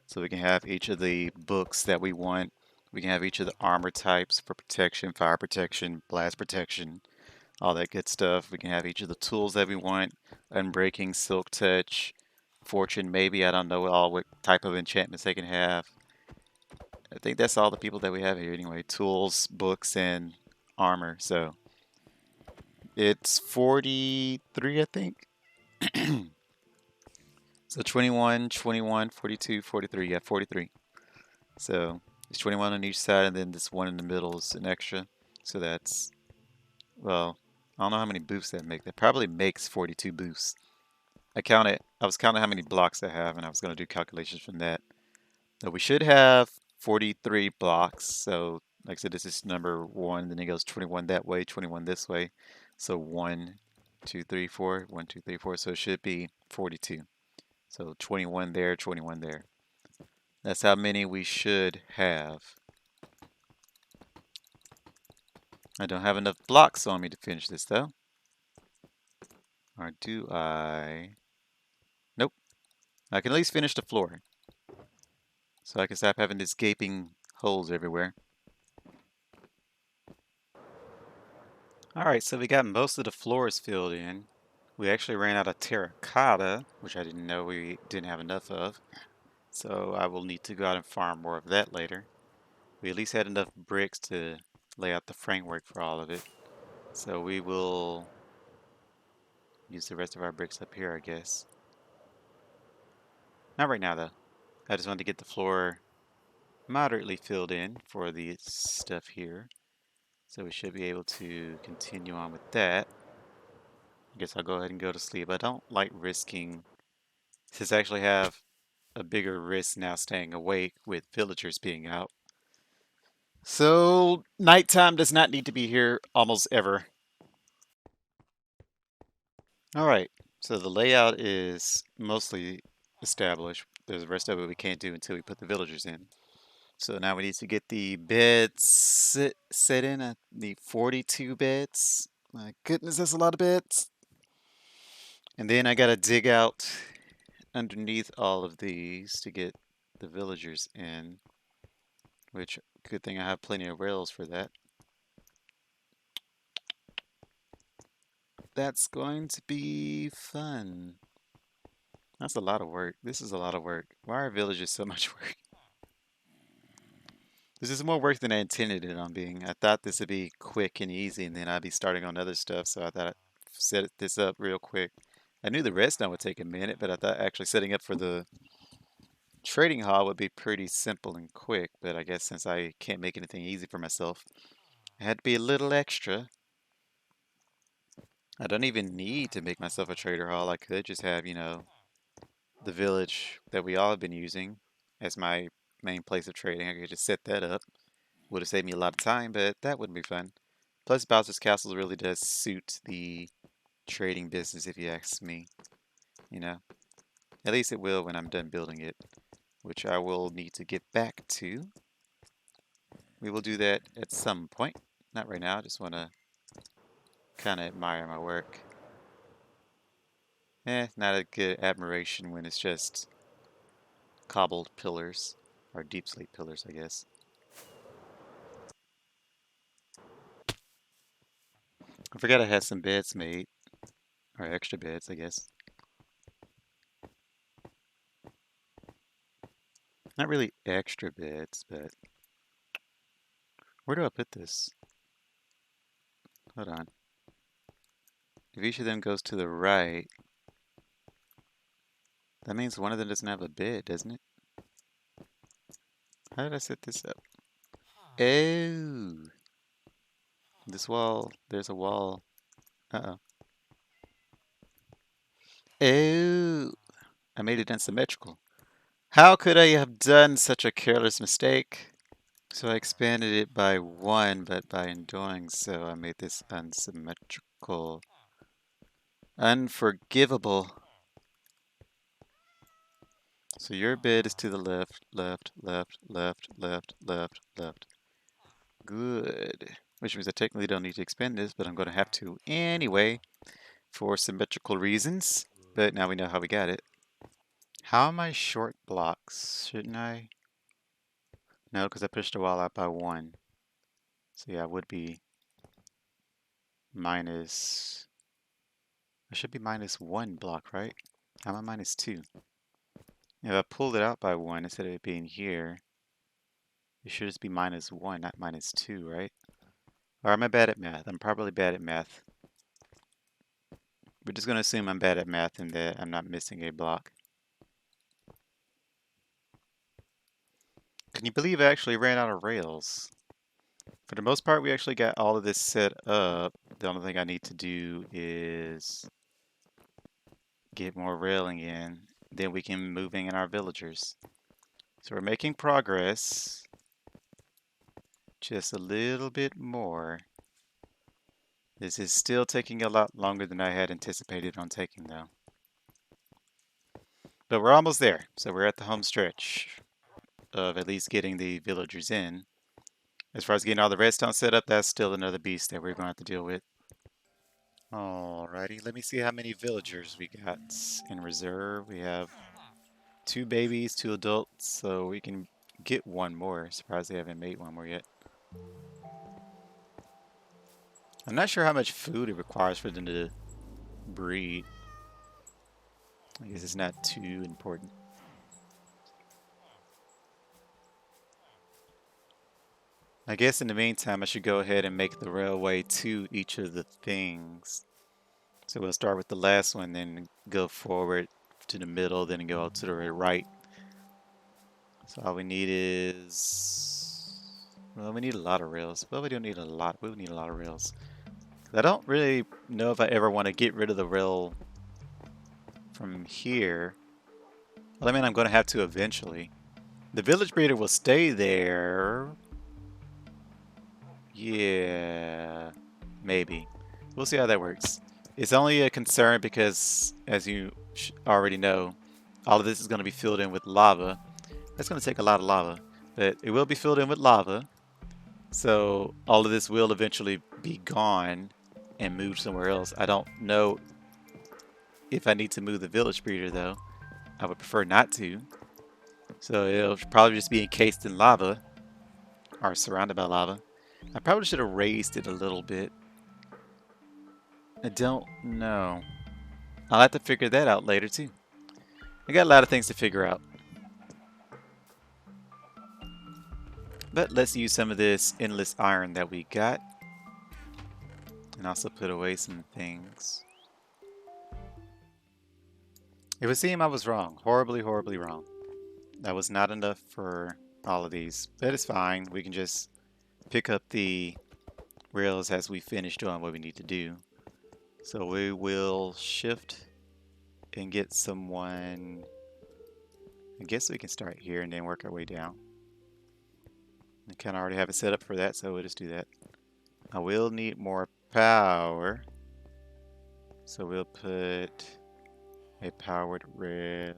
So we can have each of the books that we want. We can have each of the armor types for protection, fire protection, blast protection, all that good stuff. We can have each of the tools that we want. Unbreaking, silk touch, fortune maybe. I don't know all what type of enchantments they can have. I think that's all the people that we have here anyway. Tools, books, and armor. So it's 43, I think. So 21, 21, 42, 43. Yeah, 43. So it's 21 on each side, and then this one in the middle is an extra. So that's, well, I don't know how many boosts that make. That probably makes 42 boosts. I was counting how many blocks I have, and I was going to do calculations from that. So we should have 43 blocks. So, like I said, this is number one. Then it goes 21 that way, 21 this way. So 1, 2, 3, 4. 1, 2, 3, 4. So it should be 42. So 21 there, 21 there. That's how many we should have. I don't have enough blocks on me to finish this, though. Or do I? Nope. I can at least finish the floor. So I can stop having these gaping holes everywhere. Alright, so we got most of the floors filled in. We actually ran out of terracotta, which I didn't know we didn't have enough of. So I will need to go out and farm more of that later. We at least had enough bricks to lay out the framework for all of it. So we will use the rest of our bricks up here, I guess. Not right now, though. I just wanted to get the floor moderately filled in for the stuff here. So we should be able to continue on with that. I guess I'll go ahead and go to sleep. I don't like risking, since I actually have a bigger risk now staying awake with villagers being out. So nighttime does not need to be here almost ever. All right, so the layout is mostly established. There's the rest of it we can't do until we put the villagers in. So now we need to get the beds set in. I need 42 beds. My goodness, that's a lot of beds. And then I gotta dig out underneath all of these to get the villagers in, which good thing I have plenty of rails for that. That's going to be fun. That's a lot of work. This is a lot of work. Why are villagers so much work? This is more work than I intended it on being. I thought this would be quick and easy, and then I'd be starting on other stuff, so I thought I'd set this up real quick. I knew the redstone would take a minute, but I thought actually setting up for the trading hall would be pretty simple and quick, but I guess since I can't make anything easy for myself, I had to be a little extra. I don't even need to make myself a trader hall. I could just have, the village that we all have been using as my main place of trading. I could just set that up. Would have saved me a lot of time, but that wouldn't be fun. Plus, Bowser's Castle really does suit the trading business, if you ask me. You know, at least it will when I'm done building it, which I will need to get back to. We will do that at some point. Not right now. I just want to kind of admire my work. Not a good admiration when it's just cobbled pillars, or deep slate pillars, I guess. I forgot I had some beds made, or extra beds, I guess. Not really extra beds, but where do I put this? Hold on. If each of them goes to the right, that means one of them doesn't have a bed, doesn't it? How did I set this up? Oh! This wall, there's a wall. Uh-oh. Oh! I made it unsymmetrical. How could I have done such a careless mistake? So I expanded it by 1, but by in doing so, I made this unsymmetrical. Unforgivable. So your bed is to the left, left, left, left, left, left, left. Good. Which means I technically don't need to expand this, but I'm going to have to anyway for symmetrical reasons. But now we know how we got it. How am I short blocks? Shouldn't I? No, because I pushed the wall out by 1. So yeah, I would be minus... I should be minus 1 block, right? How am I minus 2? If I pulled it out by 1 instead of it being here, it should just be minus 1, not minus 2, right? Or am I bad at math? I'm probably bad at math. We're just going to assume I'm bad at math and that I'm not missing a block. Can you believe I actually ran out of rails? For the most part, we actually got all of this set up. The only thing I need to do is get more railing in. Then we can move in our villagers. So we're making progress. Just a little bit more. This is still taking a lot longer than I had anticipated on taking, though. But we're almost there. So we're at the home stretch of at least getting the villagers in. As far as getting all the redstone set up, that's still another beast that we're going to have to deal with. Alrighty, let me see how many villagers we got in reserve. We have 2 babies, 2 adults, so we can get one more. Surprised they haven't made one more yet. I'm not sure how much food it requires for them to breed. I guess it's not too important. I guess in the meantime, I should go ahead and make the railway to each of the things. So we'll start with the last one, then go forward to the middle, then go to the right. So all we need is... Well, we need a lot of rails. Well, we don't need a lot. We need a lot of rails. I don't really know if I ever want to get rid of the rail from here. Well, I mean, I'm going to have to eventually. The village breeder will stay there. Yeah, maybe. We'll see how that works. It's only a concern because, as you already know, all of this is going to be filled in with lava. That's going to take a lot of lava, but it will be filled in with lava. So all of this will eventually be gone and moved somewhere else. I don't know if I need to move the village breeder, though. I would prefer not to. So it'll probably just be encased in lava or surrounded by lava. I probably should have raised it a little bit. I don't know. I'll have to figure that out later too. I got a lot of things to figure out. But let's use some of this endless iron that we got. And also put away some things. It would seem I was wrong. Horribly, horribly wrong. That was not enough for all of these. But it's fine. We can just pick up the rails as we finish doing what we need to do. So we will shift and get someone. I guess we can start here and then work our way down. I kind of already have it set up for that, so we'll just do that. I will need more power. So we'll put a powered rail.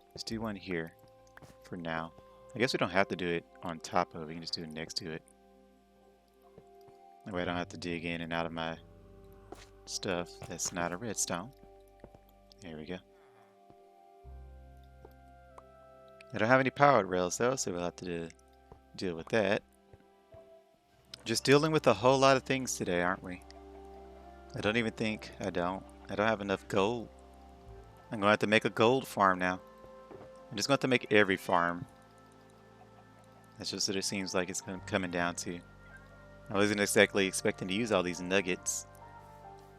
Let's do one here for now. I guess we don't have to do it on top of it. We can just do it next to it. That way I don't have to dig in and out of my stuff. That's not a redstone. There we go. I don't have any powered rails though, so we'll have to deal with that. Just dealing with a whole lot of things today, aren't we? I don't even think I don't have enough gold. I'm going to have to make a gold farm now. I'm just going to have to make every farm. That's just what it seems like it's coming down to. I wasn't exactly expecting to use all these nuggets.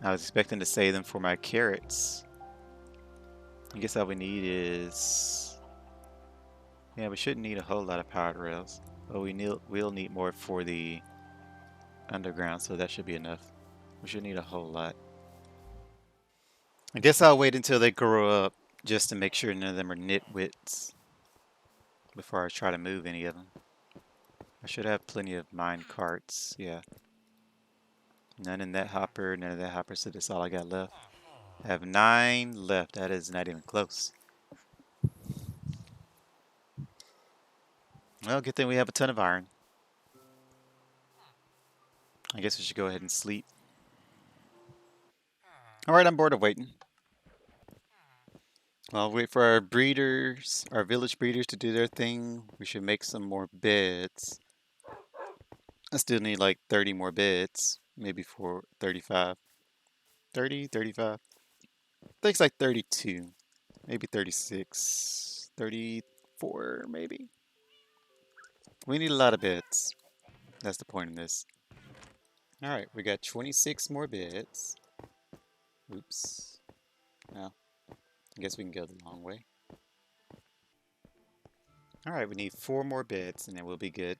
I was expecting to save them for my carrots. I guess all we need is... Yeah, we shouldn't need a whole lot of powered rails. But we'll need more for the underground, so that should be enough. We should need a whole lot. I guess I'll wait until they grow up just to make sure none of them are nitwits before I try to move any of them. I should have plenty of mine carts, yeah. None in that hopper, none in that hopper, so that's all I got left. I have 9 left, that is not even close. Well, good thing we have a ton of iron. I guess we should go ahead and sleep. Alright, I'm bored of waiting. I'll wait for our breeders, our village breeders to do their thing. We should make some more beds. I still need like 30 more beds. Maybe for 35. 30, 35. I think it's like 32. Maybe 36. 34, maybe. We need a lot of beds. That's the point of this. Alright, we got 26 more beds. Oops. No. I guess we can go the long way. Alright, we need 4 more beds and then we'll be good.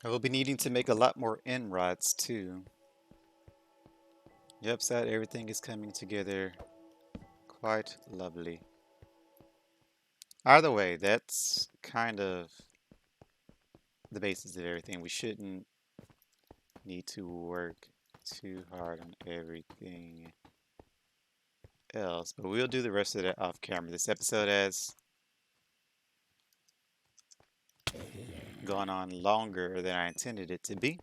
I will be needing to make a lot more end rods too. Yep, sad everything is coming together quite lovely. Either way, that's kind of the basis of everything. We shouldn't need to work too hard on everything else, but we'll do the rest of that off camera. This episode has gone on longer than I intended it to be.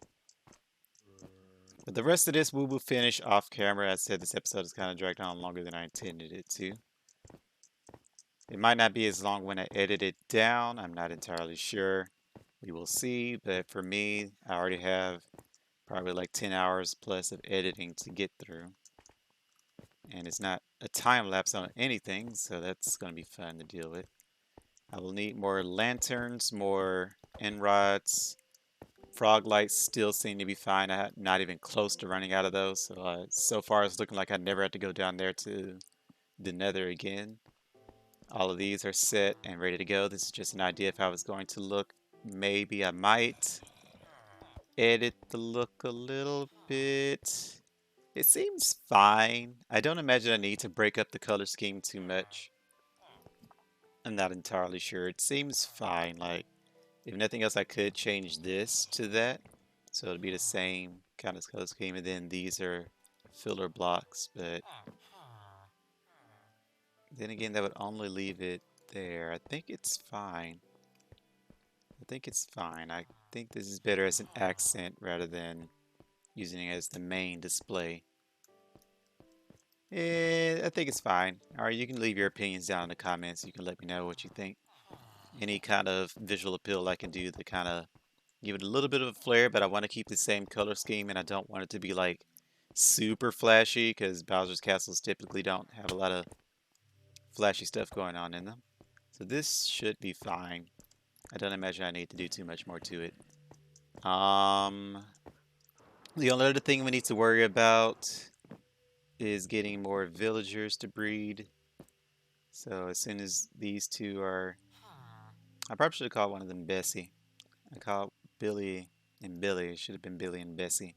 But the rest of this we will finish off camera. As I said, this episode has kind of dragged on longer than I intended it to. It might not be as long when I edit it down. I'm not entirely sure. We will see. But for me, I already have probably like 10 hours plus of editing to get through. And it's not a time lapse on anything, so that's going to be fun to deal with. I will need more lanterns, more end rods. Frog lights still seem to be fine. I'm not even close to running out of those. So far it's looking like I never have to go down there to the nether again. All of these are set and ready to go. This is just an idea of how it's going to look. Maybe I might edit the look a little bit. It seems fine. I don't imagine I need to break up the color scheme too much. I'm not entirely sure. It seems fine. Like, if nothing else, I could change this to that. So it'll be the same kind of color scheme. And then these are filler blocks. But then again, that would only leave it there. I think it's fine. I think it's fine. I think this is better as an accent rather than using it as the main display. I think it's fine. Alright, you can leave your opinions down in the comments. You can let me know what you think. Any kind of visual appeal I can do to kind of give it a little bit of a flair, but I want to keep the same color scheme and I don't want it to be like super flashy because Bowser's Castles typically don't have a lot of flashy stuff going on in them. So this should be fine. I don't imagine I need to do too much more to it. The only other thing we need to worry about is getting more villagers to breed. So as soon as these two are... I probably should have called one of them Bessie. I called Billy and Billy. It should have been Billy and Bessie.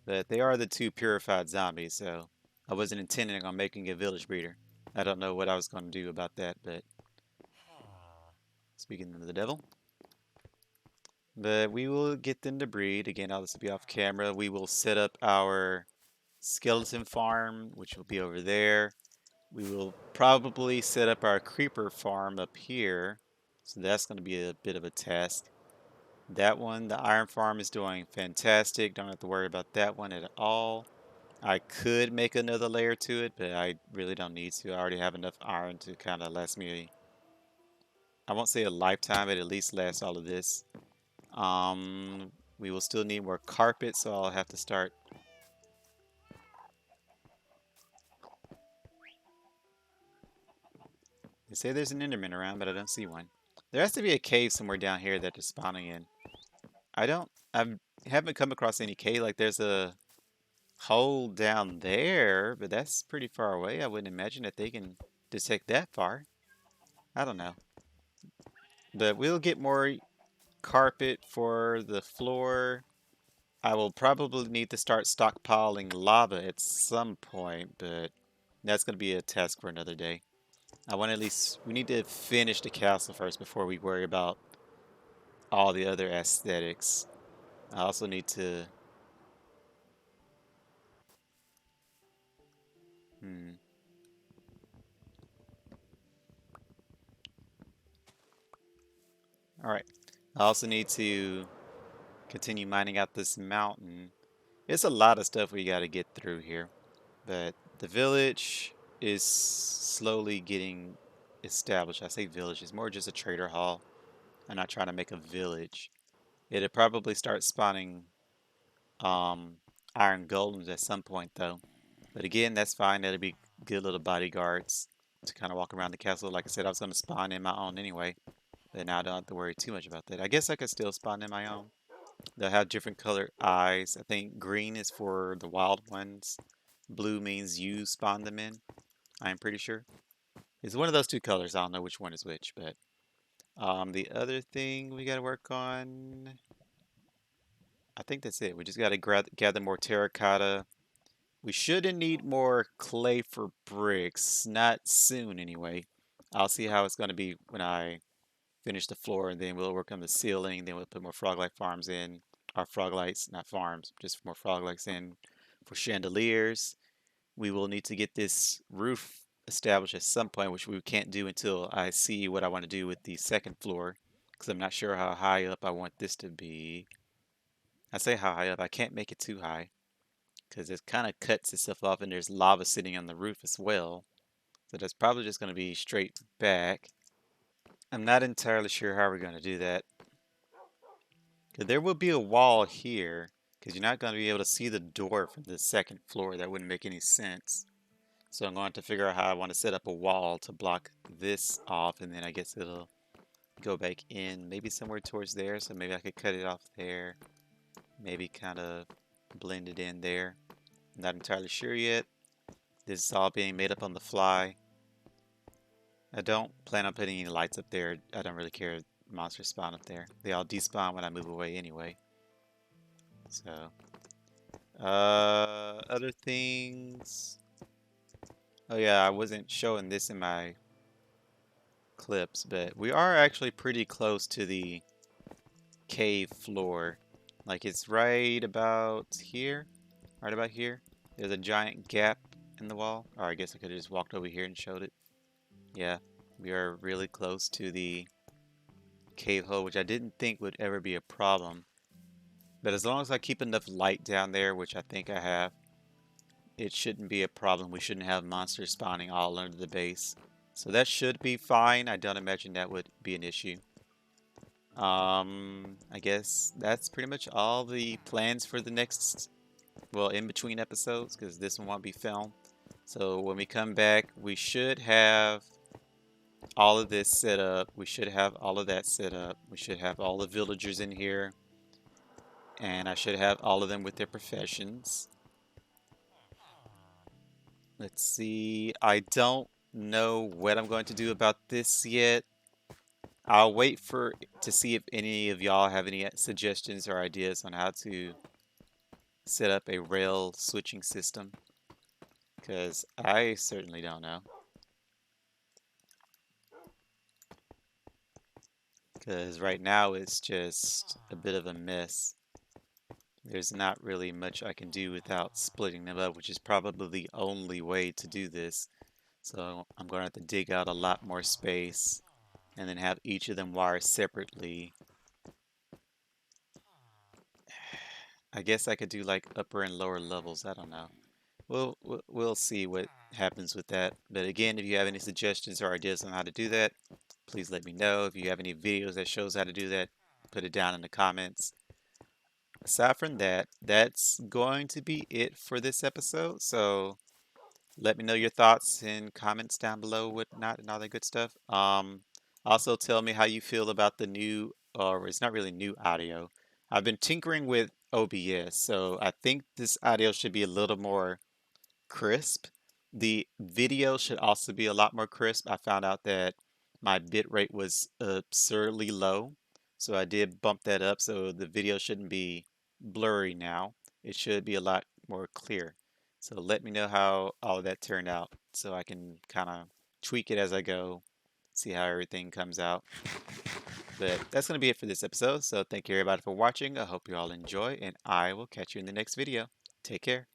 But they are the two purified zombies, so I wasn't intending on making a village breeder. I don't know what I was going to do about that, but speaking of the devil. But we will get them to breed. Again, all this will be off camera. We will set up our skeleton farm, which will be over there. We will probably set up our creeper farm up here. So that's going to be a bit of a task. That one, the iron farm, is doing fantastic. Don't have to worry about that one at all. I could make another layer to it, but I really don't need to. I already have enough iron to kind of last me, I won't say a lifetime, but at least last all of this. We will still need more carpet, so I'll have to start. They say there's an Enderman around, but I don't see one. There has to be a cave somewhere down here that they're spawning in. I haven't come across any cave. Like there's a hole down there, but that's pretty far away. I wouldn't imagine that they can detect that far. I don't know. But we'll get more carpet for the floor. I will probably need to start stockpiling lava at some point, but that's going to be a task for another day. I want at least, we need to finish the castle first before we worry about all the other aesthetics. I also need to, hmm, all right. I also need to continue mining out this mountain. It's a lot of stuff we got to get through here, but the village is slowly getting established. I say village, it's more just a trader hall. I'm not trying to make a village. It'll probably start spawning um, iron golems at some point, though. But again, that's fine. That'll be good little bodyguards to kind of walk around the castle. Like I said, I was going to spawn in my own anyway. But now I don't have to worry too much about that. I guess I could still spawn in my own. They'll have different colored eyes. I think green is for the wild ones. Blue means you spawn them in. I'm pretty sure. It's one of those two colors. I don't know which one is which, but the other thing we got to work on, I think that's it. We just got to gather more terracotta. We shouldn't need more clay for bricks. Not soon, anyway. I'll see how it's going to be when I finish the floor, and then we'll work on the ceiling. Then we'll put more frog light farms in. Our frog lights, not farms, just more frog lights in for chandeliers. We will need to get this roof established at some point, which we can't do until I see what I want to do with the second floor, because I'm not sure how high up I want this to be. I say how high up, I can't make it too high, because it kind of cuts itself off, and there's lava sitting on the roof as well. So that's probably just going to be straight back. I'm not entirely sure how we're going to do that. 'Cause there will be a wall here, because you're not going to be able to see the door from the second floor. That wouldn't make any sense. So I'm going to figure out how I want to set up a wall to block this off, and then I guess it'll go back in, maybe somewhere towards there. So maybe I could cut it off there, maybe kind of blend it in there. I'm not entirely sure yet. This is all being made up on the fly. I don't plan on putting any lights up there. I don't really care if monsters spawn up there. They all despawn when I move away anyway. So, other things. Oh yeah, I wasn't showing this in my clips, but we are actually pretty close to the cave floor. Like it's right about here. Right about here. There's a giant gap in the wall. Or I guess I could have just walked over here and showed it. Yeah, we are really close to the cave hole, which I didn't think would ever be a problem. But as long as I keep enough light down there, which I think I have, it shouldn't be a problem. We shouldn't have monsters spawning all under the base. So that should be fine. I don't imagine that would be an issue. I guess that's pretty much all the plans for the next, well, in between episodes, because this one won't be filmed. So when we come back, we should have all of this set up. We should have all of that set up. We should have all the villagers in here. And I should have all of them with their professions. Let's see. I don't know what I'm going to do about this yet. I'll wait to see if any of y'all have any suggestions or ideas on how to set up a rail switching system, because I certainly don't know. Because right now it's just a bit of a mess. There's not really much I can do without splitting them up, which is probably the only way to do this. So I'm going to have to dig out a lot more space and then have each of them wired separately. I guess I could do like upper and lower levels. I don't know. We'll see what happens with that. But again, if you have any suggestions or ideas on how to do that, please let me know. If you have any videos that shows how to do that, put it down in the comments. Aside from that, that's going to be it for this episode. So let me know your thoughts in comments down below, whatnot, and all that good stuff. Also tell me how you feel about the new, or it's not really new audio. I've been tinkering with OBS, so I think this audio should be a little more crisp. The video should also be a lot more crisp. I found out that my bit rate was absurdly low, so I did bump that up, so the video shouldn't be blurry now. It should be a lot more clear. So let me know how all of that turned out so I can kind of tweak it as I go, see how everything comes out. But that's going to be it for this episode. So thank you everybody for watching. I hope you all enjoy, and I will catch you in the next video. Take care.